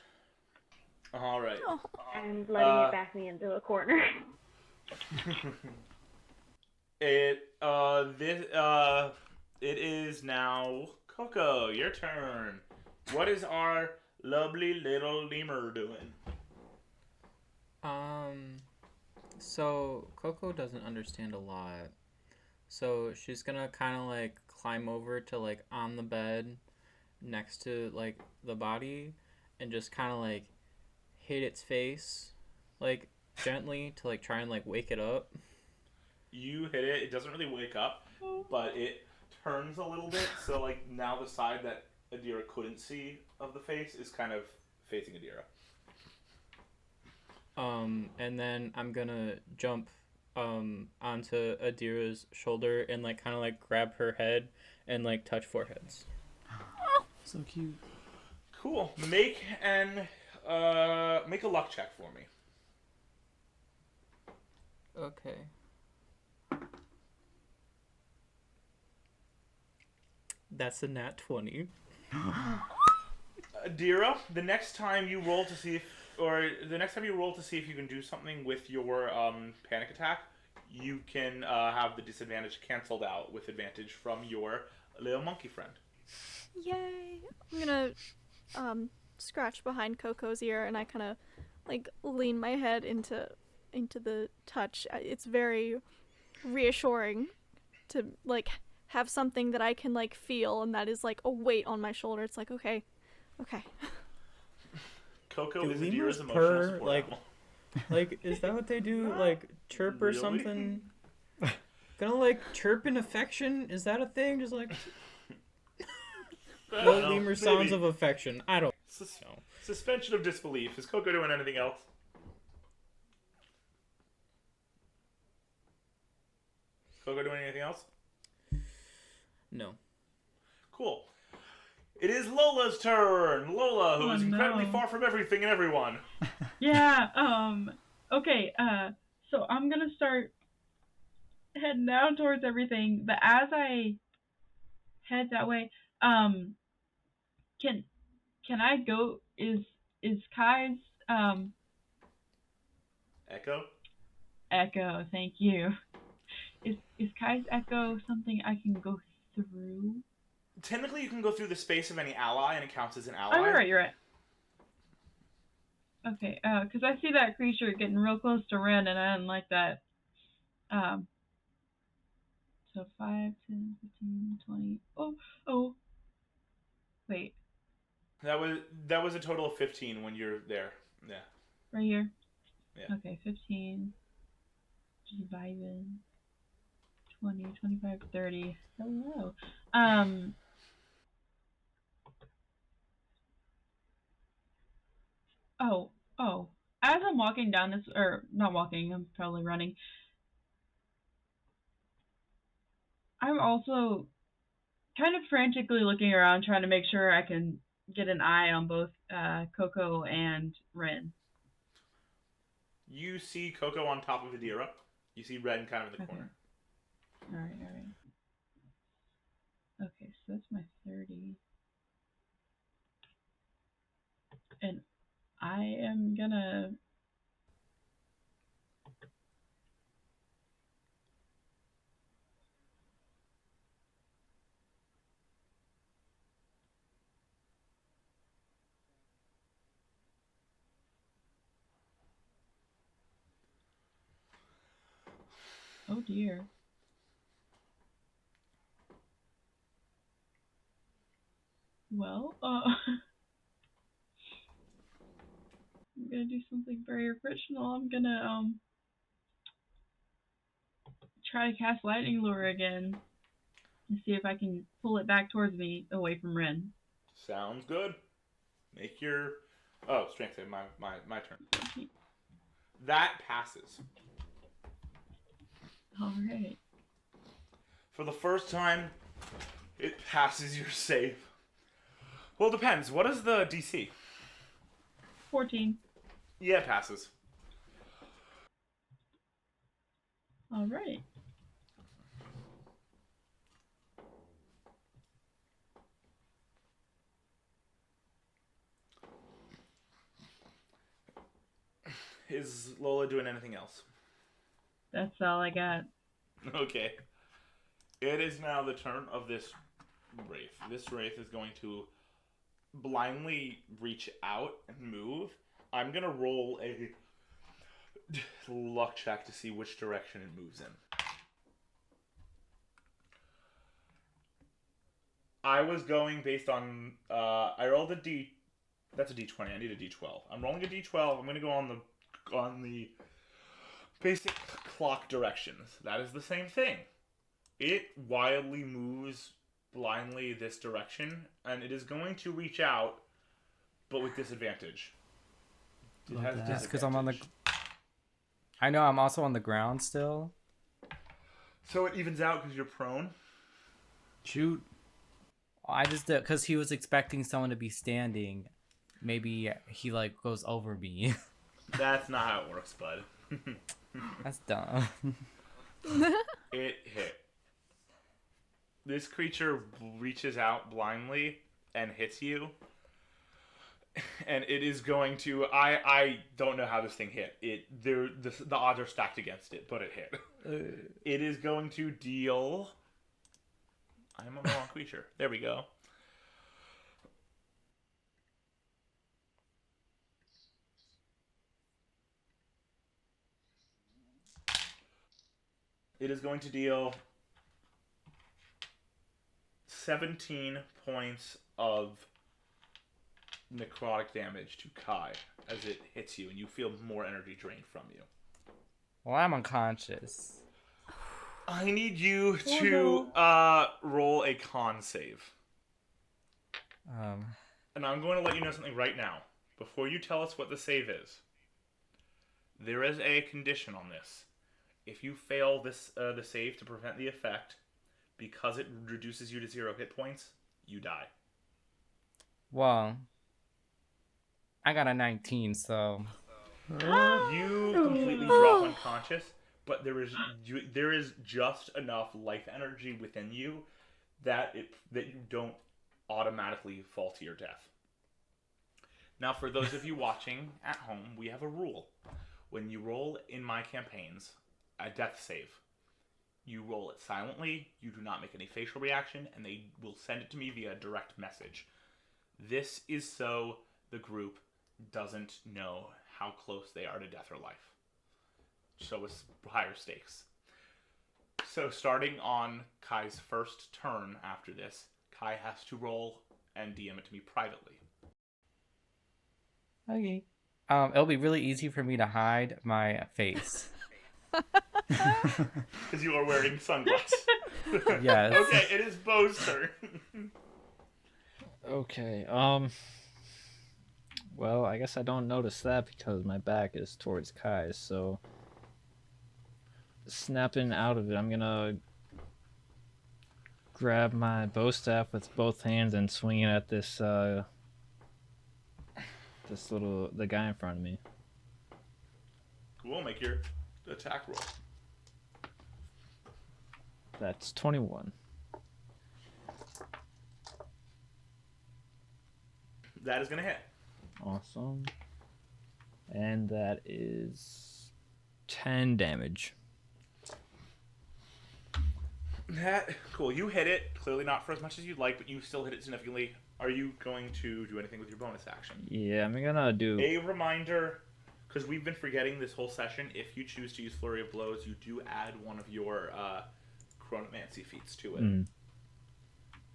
All right. Oh. And letting it back me into a corner. It is now Coco. Your turn. What is our lovely little lemur doing? So Coco doesn't understand a lot. So she's gonna kind of like climb over to like on the bed next to like the body and just kind of like hit its face like gently to like try and like wake it up. You hit it. It doesn't really wake up, but it turns a little bit. So like now the side that Adira couldn't see of the face is kind of facing Adira. And then I'm gonna jump onto Adira's shoulder and like kind of like grab her head and like touch foreheads. So cute. Cool. Make a luck check for me. Okay. That's a nat 20. Adira, the next time you roll to see if you can do something with your panic attack, you can have the disadvantage canceled out with advantage from your little monkey friend. Yay! I'm gonna scratch behind Coco's ear, and I kind of like lean my head into the touch. It's very reassuring to like have something that I can like feel, and that is like a weight on my shoulder. It's like okay. Coco Do is lemurs Adira's emotional purr, support like- animal. Like, is that what they do? Like, chirp or Really? something? Gonna, like, chirp in affection? Is that a thing? Just, like, I don't little know, lemur sounds maybe. of affection. I don't know. Suspension of disbelief. Is Coco doing anything else? Coco doing anything else? No. Cool. It is Lola's turn. Lola, who Oh, is incredibly no. far from everything and everyone. Yeah, okay, so I'm gonna start heading down towards everything, but as I head that way, can I go, is Kai's, Echo? echo, thank you. Is Kai's echo something I can go through? Technically, you can go through the space of any ally, and it counts as an ally. Oh, you're right. Okay, because I see that creature getting real close to Ren, and I didn't like that. So 5, 10, 15, 20. Oh. Wait, That was a total of 15 when you're there. Yeah. right here? Yeah. Okay, 15. Just vibing. 20, 25, 30. Hello. Oh. As I'm walking down this, or not walking, I'm probably running. I'm also kind of frantically looking around, trying to make sure I can get an eye on both Coco and Ren. You see Coco on top of Adira. You see Ren kind of in the Okay. corner. Alright. Okay, so that's my 30. And I am gonna... Oh dear. Well, I'm gonna do something very original. I'm gonna, try to cast Lightning Lure again and see if I can pull it back towards me away from Ren. Sounds good. Make your... Oh, strength save. My turn. That passes. Alright. For the first time, it passes your save. Well, it depends. What is the DC? 14. Yeah, it passes. Alright. Is Lola doing anything else? That's all I got. Okay. It is now the turn of this wraith. This wraith is going to blindly reach out and move. I'm going to roll a luck check to see which direction it moves in. I was going based on... I rolled a D... That's a D20. I need a D12. I'm rolling a D12. I'm going to go on the basic clock directions. That is the same thing. It wildly moves blindly this direction, and it is going to reach out, but with disadvantage. It has Just because I'm on the... disadvantage. I know I'm also on the ground still. So it evens out because you're prone? Shoot. I just did because he was expecting someone to be standing. Maybe he like goes over me. That's not how it works, bud. That's dumb. It hit. This creature reaches out blindly and hits you. And it is going to... I don't know how this thing hit. The odds are stacked against it, but it hit. It is going to deal... I'm on the wrong creature. There we go. It is going to deal 17 points of necrotic damage to Kai as it hits you, and you feel more energy drained from you. Well, I'm unconscious. I need you to roll a con save. And I'm going to let you know something right now. Before you tell us what the save is, there is a condition on this. If you fail this the save to prevent the effect, because it reduces you to 0 hit points, you die. Well, I got a 19, so... You completely drop unconscious, but there is just enough life energy within you that you don't automatically fall to your death. Now, for those of you watching at home, we have a rule. When you roll in my campaigns a death save, you roll it silently, you do not make any facial reaction, and they will send it to me via direct message. This is so the group doesn't know how close they are to death or life. So it's higher stakes. So starting on Kai's first turn after this, Kai has to roll and DM it to me privately. Okay. It'll be really easy for me to hide my face. Because you are wearing sunglasses. Yes. Okay, it is Bo's turn. Okay, well, I guess I don't notice that because my back is towards Kai, so snapping out of it, I'm gonna grab my bow staff with both hands and swing it at this the guy in front of me. Cool, make your attack roll. That's 21. That is going to hit. Awesome. And that is 10 damage. Cool, you hit it. Clearly not for as much as you'd like, but you still hit it significantly. Are you going to do anything with your bonus action? Yeah, I'm gonna do... A reminder, because we've been forgetting this whole session, if you choose to use Flurry of Blows, you do add one of your Chronomancy feats to it.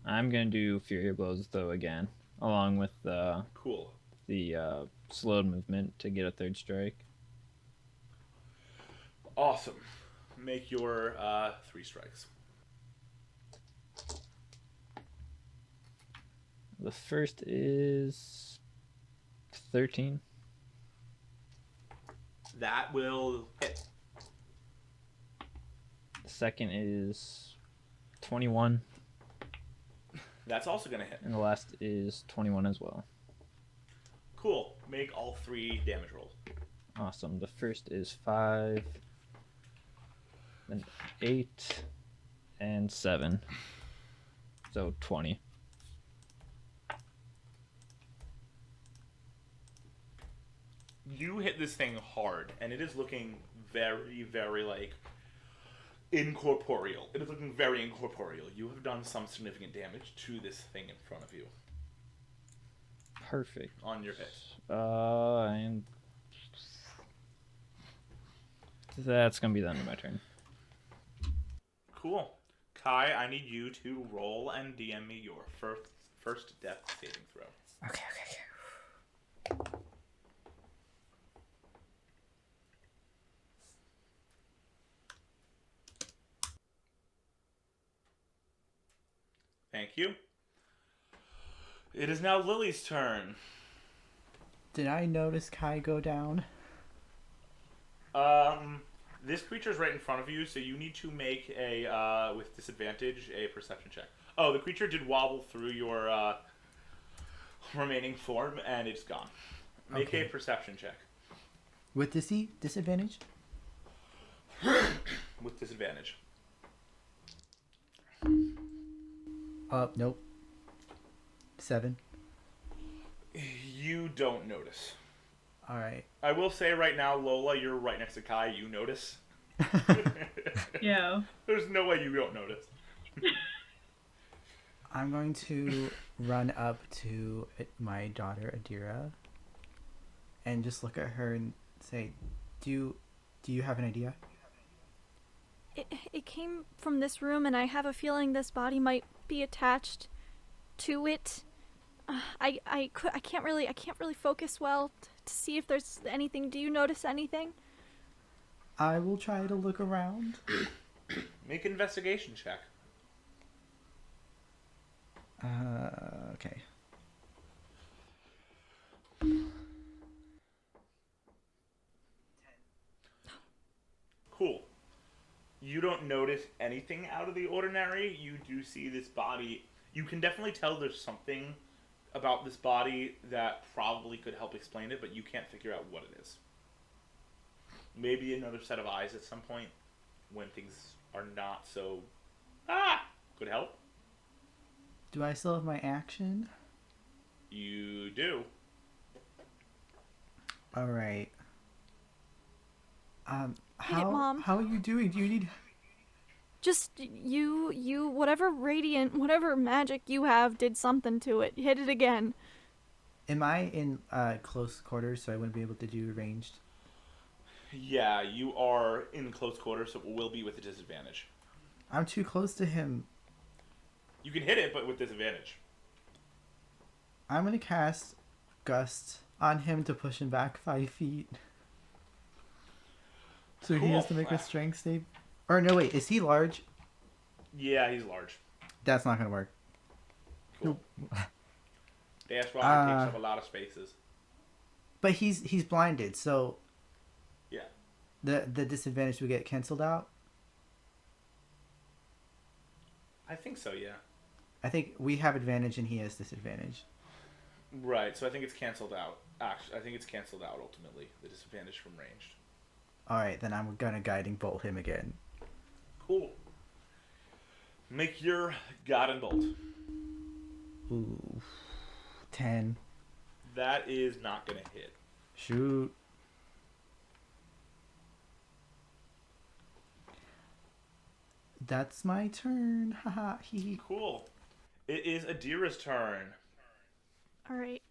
I'm gonna do Fury of Blows, though, again, along with Cool. the slowed movement to get a third strike. Awesome. Make your 3 strikes. The first is 13. That will hit. The second is 21. That's also going to hit. And the last is 21 as well. Cool. Make all 3 damage rolls. Awesome. The first is 5, then 8, and 7. So 20. You hit this thing hard, and it is looking very, very, like, incorporeal. It is looking very incorporeal. You have done some significant damage to this thing in front of you. Perfect. On your hit. And that's gonna be the end of my turn. Cool. Kai, I need you to roll and DM me your first death saving throw. Okay. Thank you. It is now Lily's turn. Did I notice Kai go down? This creature's right in front of you, so you need to make a, with disadvantage, a perception check. Oh, the creature did wobble through your, remaining form, and it's gone. Make a perception check. With disadvantage? With disadvantage. Nope. 7. You don't notice. Alright. I will say right now, Lola, you're right next to Kai. You notice. Yeah. There's no way you don't notice. I'm going to run up to my daughter, Adira, and just look at her and say, do you have an idea? It came from this room, and I have a feeling this body might be attached to it. I can't really focus well to see if there's anything. Do you notice anything? I will try to look around. Make an investigation check. Okay. Cool. You don't notice anything out of the ordinary. You do see this body. You can definitely tell there's something about this body that probably could help explain it, but you can't figure out what it is. Maybe another set of eyes at some point when things are not so... could help. Do I still have my action? You do. Alright. Eat it, Mom. How are you doing? Do you need... Just you whatever whatever magic you have did something to it. Hit it again. Am I in close quarters so I wouldn't be able to do ranged? Yeah, you are in close quarters, so it will be with a disadvantage. I'm too close to him. You can hit it, but with disadvantage. I'm gonna cast Gust on him to push him back 5 feet. So he has to make a strength save. Or no, wait, is he large? Yeah, he's large. That's not gonna work. Cool. Dash Rock takes up a lot of spaces. But he's blinded, so yeah, the disadvantage would get canceled out. I think so. Yeah. I think we have advantage and he has disadvantage. Right. So I think it's canceled out. Actually, I think it's canceled out ultimately. The disadvantage from ranged. All right, then I'm gonna guiding bolt him again. Cool. Make your guiding bolt. Ooh, 10. That is not gonna hit. Shoot. That's my turn. Haha. Hee. Cool. It is Adira's turn. All right.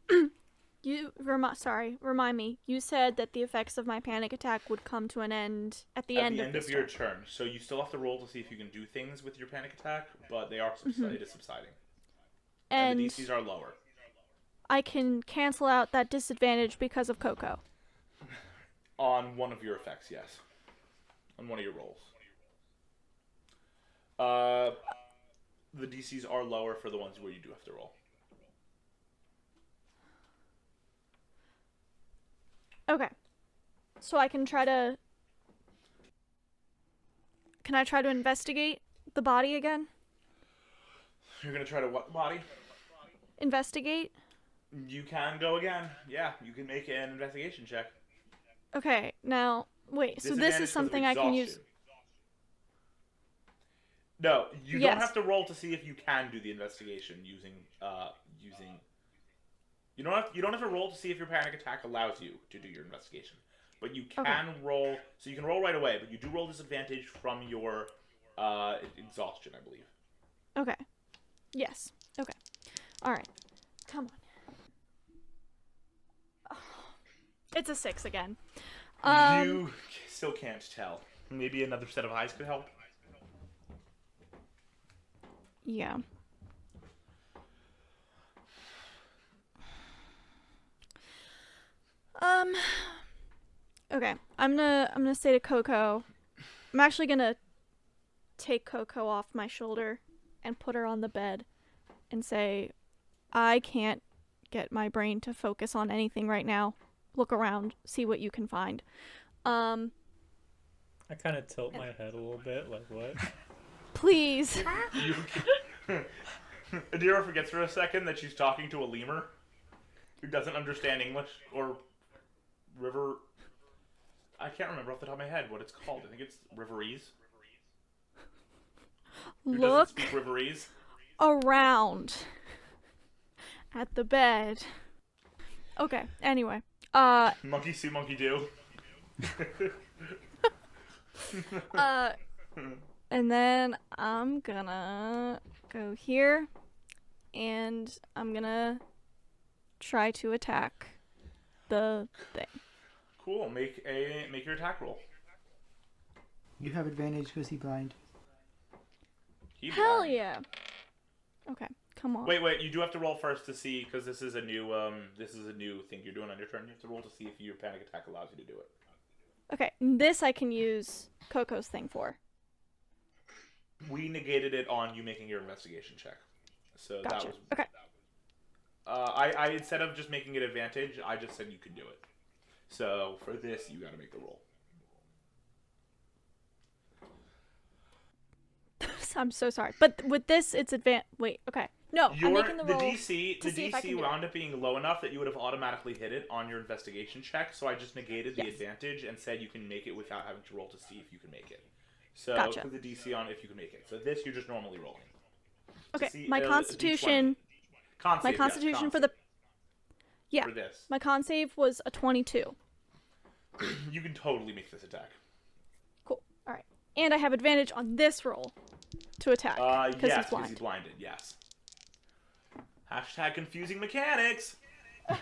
Remind me. You said that the effects of my panic attack would come to an end at the end of this your turn. So you still have to roll to see if you can do things with your panic attack, but they are it is subsiding. And the DCs are lower. I can cancel out that disadvantage because of Coco. On one of your effects, yes. On one of your rolls. The DCs are lower for the ones where you do have to roll. Okay. So I can try to... Can I try to investigate the body again? You're going to try to what body? Investigate? You can go again. Yeah, you can make an investigation check. Okay, now... Wait, so this is something I can use... No, you don't have to roll to see if you can do the investigation using You don't have to roll to see if your panic attack allows you to do your investigation, but you can Okay. roll. So you can roll right away, but you do roll disadvantage from your exhaustion, I believe. Okay. Yes. Okay. All right. Come on. It's a 6 again. You still can't tell. Maybe another set of eyes could help. Yeah. Okay. I'm gonna say to Coco, I'm actually gonna take Coco off my shoulder and put her on the bed and say, I can't get my brain to focus on anything right now. Look around, see what you can find. I kind of tilt my head a little bit, like what? Please. Adira forgets for a second that she's talking to a lemur who doesn't understand English or river. I can't remember off the top of my head what it's called. I think it's Riverese. Who Look doesn't speak Riverese? around at the bed. Okay, anyway. Monkey see, monkey do. And then I'm gonna go here and I'm gonna try to attack the thing. Cool. Make your attack roll. You have advantage because he's blind. He Hell blind. yeah. Okay, come on. Wait. You do have to roll first to see, because this is a new thing you're doing on your turn. You have to roll to see if your panic attack allows you to do it. Okay, this I can use Coco's thing for. We negated it on you making your investigation check. So Gotcha. that was Okay. I instead of just making it advantage, I just said you could do it. So for this, you got to make the roll. I'm so sorry. But with this, it's Wait, okay. No, I'm making the roll. DC to see if I can do wound up being low enough that you would have automatically hit it on your investigation check. So I just negated the advantage and said you can make it without having to roll to see if you can make it. So Gotcha. put the DC on if you can make it. So this you're just normally rolling. Okay, See, my constitution. Con My save, constitution yes, for the. Yeah, for this. my con save was a 22. You can totally make this attack. Cool. All right, and I have advantage on this roll to attack because Yes, he's blind. he's blinded. Yes. Hashtag confusing mechanics. All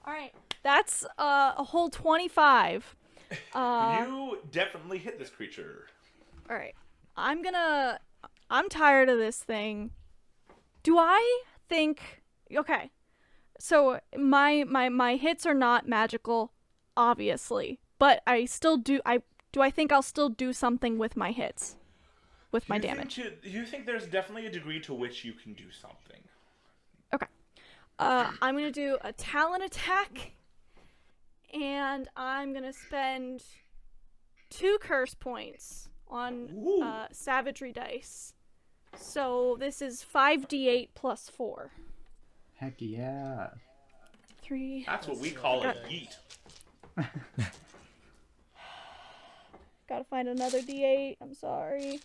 right, that's a whole 25. You definitely hit this creature. All right, I'm tired of this thing. Do I think? Okay, so my hits are not magical, obviously, but I still do. I think I'll still do something with my hits, with my damage. You think there's definitely a degree to which you can do something. Okay. I'm gonna do a talent attack, and I'm gonna spend 2 curse points on savagery dice. So this is 5d8 plus 4. Heck yeah. 3. That's what we call a yeet. Gotta find another d8. I'm sorry.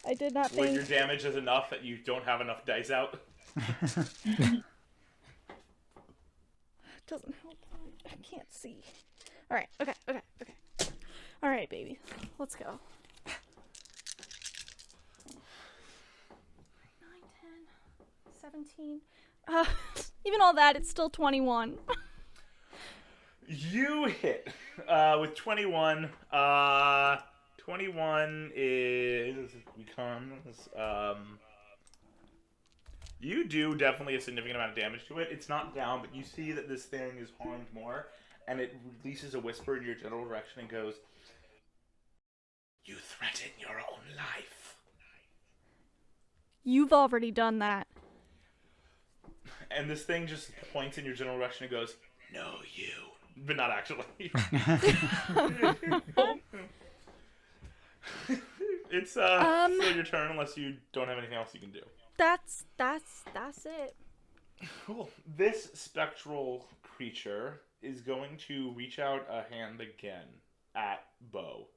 I did not When think. your damage is enough that you don't have enough dice out. Doesn't help. I can't see. All right. Okay. All right, baby. Let's go. 9, 10, 17. Even all that, it's still 21. You hit with 21. 21 becomes you do definitely a significant amount of damage to it. It's not down, but you see that this thing is harmed more, and it releases a whisper in your general direction and goes, "You threaten your own life." You've already done that. And this thing just points in your general direction and goes, "No, you." But not actually. It's still your turn unless you don't have anything else you can do. That's it. Cool. This spectral creature is going to reach out a hand again at Bo.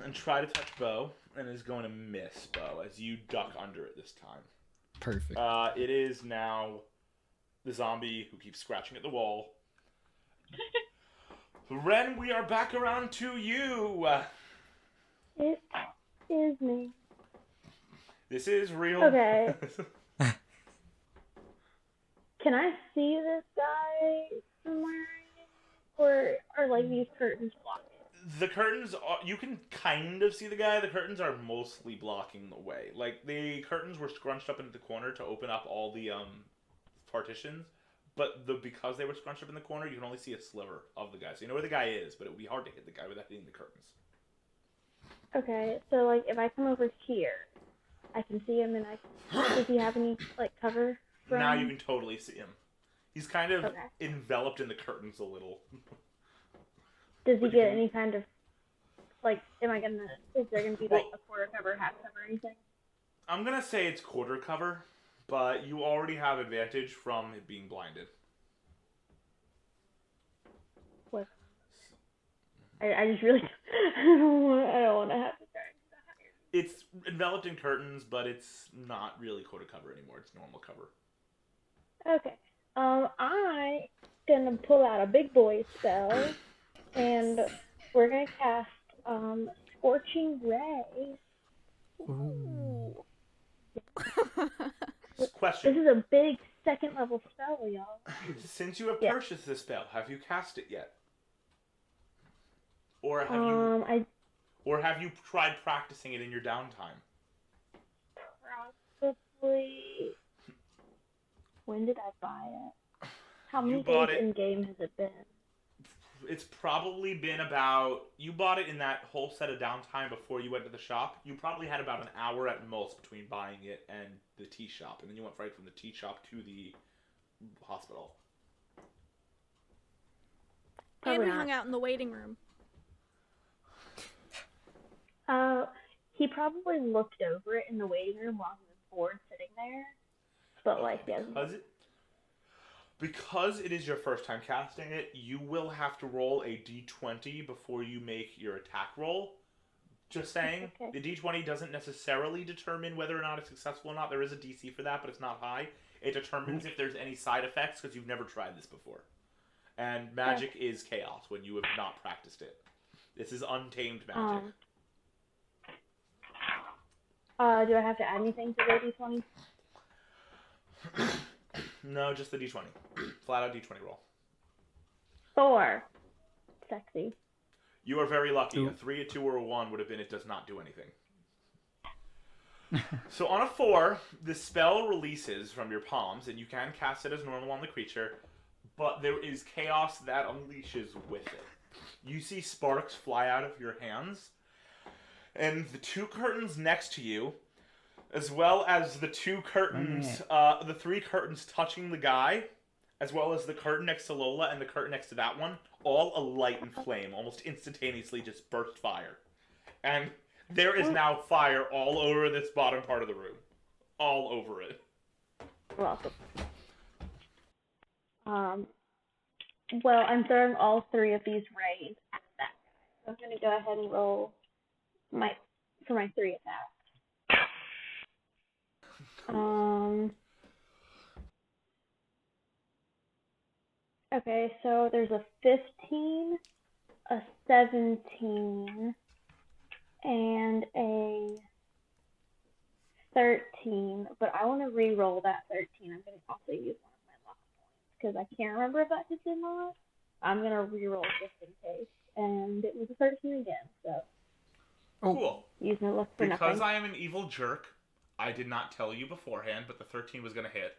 And try to touch Bo, and is going to miss Bo as you duck under it this time. Perfect. It is now the zombie who keeps scratching at the wall. Ren, we are back around to you. It is me. This is real. Okay. Can I see this guy somewhere? Or are like these curtains blocking? The curtains are, you can kind of see the guy. The curtains are mostly blocking the way. Like, the curtains were scrunched up into the corner to open up all the partitions. But because they were scrunched up in the corner, you can only see a sliver of the guy. So you know where the guy is, but it would be hard to hit the guy without hitting the curtains. Okay, so like if I come over here, I can see him, and does he have any like cover? Now you can totally see him. He's kind of Okay. enveloped in the curtains a little. Does he get any kind of like? Is there gonna be like a quarter cover, half cover, anything? I'm gonna say it's quarter cover, but you already have advantage from it being blinded. What? I just really I don't want to have to try. It's enveloped in curtains, but it's not really quarter cover anymore. It's normal cover. Okay. I gonna pull out a big boy spell, and we're gonna cast Scorching Ray. Ooh. Question. This is a big second level spell, y'all. Since you have Yeah. purchased this spell, have you cast it yet? Or have you tried practicing it in your downtime? Probably. When did I buy it? How many bought days it- in game has it been? It's probably been about... You bought it in that whole set of downtime before you went to the shop. You probably had about an hour at most between buying it and the tea shop. And then you went right from the tea shop to the hospital. And Probably we not. hung out in the waiting room. He probably looked over it in the waiting room while he was bored sitting there. But like, yeah. Because it is your first time casting it, you will have to roll a d20 before you make your attack roll. Just saying. Okay. The d20 doesn't necessarily determine whether or not it's successful or not. There is a DC for that, but it's not high. It determines if there's any side effects, because you've never tried this before. And magic is chaos when you have not practiced it. This is untamed magic. Do I have to add anything to the d20? No, just the d20. Flat out d20 roll. 4. Sexy. You are very lucky. A 3, a 2, or a 1 would have been it does not do anything. So on a 4, the spell releases from your palms, and you can cast it as normal on the creature, but there is chaos that unleashes with it. You see sparks fly out of your hands, and the 2 curtains next to you, as well as the 2 curtains, the 3 curtains touching the guy, as well as the curtain next to Lola and the curtain next to that one, all alight in flame, almost instantaneously just burst fire. And there is now fire all over this bottom part of the room. All over it. Welcome. Well, I'm throwing all 3 of these rays at that guy. So I'm going to go ahead and roll for my 3 attacks. Okay, so there's a 15, a 17, and a 13, but I want to re-roll that 13. I'm going to also use one of my luck points, because I can't remember if that hits or not. I'm going to re-roll just in case, and it was a 13 again, so. Cool. Use my luck for Because nothing. I am an evil jerk, I did not tell you beforehand, but the 13 was going to hit.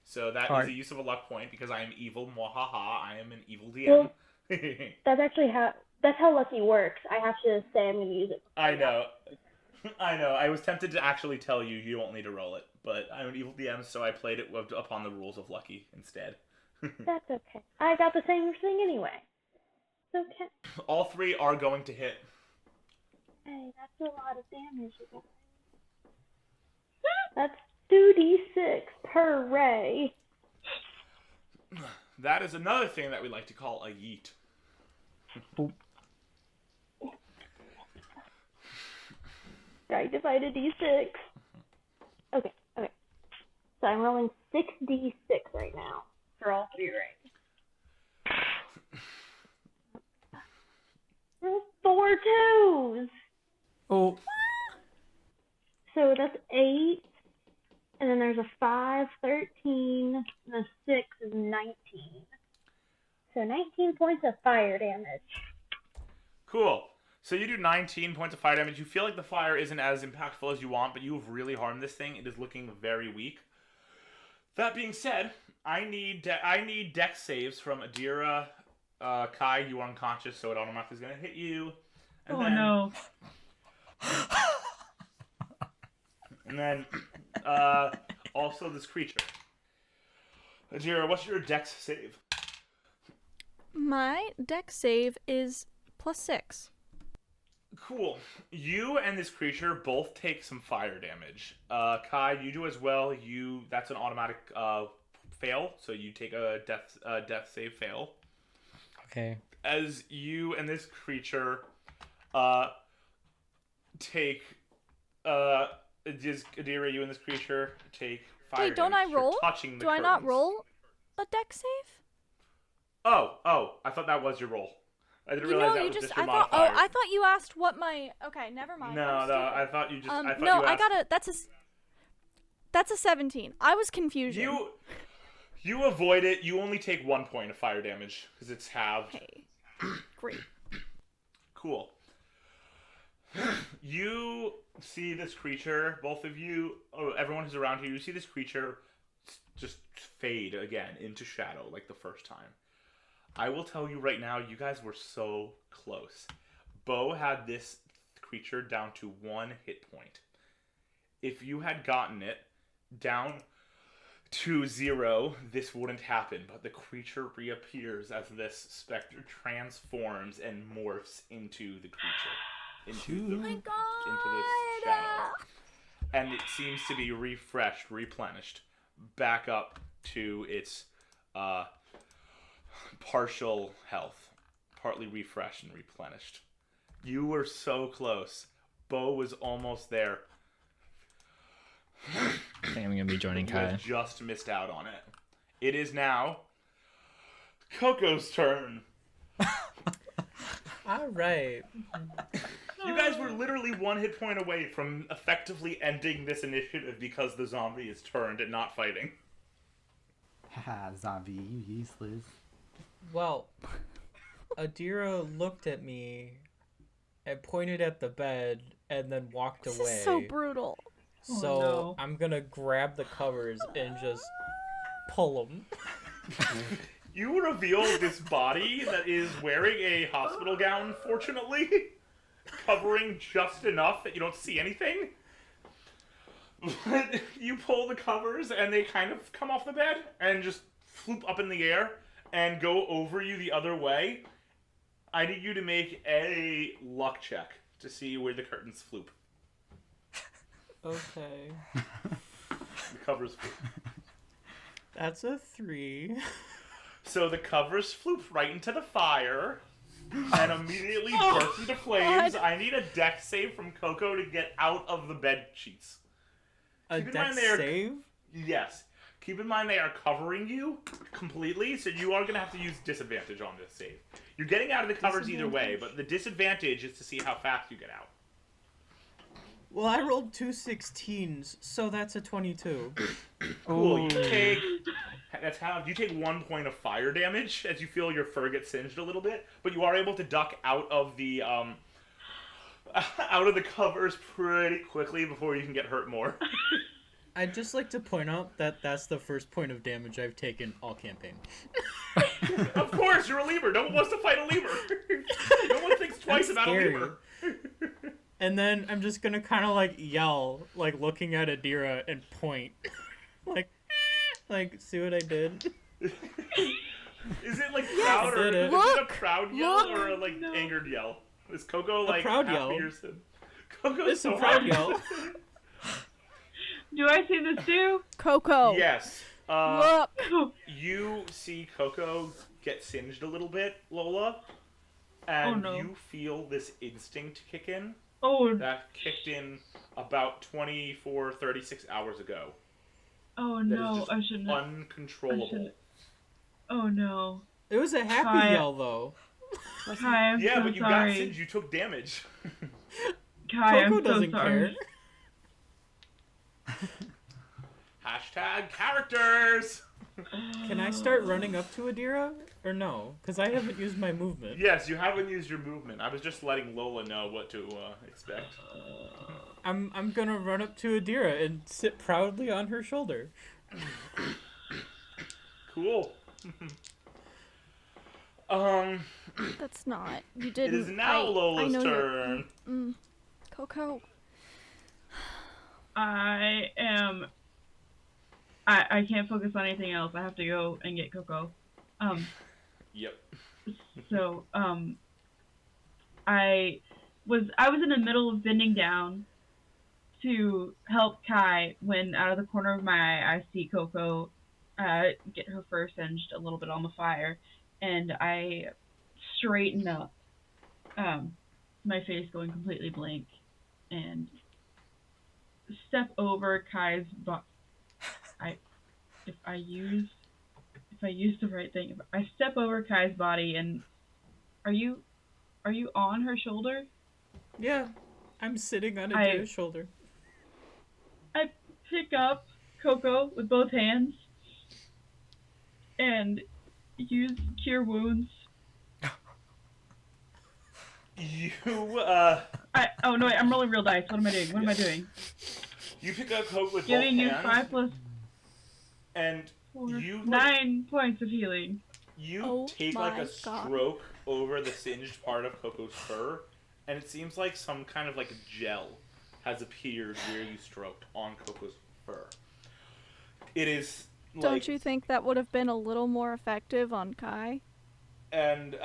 So that Hard. is a use of a luck point, because I am evil, mwahaha, I am an evil DM. Well, that's actually that's how lucky works. I have to say I'm going to use it. I know. I know. I was tempted to actually tell you you won't need to roll it, but I'm an evil DM, so I played it upon the rules of lucky instead. That's okay. I got the same thing anyway. It's okay. All 3 are going to hit. Hey, that's a lot of damage, you guys. That's 2d6 per ray. That is another thing that we like to call a yeet. Right, divide a d6. Okay. So I'm rolling 6d6 right now. for all 3 rings. 4 twos! Oh, So that's 8. And then there's a 5, 13, and a 6 is 19. So 19 points of fire damage. Cool. So you do 19 points of fire damage. You feel like the fire isn't as impactful as you want, but you have really harmed this thing. It is looking very weak. That being said, I need dex saves from Adira. Kai, you are unconscious, so it automatically is going to hit you. And Oh no. And then, also this creature. Adira, what's your dex save? My dex save is +6. Cool. You and this creature both take some fire damage. Kai, you do as well. That's an automatic fail, so you take a death save fail. Okay. As you and this creature take Adira, you and this creature take fire Wait, don't damage I for roll? touching the Do I not curtains. roll a dex save? Oh, I thought that was your roll. I didn't realize that was just your I thought modifier. I thought you asked what my okay, never mind. No, I'm I stupid. thought you just I thought no, you asked... I got that's a 17. I was confused. You avoid it. You only take 1 point of fire damage because it's halved. Okay. Great. Cool. You see this creature, both of you, everyone who's around here, you see this creature just fade again into shadow like the first time. I will tell you right now, you guys were so close. Bo had this creature down to 1 hit point. If you had gotten it down to 0, this wouldn't happen, but the creature reappears as this specter transforms and morphs into the creature. Into this shadow. And it seems to be refreshed, replenished, back up to its partial health. Partly refreshed and replenished. You were so close. Bo was almost there. I think I'm gonna be joining You Kai. guys just missed out on it. It is now Coco's turn. all right. You guys were literally 1 hit point away from effectively ending this initiative because the zombie is turned and not fighting. Haha, zombie, you useless. Well, Adira looked at me and pointed at the bed and then walked This away. is so brutal. So no. I'm gonna grab the covers and just pull them. You reveal this body that is wearing a hospital gown, fortunately, covering just enough that you don't see anything. But you pull the covers and they kind of come off the bed and just floop up in the air and go over you the other way. I need you to make a luck check to see where the curtains floop. Okay. The covers floop. That's a 3. So the covers floop right into the fire and immediately burst into flames. God. I need a dex save from Coco to get out of the bed sheets. A Keep in mind dex they are- save? Yes. Keep in mind they are covering you completely, so you are going to have to use disadvantage on this save. You're getting out of the covers either way, but the disadvantage is to see how fast you get out. Well, I rolled 2 16s, so that's a 22. Cool. You take you take 1 point of fire damage as you feel your fur get singed a little bit, but you are able to duck out of the covers pretty quickly before you can get hurt more. I'd just like to point out that that's the first point of damage I've taken all campaign. Of course, you're a lemur. No one wants to fight a lemur. No one thinks twice That's about scary. a lemur. And then I'm just gonna kind of like yell, like looking at Adira and point. like, see what I did? Is it like proud or Did it. is it a Look! proud yell Look! or a like No. angered yell? Is Coco like proud happy yell. or sad? Coco's It's so a proud happy. yell. Do I see this too? Coco. Yes. Look. You see Coco get singed a little bit, Lola, and Oh, no. you feel this instinct kick in Oh, that kicked in about 36 hours ago. oh That is no! just I shouldn't. uncontrollable. Oh no. It was a happy Hi. yell, though. Kai, I'm Yeah, so but you sorry. got singed. You took damage. Kai, Coco I'm so doesn't sorry. care. Hashtag characters. Can I start running up to Adira? Or no? Because I haven't used my movement. Yes, you haven't used your movement. I was just letting Lola know what to expect. I'm gonna run up to Adira and sit proudly on her shoulder. Cool. That's not. You didn't. It is now Lola's know turn. Coco. I can't focus on anything else. I have to go and get Coco. Yep. So, I was in the middle of bending down to help Kai when out of the corner of my eye I see Coco get her fur singed a little bit on the fire, and I straighten up, my face going completely blank, and step over Kai's if I use the right thing, if I step over Kai's body, and are you on her shoulder? Yeah, I'm sitting on Adira's shoulder. I pick up Coco with both hands and use Cure Wounds. Oh no, wait, I'm rolling real dice. What am I doing? What am I doing? You pick up Coke with Giving both you hands. 5 + And 4, you 9 points of healing. You take like a stroke over the singed part of Coco's fur, and it seems like some kind of like gel has appeared where you stroked on Coco's fur. It is like, Don't you think that would have been a little more effective on Kai? And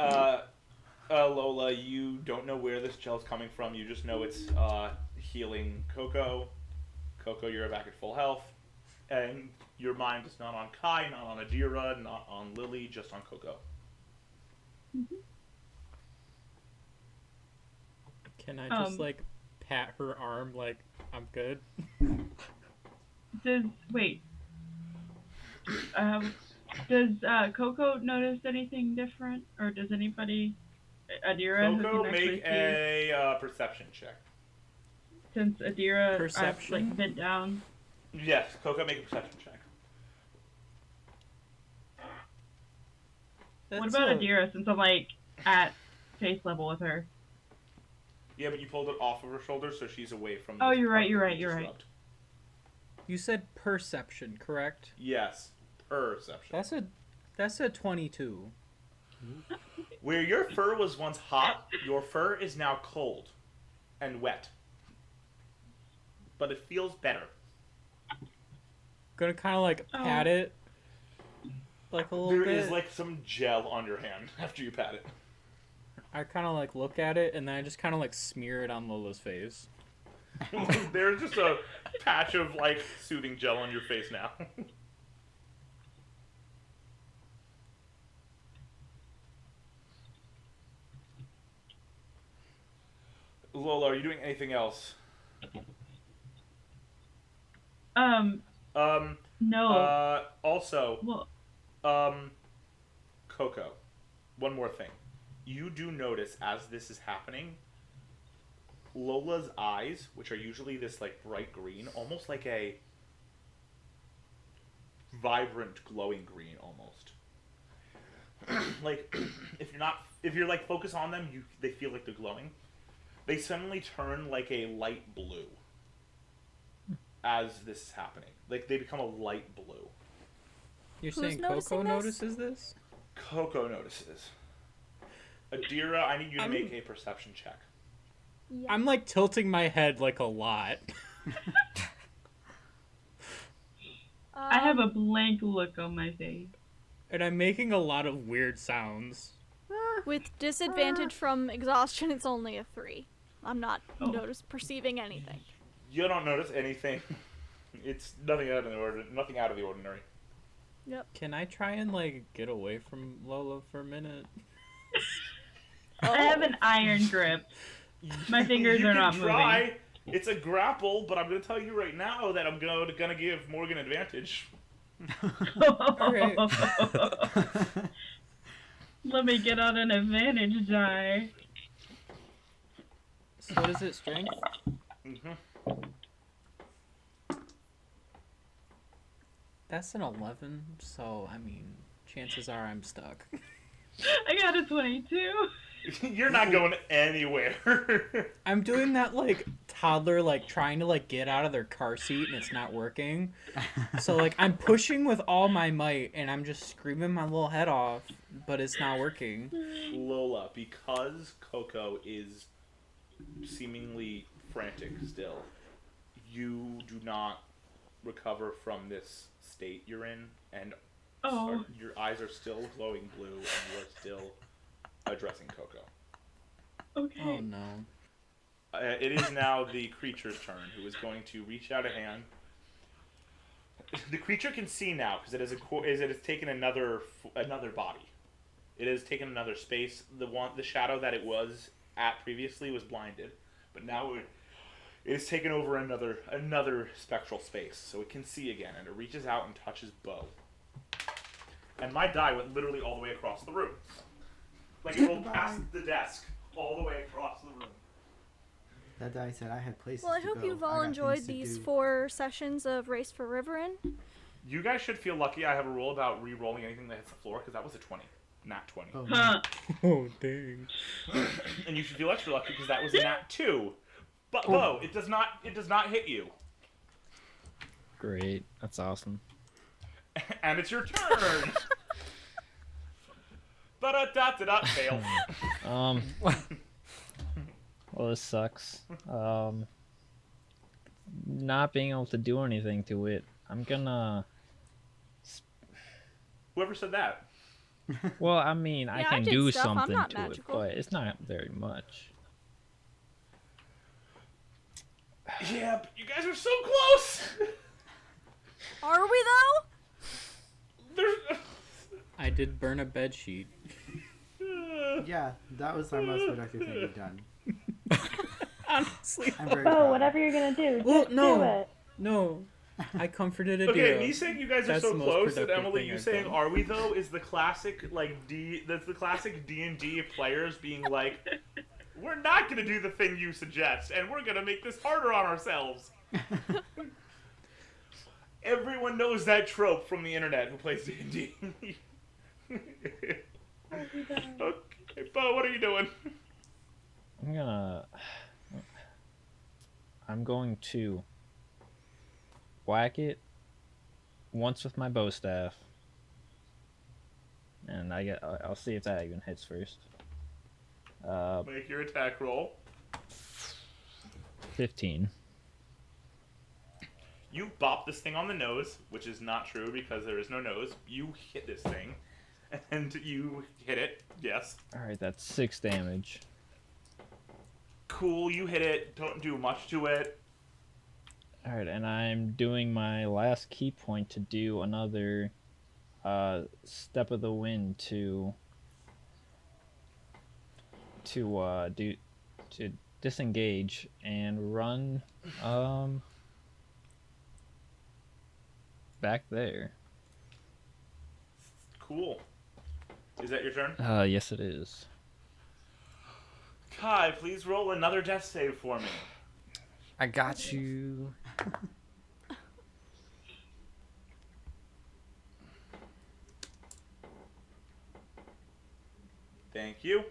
Lola, you don't know where this gel's coming from. You just know it's healing Coco. Coco, you're back at full health. And your mind is not on Kai, not on Adira, not on Lily, just on Coco. Mm-hmm. Can I just like pat her arm like I'm good? Does Coco notice anything different, or does anybody, Adira, who Coco, can actually make see, a perception check. since Adira Perception? like bent down? Yes, Coco, make a perception check. What about Adira, since I'm like at face level with her? Yeah, but you pulled it off of her shoulder, so she's away from. Oh, this you're part right. You're that right. you You're just right. rubbed. You said perception, correct? Yes, perception. That's a 22. Where your fur was once hot, your fur is now cold and wet. But it feels better. Gonna kind of like pat it, like a little bit. There is like some gel on your hand after you pat it. I kind of like look at it and then I just kind of like smear it on Lola's face. There's just a patch of like soothing gel on your face now. Lola, are you doing anything else? No. Also, Well, Coco, one more thing. You do notice as this is happening, Lola's eyes, which are usually this like bright green, almost like a vibrant glowing green almost. Like if you're like focused on them, they feel like they're glowing. They suddenly turn like a light blue as this is happening. Like they become a light blue. You're Who's saying noticing Coco this? notices this? Coco notices. Adira, I need you to make a perception check. Yeah. I'm like tilting my head like a lot. I have a blank look on my face. And I'm making a lot of weird sounds. With disadvantage from exhaustion, it's only a 3. I'm not perceiving anything. You don't notice anything. It's nothing out of the ordinary. Yep. Can I try and like get away from Lola for a minute? I have an iron grip. My fingers You are can not try. moving. It's a grapple, but I'm going to tell you right now that I'm going to give Morgan advantage. Alright. Let me get on an advantage die. So what is it, strength? Mm-hmm. That's an 11, so, I mean, chances are I'm stuck. I got a 22. You're not going anywhere. I'm doing that, like, toddler, like, trying to, like, get out of their car seat and it's not working. So, like, I'm pushing with all my might and I'm just screaming my little head off, but it's not working. Lola, because Coco is seemingly frantic still, you do not recover from this state you're in, and Oh. your eyes are still glowing blue, and you are still addressing Coco. Okay. Oh no. It is now the creature's turn, who is going to reach out a hand. The creature can see now because it has taken another body. It has taken another space. The shadow that it was at previously was blinded, but now it has taken over another spectral space, so it can see again, and it reaches out and touches Bo. And my die went literally all the way across the room. Like, it rolled past the desk, all the way across the room. That die said I had places Well, I to hope go. you've I all got enjoyed things to these do. 4 sessions of Race for Riveryn. You guys should feel lucky I have a rule about re-rolling anything that hits the floor, because that was a 20. Nat 20. Oh, Huh. Oh, dang. And you should feel extra lucky because that was a nat 2. But Bo, it does not hit you. Great. That's awesome. And it's your turn. Ba-da-da-da-da. Fail. Well, this sucks. Not being able to do anything to it. I'm gonna. Whoever said that? Well, I mean, I Yeah, I can did do stuff. I'm something not to magical. it, but it's not very much. Yeah, but you guys are so close. Are we though? There's. I did burn a bed sheet. Yeah, that was our most productive thing we've done. Honestly. I'm very Bo, proud. whatever you're gonna do, Well, just no. do it. No. I comforted Adira. Okay, me saying you guys are That's so the most close, and productive Emily, thing you I've saying done. "Are we though?" is the classic that's the classic D&D players being like, "We're not gonna do the thing you suggest, and we're gonna make this harder on ourselves." Everyone knows that trope from the internet who plays D&D. Okay, Bo, what are you doing? I'm going to whack it once with my bow staff, and I'll see if that even hits first. Make your attack roll. 15. You bop this thing on the nose, which is not true because there is no nose. You hit this thing, and you hit it. Yes. All right, that's 6 damage. Cool, you hit it. Don't do much to it. All right, and I'm doing my last key point to do another step of the wind to disengage and run back there. Cool. Is that your turn? Yes it is. Kai, please roll another death save for me. I got you. Thank you.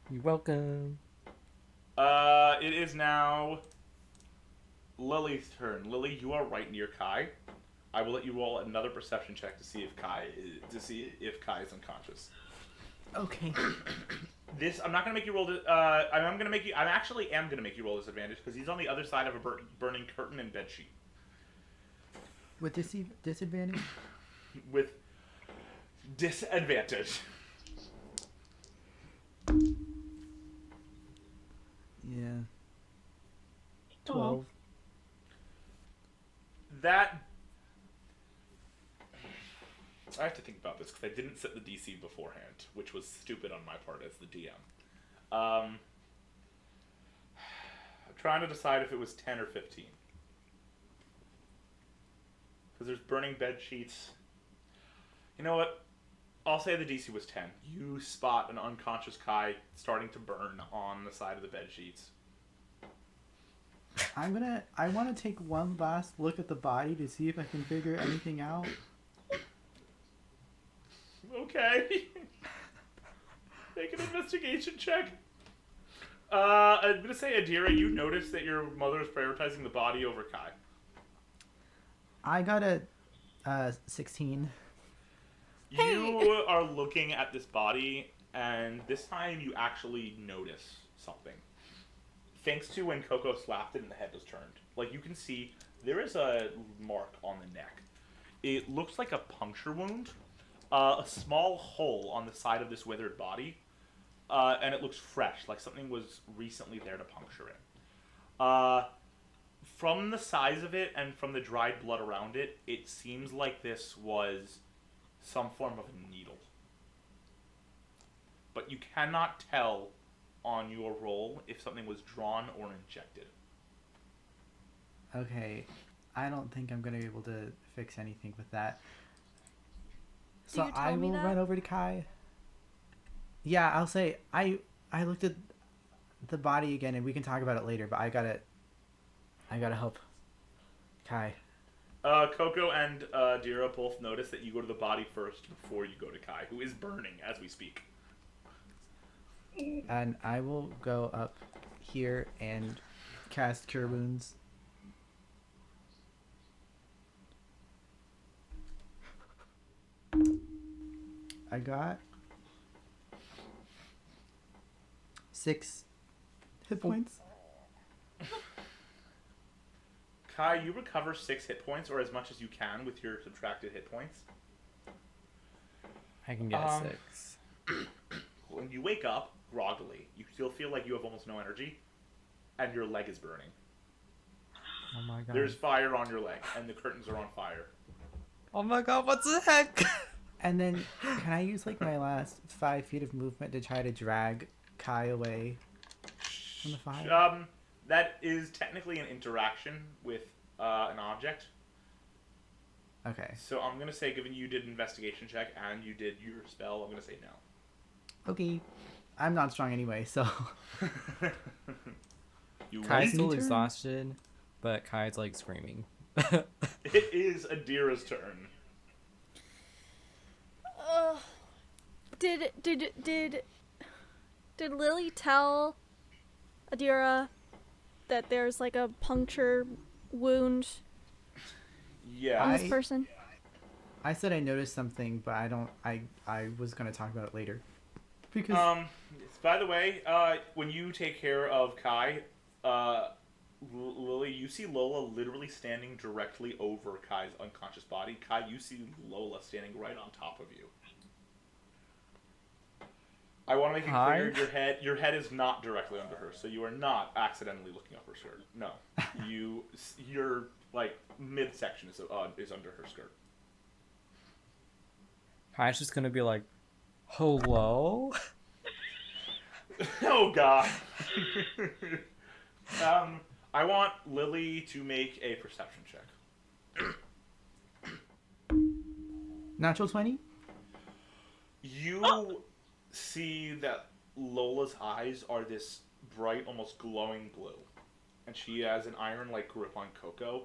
You're welcome. It is now Lily's turn. Lily, you are right near Kai. I will let you roll another perception check to see if Kai is unconscious. Okay. This I'm not gonna make you roll. I am gonna make you roll disadvantage because he's on the other side of a burning curtain and bed sheet With disadvantage? with disadvantage. Yeah. 12. That I have to think about this because I didn't set the DC beforehand, which was stupid on my part as the DM. I'm trying to decide if it was 10 or 15. Because there's burning bed sheets. You know what? I'll say the DC was 10. You spot an unconscious Kai starting to burn on the side of the bed sheets. I want to take one last look at the body to see if I can figure anything out. Okay. Make an investigation check. I'm gonna say, Adira, you notice that your mother is prioritizing the body over Kai. I got a 16. You are looking at this body, and this time you actually notice something. Thanks to when Coco slapped it and the head was turned. Like, you can see there is a mark on the neck. It looks like a puncture wound. A small hole on the side of this withered body. And it looks fresh, like something was recently there to puncture it. From the size of it and from the dried blood around it, it seems like this was some form of a needle. But you cannot tell on your roll if something was drawn or injected. Okay, I don't think I'm gonna be able to fix anything with that. Do So you tell I me will that? run over to Kai. Yeah, I'll say I looked at the body again, and we can talk about it later. But I gotta help Kai. Coco and Dira both notice that you go to the body first before you go to Kai, who is burning as we speak. And I will go up here and cast Cure Wounds. I got 6 hit points. Kai, you recover 6 hit points, or as much as you can with your subtracted hit points. I can get 6. When you wake up, groggily, you still feel like you have almost no energy, and your leg is burning. Oh my god. There's fire on your leg, and the curtains are on fire. Oh my god, what the heck? And then, can I use like my last 5 feet of movement to try to drag Kai away from the fire? That is technically an interaction with an object. Okay. So I'm gonna say, given you did an investigation check and you did your spell, I'm gonna say no. Okay. I'm not strong anyway, so. You Kai's wait. still turn. exhausted, but Kai's like screaming. It is Adira's turn. Did Lily tell Adira that there's like a puncture wound Yeah. on this I- person? I said I noticed something, but I was gonna talk about it later. Because By the way, when you take care of Kai, Lily, you see Lola literally standing directly over Kai's unconscious body. Kai, you see Lola standing right on top of you. I want to make it Hi? clear your head is not directly under her, so you are not accidentally looking up her skirt. No, your like midsection is under her skirt. Kai's just gonna be like, hello? Oh God. I want Lily to make a perception check. natural 20? You see that Lola's eyes are this bright, almost glowing blue. And she has an iron-like grip on Coco.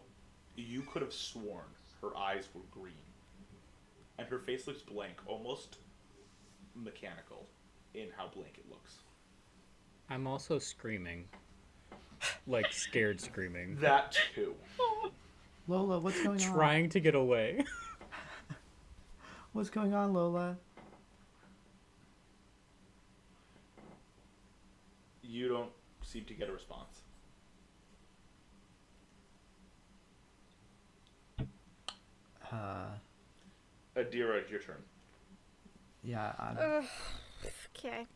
You could have sworn her eyes were green. And her face looks blank, almost mechanical in how blank it looks. I'm also screaming. Like, scared screaming. That too. Lola, what's going on? Trying to get away. What's going on, Lola? You don't seem to get a response. Adira, it's your turn. Yeah, Okay.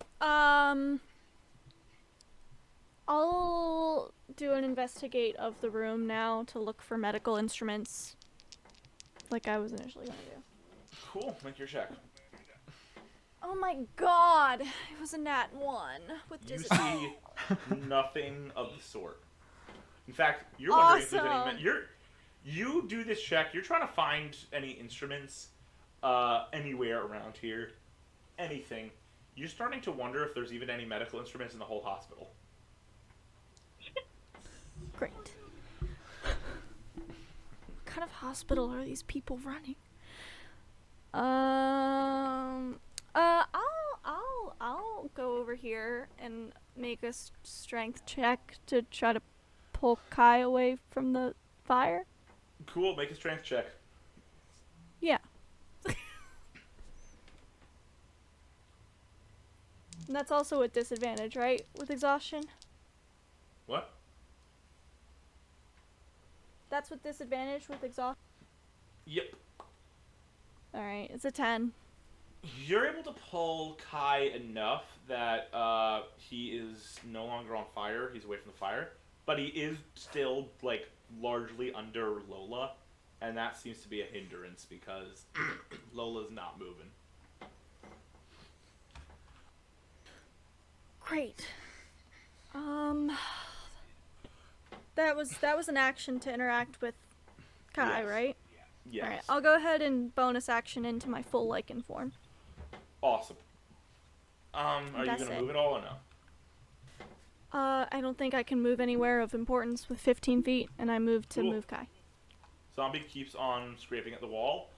I'll do an investigate of the room now to look for medical instruments, like I was initially gonna do. Cool, make your check. Oh my god! It was a nat 1 with You dis- see nothing of the sort. In fact, you're wondering if there's Awesome. any You do this check. You're trying to find any instruments anywhere around here. Anything. You're starting to wonder if there's even any medical instruments in the whole hospital. Great. What kind of hospital are these people running? I'll go over here and make a strength check to try to pull Kai away from the fire. Cool, make a strength check. Yeah. And that's also at disadvantage, right? With exhaustion? What? That's with disadvantage with exhaustion? Yep. Alright, it's a 10. You're able to pull Kai enough that he is no longer on fire. He's away from the fire. But he is still, like, largely under Lola. And that seems to be a hindrance because Lola's not moving. Great. That was an action to interact with Kai, Yes. right? Yes. Alright, I'll go ahead and bonus action into my full lichen form. Awesome. Are you That's going to it. move at all or no? I don't think I can move anywhere of importance with 15 feet, and I move to Cool. move Kai. Zombie keeps on scraping at the wall.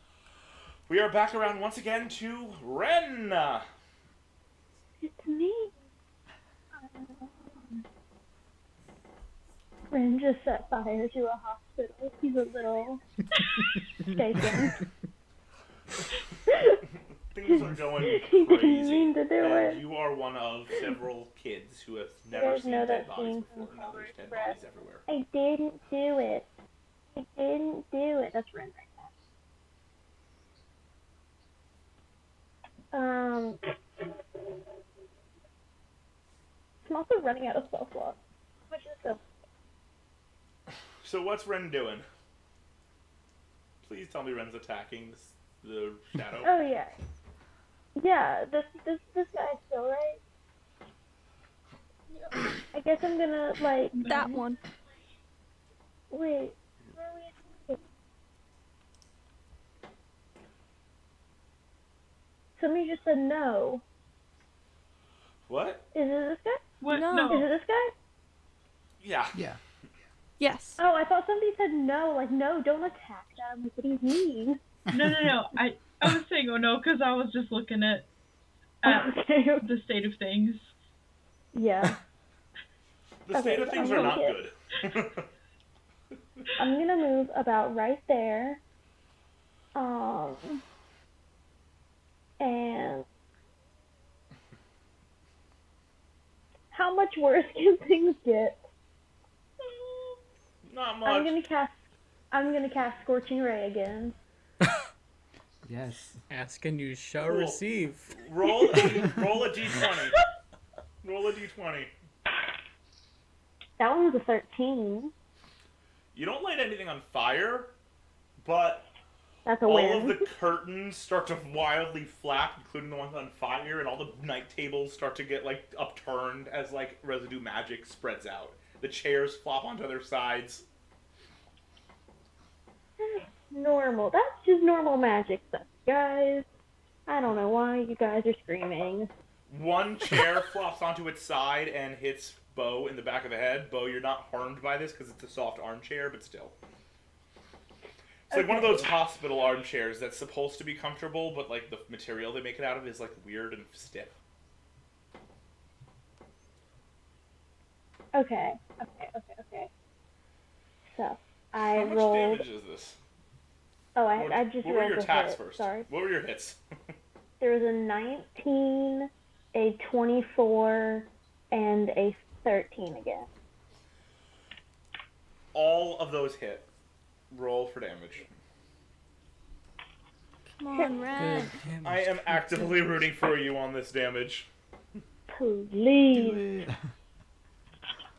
We are back around once again to Ren. It's me. Ren just set fire to a hospital. He's a little shaken. Things are going He didn't crazy. mean to do And it. you are one of several kids who have You never guys seen know dead that bodies scene before. from Now there's dead Breath? bodies everywhere. I didn't do it. I didn't do it. That's Ren right now. I'm also running out of spell slots, which is so. So what's Ren doing? Please tell me Ren's attacking the shadow. Oh yeah, yeah. This guy's still right. I guess I'm gonna like That one. wait. Where are we? Somebody just said no. What? Is it this guy? What? No. Is it this guy? Yeah. Yeah. Yes. Oh, I thought somebody said no. Like, no, don't attack them. Like, what do you mean? No. I was saying oh no because I was just looking at Okay. the state of things. Yeah. The state of Okay, things I'm are not gonna good. I'm gonna move about right there. And how much worse can things get? Not I'm much. gonna cast Scorching Ray again. Yes. Ask and you shall Cool. receive. Roll a d20. Roll a d20. That one was a 13. You don't light anything on fire, but That's a all win. of the curtains start to wildly flap, including the ones on fire, and all the night tables start to get like upturned as like residue magic spreads out. The chairs flop onto their sides. Normal. That's just normal magic stuff, guys. I don't know why you guys are screaming. One chair flops onto its side and hits Bo in the back of the head. Bo, you're not harmed by this because it's a soft armchair, but still. It's like one of those hospital armchairs that's supposed to be comfortable, but like the material they make it out of is like weird and stiff. Okay. So, I How much rolled. damage is this? Oh, What, I just what were rolled your the attacks hit. first? Sorry. What were your hits? There was a 19, a 24, and a 13 again. All of those hit. Roll for damage. Come on, Ren. Good. I am actively rooting for you on this damage. Please. Do it.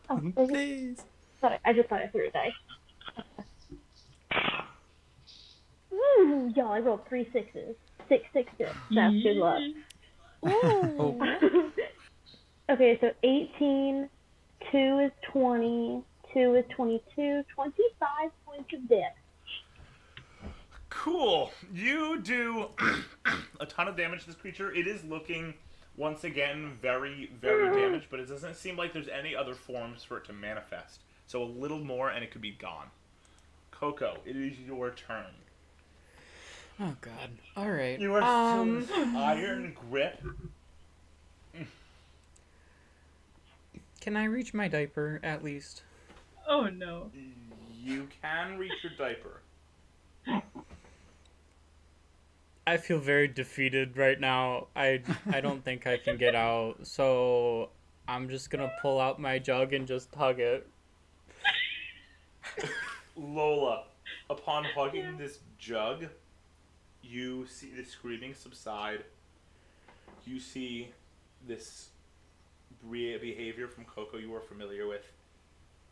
Oh, Please. sorry, I just thought I threw a dice. Y'all, I rolled 3 6s. 6 6s. That's good luck. Ooh. Okay, so 18, 2 is 20, 2 is 22, 25 points of damage. Cool. You do a ton of damage to this creature. It is looking, once again, very, very damaged, but it doesn't seem like there's any other forms for it to manifest. So a little more and it could be gone. Coco, it is your turn. Oh god. All right. You are still in this iron grip. Can I reach my diaper at least? Oh no. You can reach your diaper. I feel very defeated right now. I don't think I can get out. So I'm just gonna pull out my jug and just hug it. Lola, upon hugging this jug, you see the screaming subside. You see this behavior from Coco you are familiar with.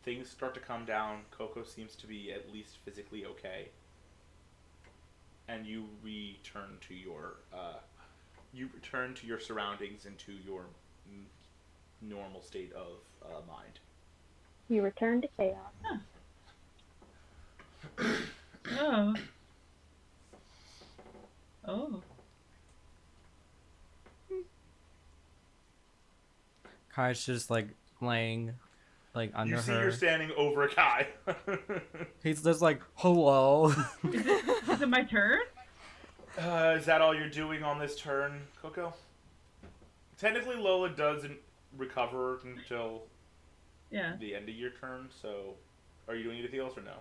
Things start to come down. Coco seems to be at least physically okay. And you return to your surroundings and to your normal state of mind. You return to chaos. Oh. Oh. Kai's just like laying like under You see her. you're standing over Kai. He's just like, hello. Is it my turn? Is that all you're doing on this turn, Coco? Technically, Lola doesn't recover until the end of your turn, so are you doing anything else or no?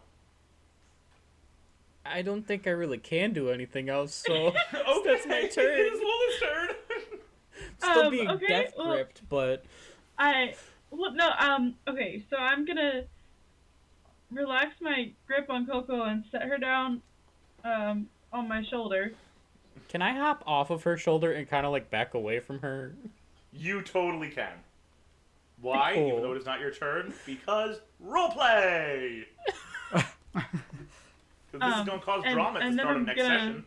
I don't think I really can do anything else, so Okay, that's my turn. It is Lola's turn. Still being okay, death well, gripped, but okay, so I'm gonna relax my grip on Coco and set her down on my shoulder. can I hop off of her shoulder and kind of like back away from her? You totally can. Why? Cool. Even though it is not your turn? Because roleplay! Because this is going to cause drama at the start of next session.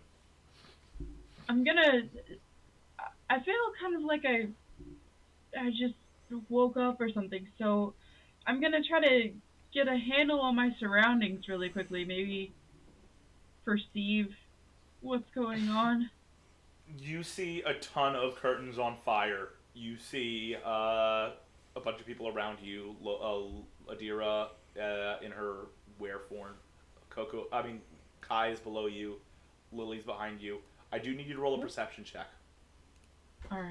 I feel kind of like I just woke up or something, so I'm gonna try to get a handle on my surroundings really quickly, maybe perceive what's going on. You see a ton of curtains on fire. You see a bunch of people around you. Adira in her wear form. Kai is below you. Lily's behind you. I do need you to roll a perception check. Alright.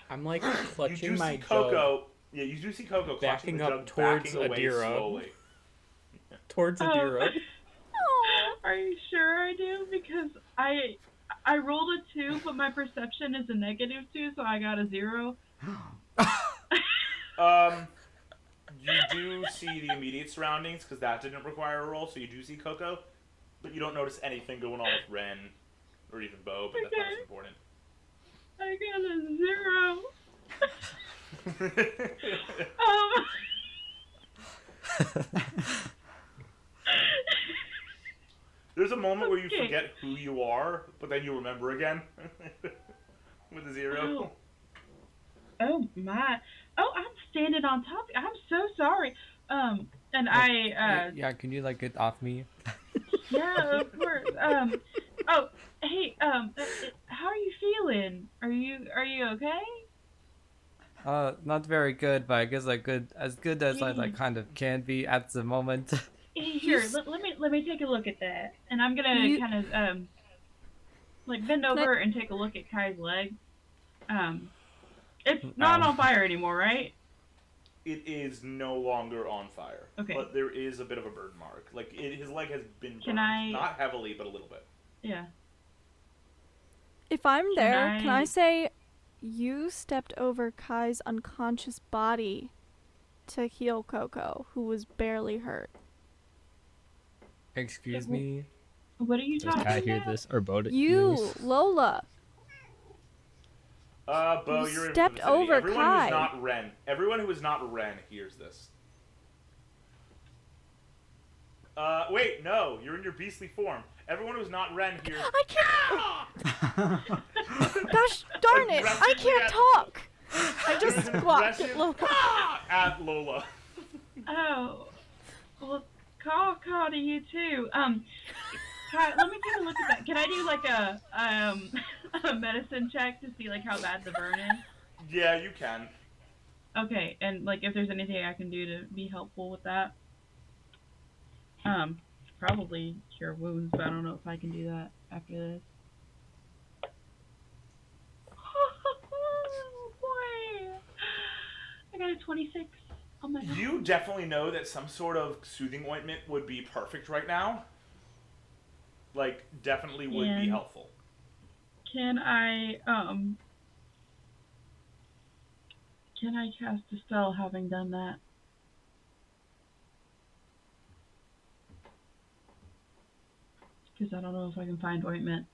I'm like You clutching do my see Coco. jug Yeah, you do see Coco Backing clutching the up jug, towards backing away Adira. slowly. towards Adira. Are you sure I do? Because I rolled a 2, but my perception is a -2, so I got a 0. You do see the immediate surroundings because that didn't require a roll, so you do see Coco, but you don't notice anything going on with Ren or even Bo, but that's not as important. I got a 0. There's a moment where you Okay. forget who you are, but then you remember again with a 0. Oh my! Oh, I'm standing on top. I'm so sorry. And Yeah, can you like get off me? yeah, of course. Oh, hey, how are you feeling? Are you okay? Not very good, but I guess like as good as I like kind of can be at the moment. Here, let me take a look at that. And I'm gonna kind of like bend over and take a look at Kai's leg. It's not on fire anymore, right? It is no longer on fire. Okay. But there is a bit of a burn mark. Like, his leg has been burned. Can I- Not heavily, but a little bit. Yeah. If I'm there, can I- I say you stepped over Kai's unconscious body to heal Coco, who was barely hurt? Excuse me. What are you Does talking Kai hear about? this or Bo? You, Lola. Bo, You you're in stepped the vicinity. over Everyone Kai. who's not Ren. Everyone who is not Ren hears this. Wait, no. You're in your beastly form. Everyone who's not Ren hears... I can't. Gosh darn it! I Aggressively can't at- talk. I just There's an squawked aggressive at Lola. at Lola. Oh, well, caw to you too. Kai, let me take a look at that. Can I do like a medicine check to see like how bad the burn is? Yeah, you can. Okay, and like if there's anything I can do to be helpful with that. Probably cure wounds, but I don't know if I can do that after this. Oh boy! I got a 26 on my own. You definitely know that some sort of soothing ointment would be perfect right now. Like, definitely would be helpful. Can I cast a spell having done that? Because I don't know if I can find ointment.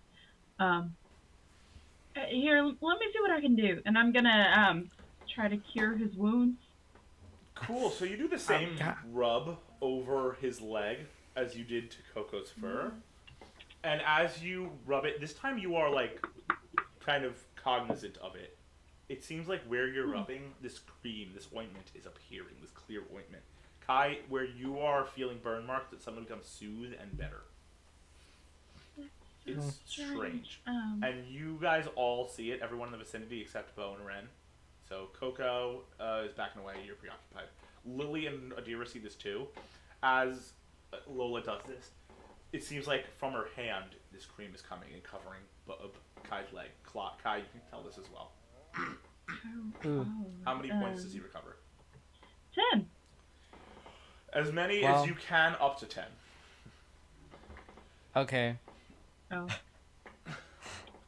Here, let me see what I can do, and I'm gonna try to cure his wounds. Cool. So you do the same rub over his leg as you did to Coco's fur, and as you rub it, this time you are like kind of cognizant of it. It seems like where you're rubbing, this cream, this ointment is appearing, this clear ointment. Kai, where you are feeling burn marks, it suddenly becomes soothed and better. It's strange. And you guys all see it, everyone in the vicinity except Bo and Ren. So Coco is backing away, you're preoccupied. Lily and Adira see this too. As Lola does this, it seems like from her hand, this cream is coming and covering Kai's leg. Kai, you can tell this as well. How many points does he recover? 10. As many as you can, up to 10. Okay. Oh.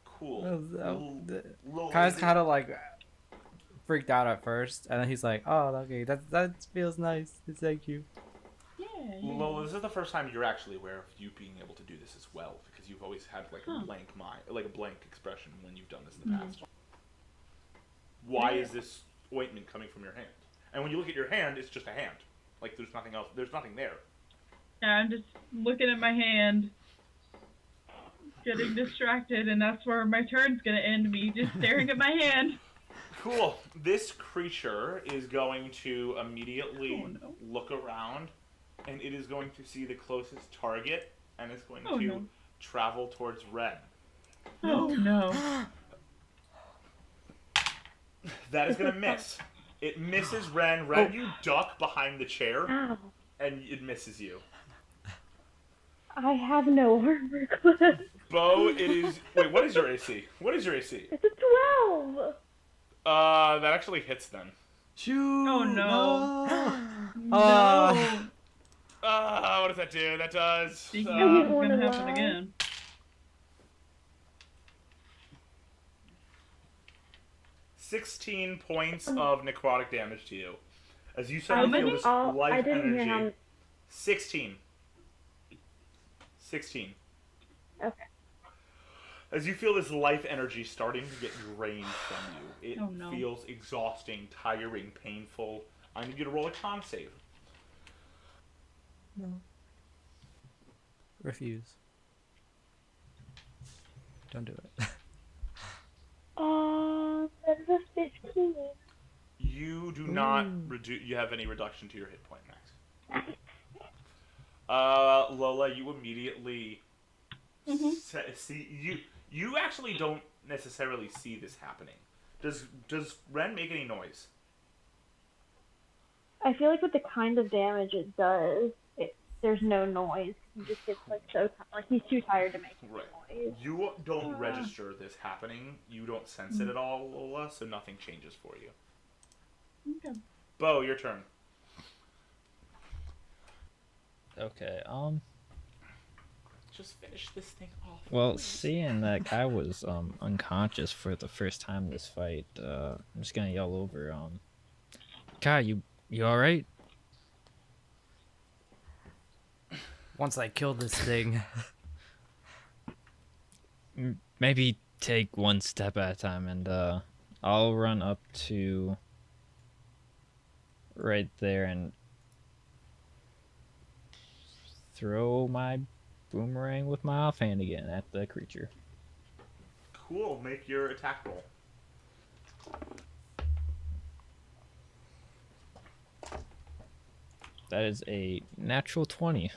Cool. Kai's kind of like freaked out at first, and then he's like, "Oh, okay, that feels nice. Thank you." Yeah. Lola, this is the first time you're actually aware of you being able to do this as well, because you've always had like a blank mind, like a blank expression when you've done this in the past. Why is this ointment coming from your hand? And when you look at your hand, it's just a hand. Like there's nothing else. There's nothing there. Yeah, I'm just looking at my hand, getting distracted, and that's where my turn's gonna end. Me just staring at my hand. Cool. This creature is going to immediately look around, and it is going to see the closest target, and it's going to travel towards Ren. Oh no. That is going to miss. It misses Ren. Ren, you duck behind the chair, and it misses you. I have no armor class. Bo, it is... Wait, what is your AC? What is your AC? It's a 12. That actually hits then. Shoot! Oh no. No. What does that do? That does... It's gonna happen again. 16 points of necrotic damage to you. As you suddenly feel this life energy. 16. 16. Okay. As you feel this life energy starting to get drained from you, it feels exhausting, tiring, painful. I need you to roll a con save. No. Refuse. Don't do it. That's a 15. You do not you have any reduction to your hit point max. Lola, you immediately see you actually don't necessarily see this happening. Does Ren make any noise? I feel like with the kind of damage it does, there's no noise. He just gets like he's too tired to make any noise. You don't register this happening. You don't sense it at all, Lola, so nothing changes for you. Okay. Bo, your turn. Okay, Just finish this thing off. well, please. seeing that Kai was unconscious for the first time this fight, I'm just gonna yell over, Kai, you all right? Once I kill this thing. Maybe take one step at a time, and I'll run up to right there and throw my boomerang with my offhand again at the creature. Cool, make your attack roll. That is a natural 20.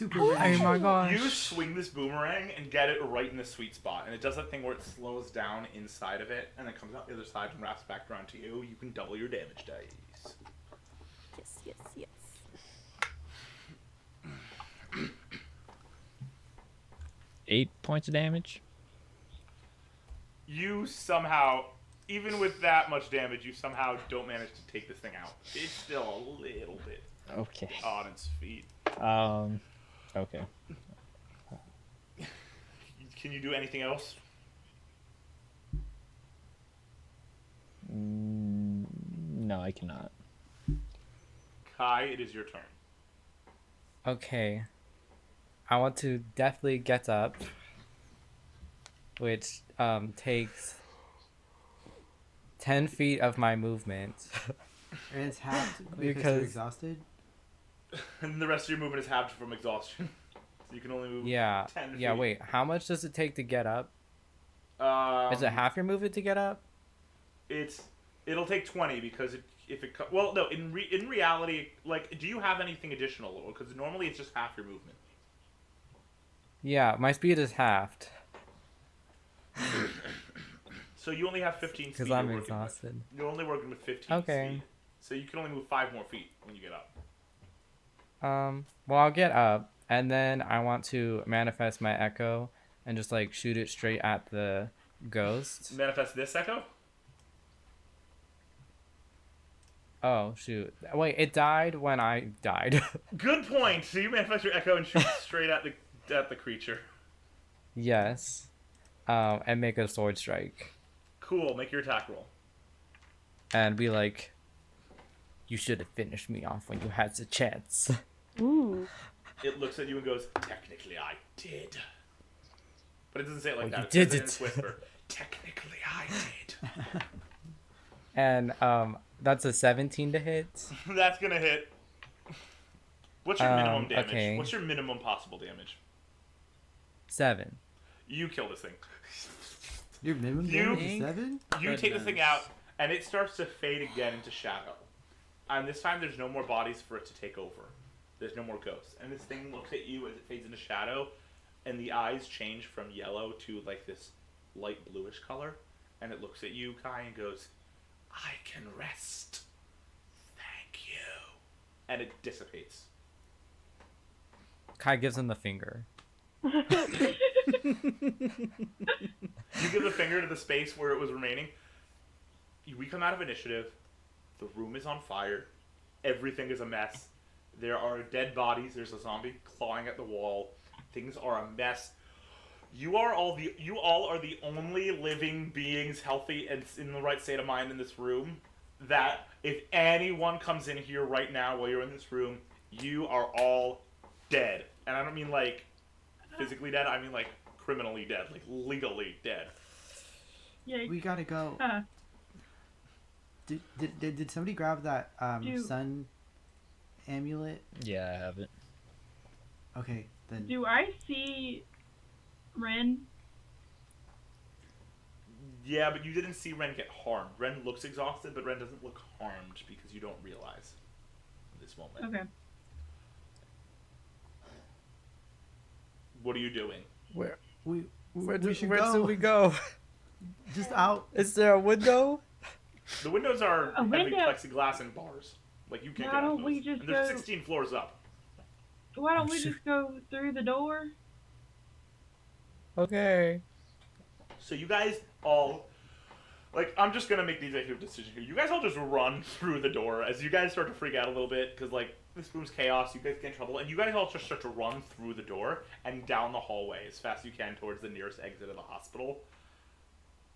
Super Oh range. my gosh. You swing this boomerang and get it right in the sweet spot, and it does that thing where it slows down inside of it, and then comes out the other side and wraps back around to you. You can double your damage dice. Yes, yes, yes. 8 points of damage. You somehow, even with that much damage, you somehow don't manage to take this thing out. It's still a little bit Okay. on its feet. Okay. Can you do anything else? No, I cannot. Kai, it is your turn. Okay. I want to definitely get up, which takes 10 feet of my movement. And it's halved because you're Because- exhausted. And the rest of your movement is halved from exhaustion. So you can only move Yeah. 10 Yeah, feet. wait. How much does it take to get up? Is Um, it half your movement to get up? It'll take 20 because well, no, in reality, like, do you have anything additional? Because normally it's just half your movement. Yeah, my speed is halved So you only have 15 speed. because you're I'm working exhausted. with. You're only working with 15 Okay. speed. So you can only move 5 more feet when you get up. Well, I'll get up, and then I want to manifest my echo and just like shoot it straight at the ghost. Manifest this echo? Oh shoot! Wait, it died when I died. Good point. So you manifest your echo and shoot straight at the creature. Yes. And make a sword strike Cool. Make your attack roll. and be like, "You should have finished me off when you had the chance." Ooh. It looks at you and goes, "Technically, I did." But it doesn't say it like Well, that. you It says did it in it. its whisper. Technically, I did. And that's a 17 to hit. That's gonna hit. What's your minimum damage? Okay. What's your minimum possible damage? 7. You kill this thing. Your minimum You- damage is 7? You take this thing out, and it starts to fade again into shadow. And this time, there's no more bodies for it to take over. There's no more ghosts. And this thing looks at you as it fades into shadow, and the eyes change from yellow to like this light bluish color. And it looks at you, Kai, and goes, "I can rest. Thank you." And it dissipates. Kai gives him the finger. You give the finger to the space where it was remaining. We come out of initiative. The room is on fire. Everything is a mess. There are dead bodies. There's a zombie clawing at the wall. Things are a mess. You all are the only living beings healthy and in the right state of mind in this room. That if anyone comes in here right now while you're in this room, you are all dead. And I don't mean like physically dead. I mean like criminally dead, like legally dead. Yeah. We gotta go. Uh, Did somebody grab that Do- sun amulet? Yeah, I have it. Okay, then. do I see Ren? Yeah, but you didn't see Ren get harmed. Ren looks exhausted, but Ren doesn't look harmed because you don't realize at this moment. Okay. What are you doing? Where We should where go. do we go? Just out. Is there a window? The windows are A heavy window? plexiglass and bars. Like you can't Why get out don't we those. just And there's go- 16 floors up. Why don't Oh, we shoot. just go through the door? Okay. So you guys all, like, I'm just gonna make the executive decision here. You guys all just run through the door as you guys start to freak out a little bit because like this room's chaos. You guys get in trouble, and you guys all just start to run through the door and down the hallway as fast as you can towards the nearest exit of the hospital.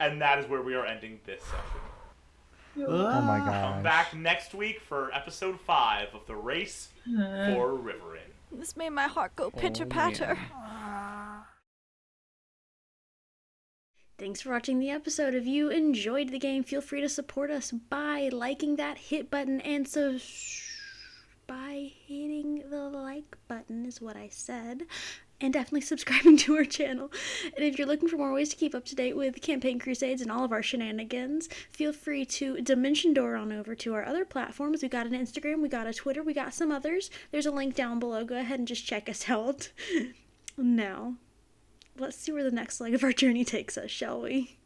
And that is where we are ending this session. Oh my Come gosh. back next week for episode 5 of the race for Rivaryn. This made my heart go pitter patter. Thanks for watching the episode. If you enjoyed the game, feel free to support us by liking that hit button and by hitting the like button is what I said. and definitely subscribing to our channel. And if you're looking for more ways to keep up to date with Campaign Crusades and all of our shenanigans, feel free to Dimension Door on over to our other platforms. We got an Instagram, we got a Twitter, we got some others. There's a link down below. Go ahead and just check us out. Now, let's see where the next leg of our journey takes us, shall we?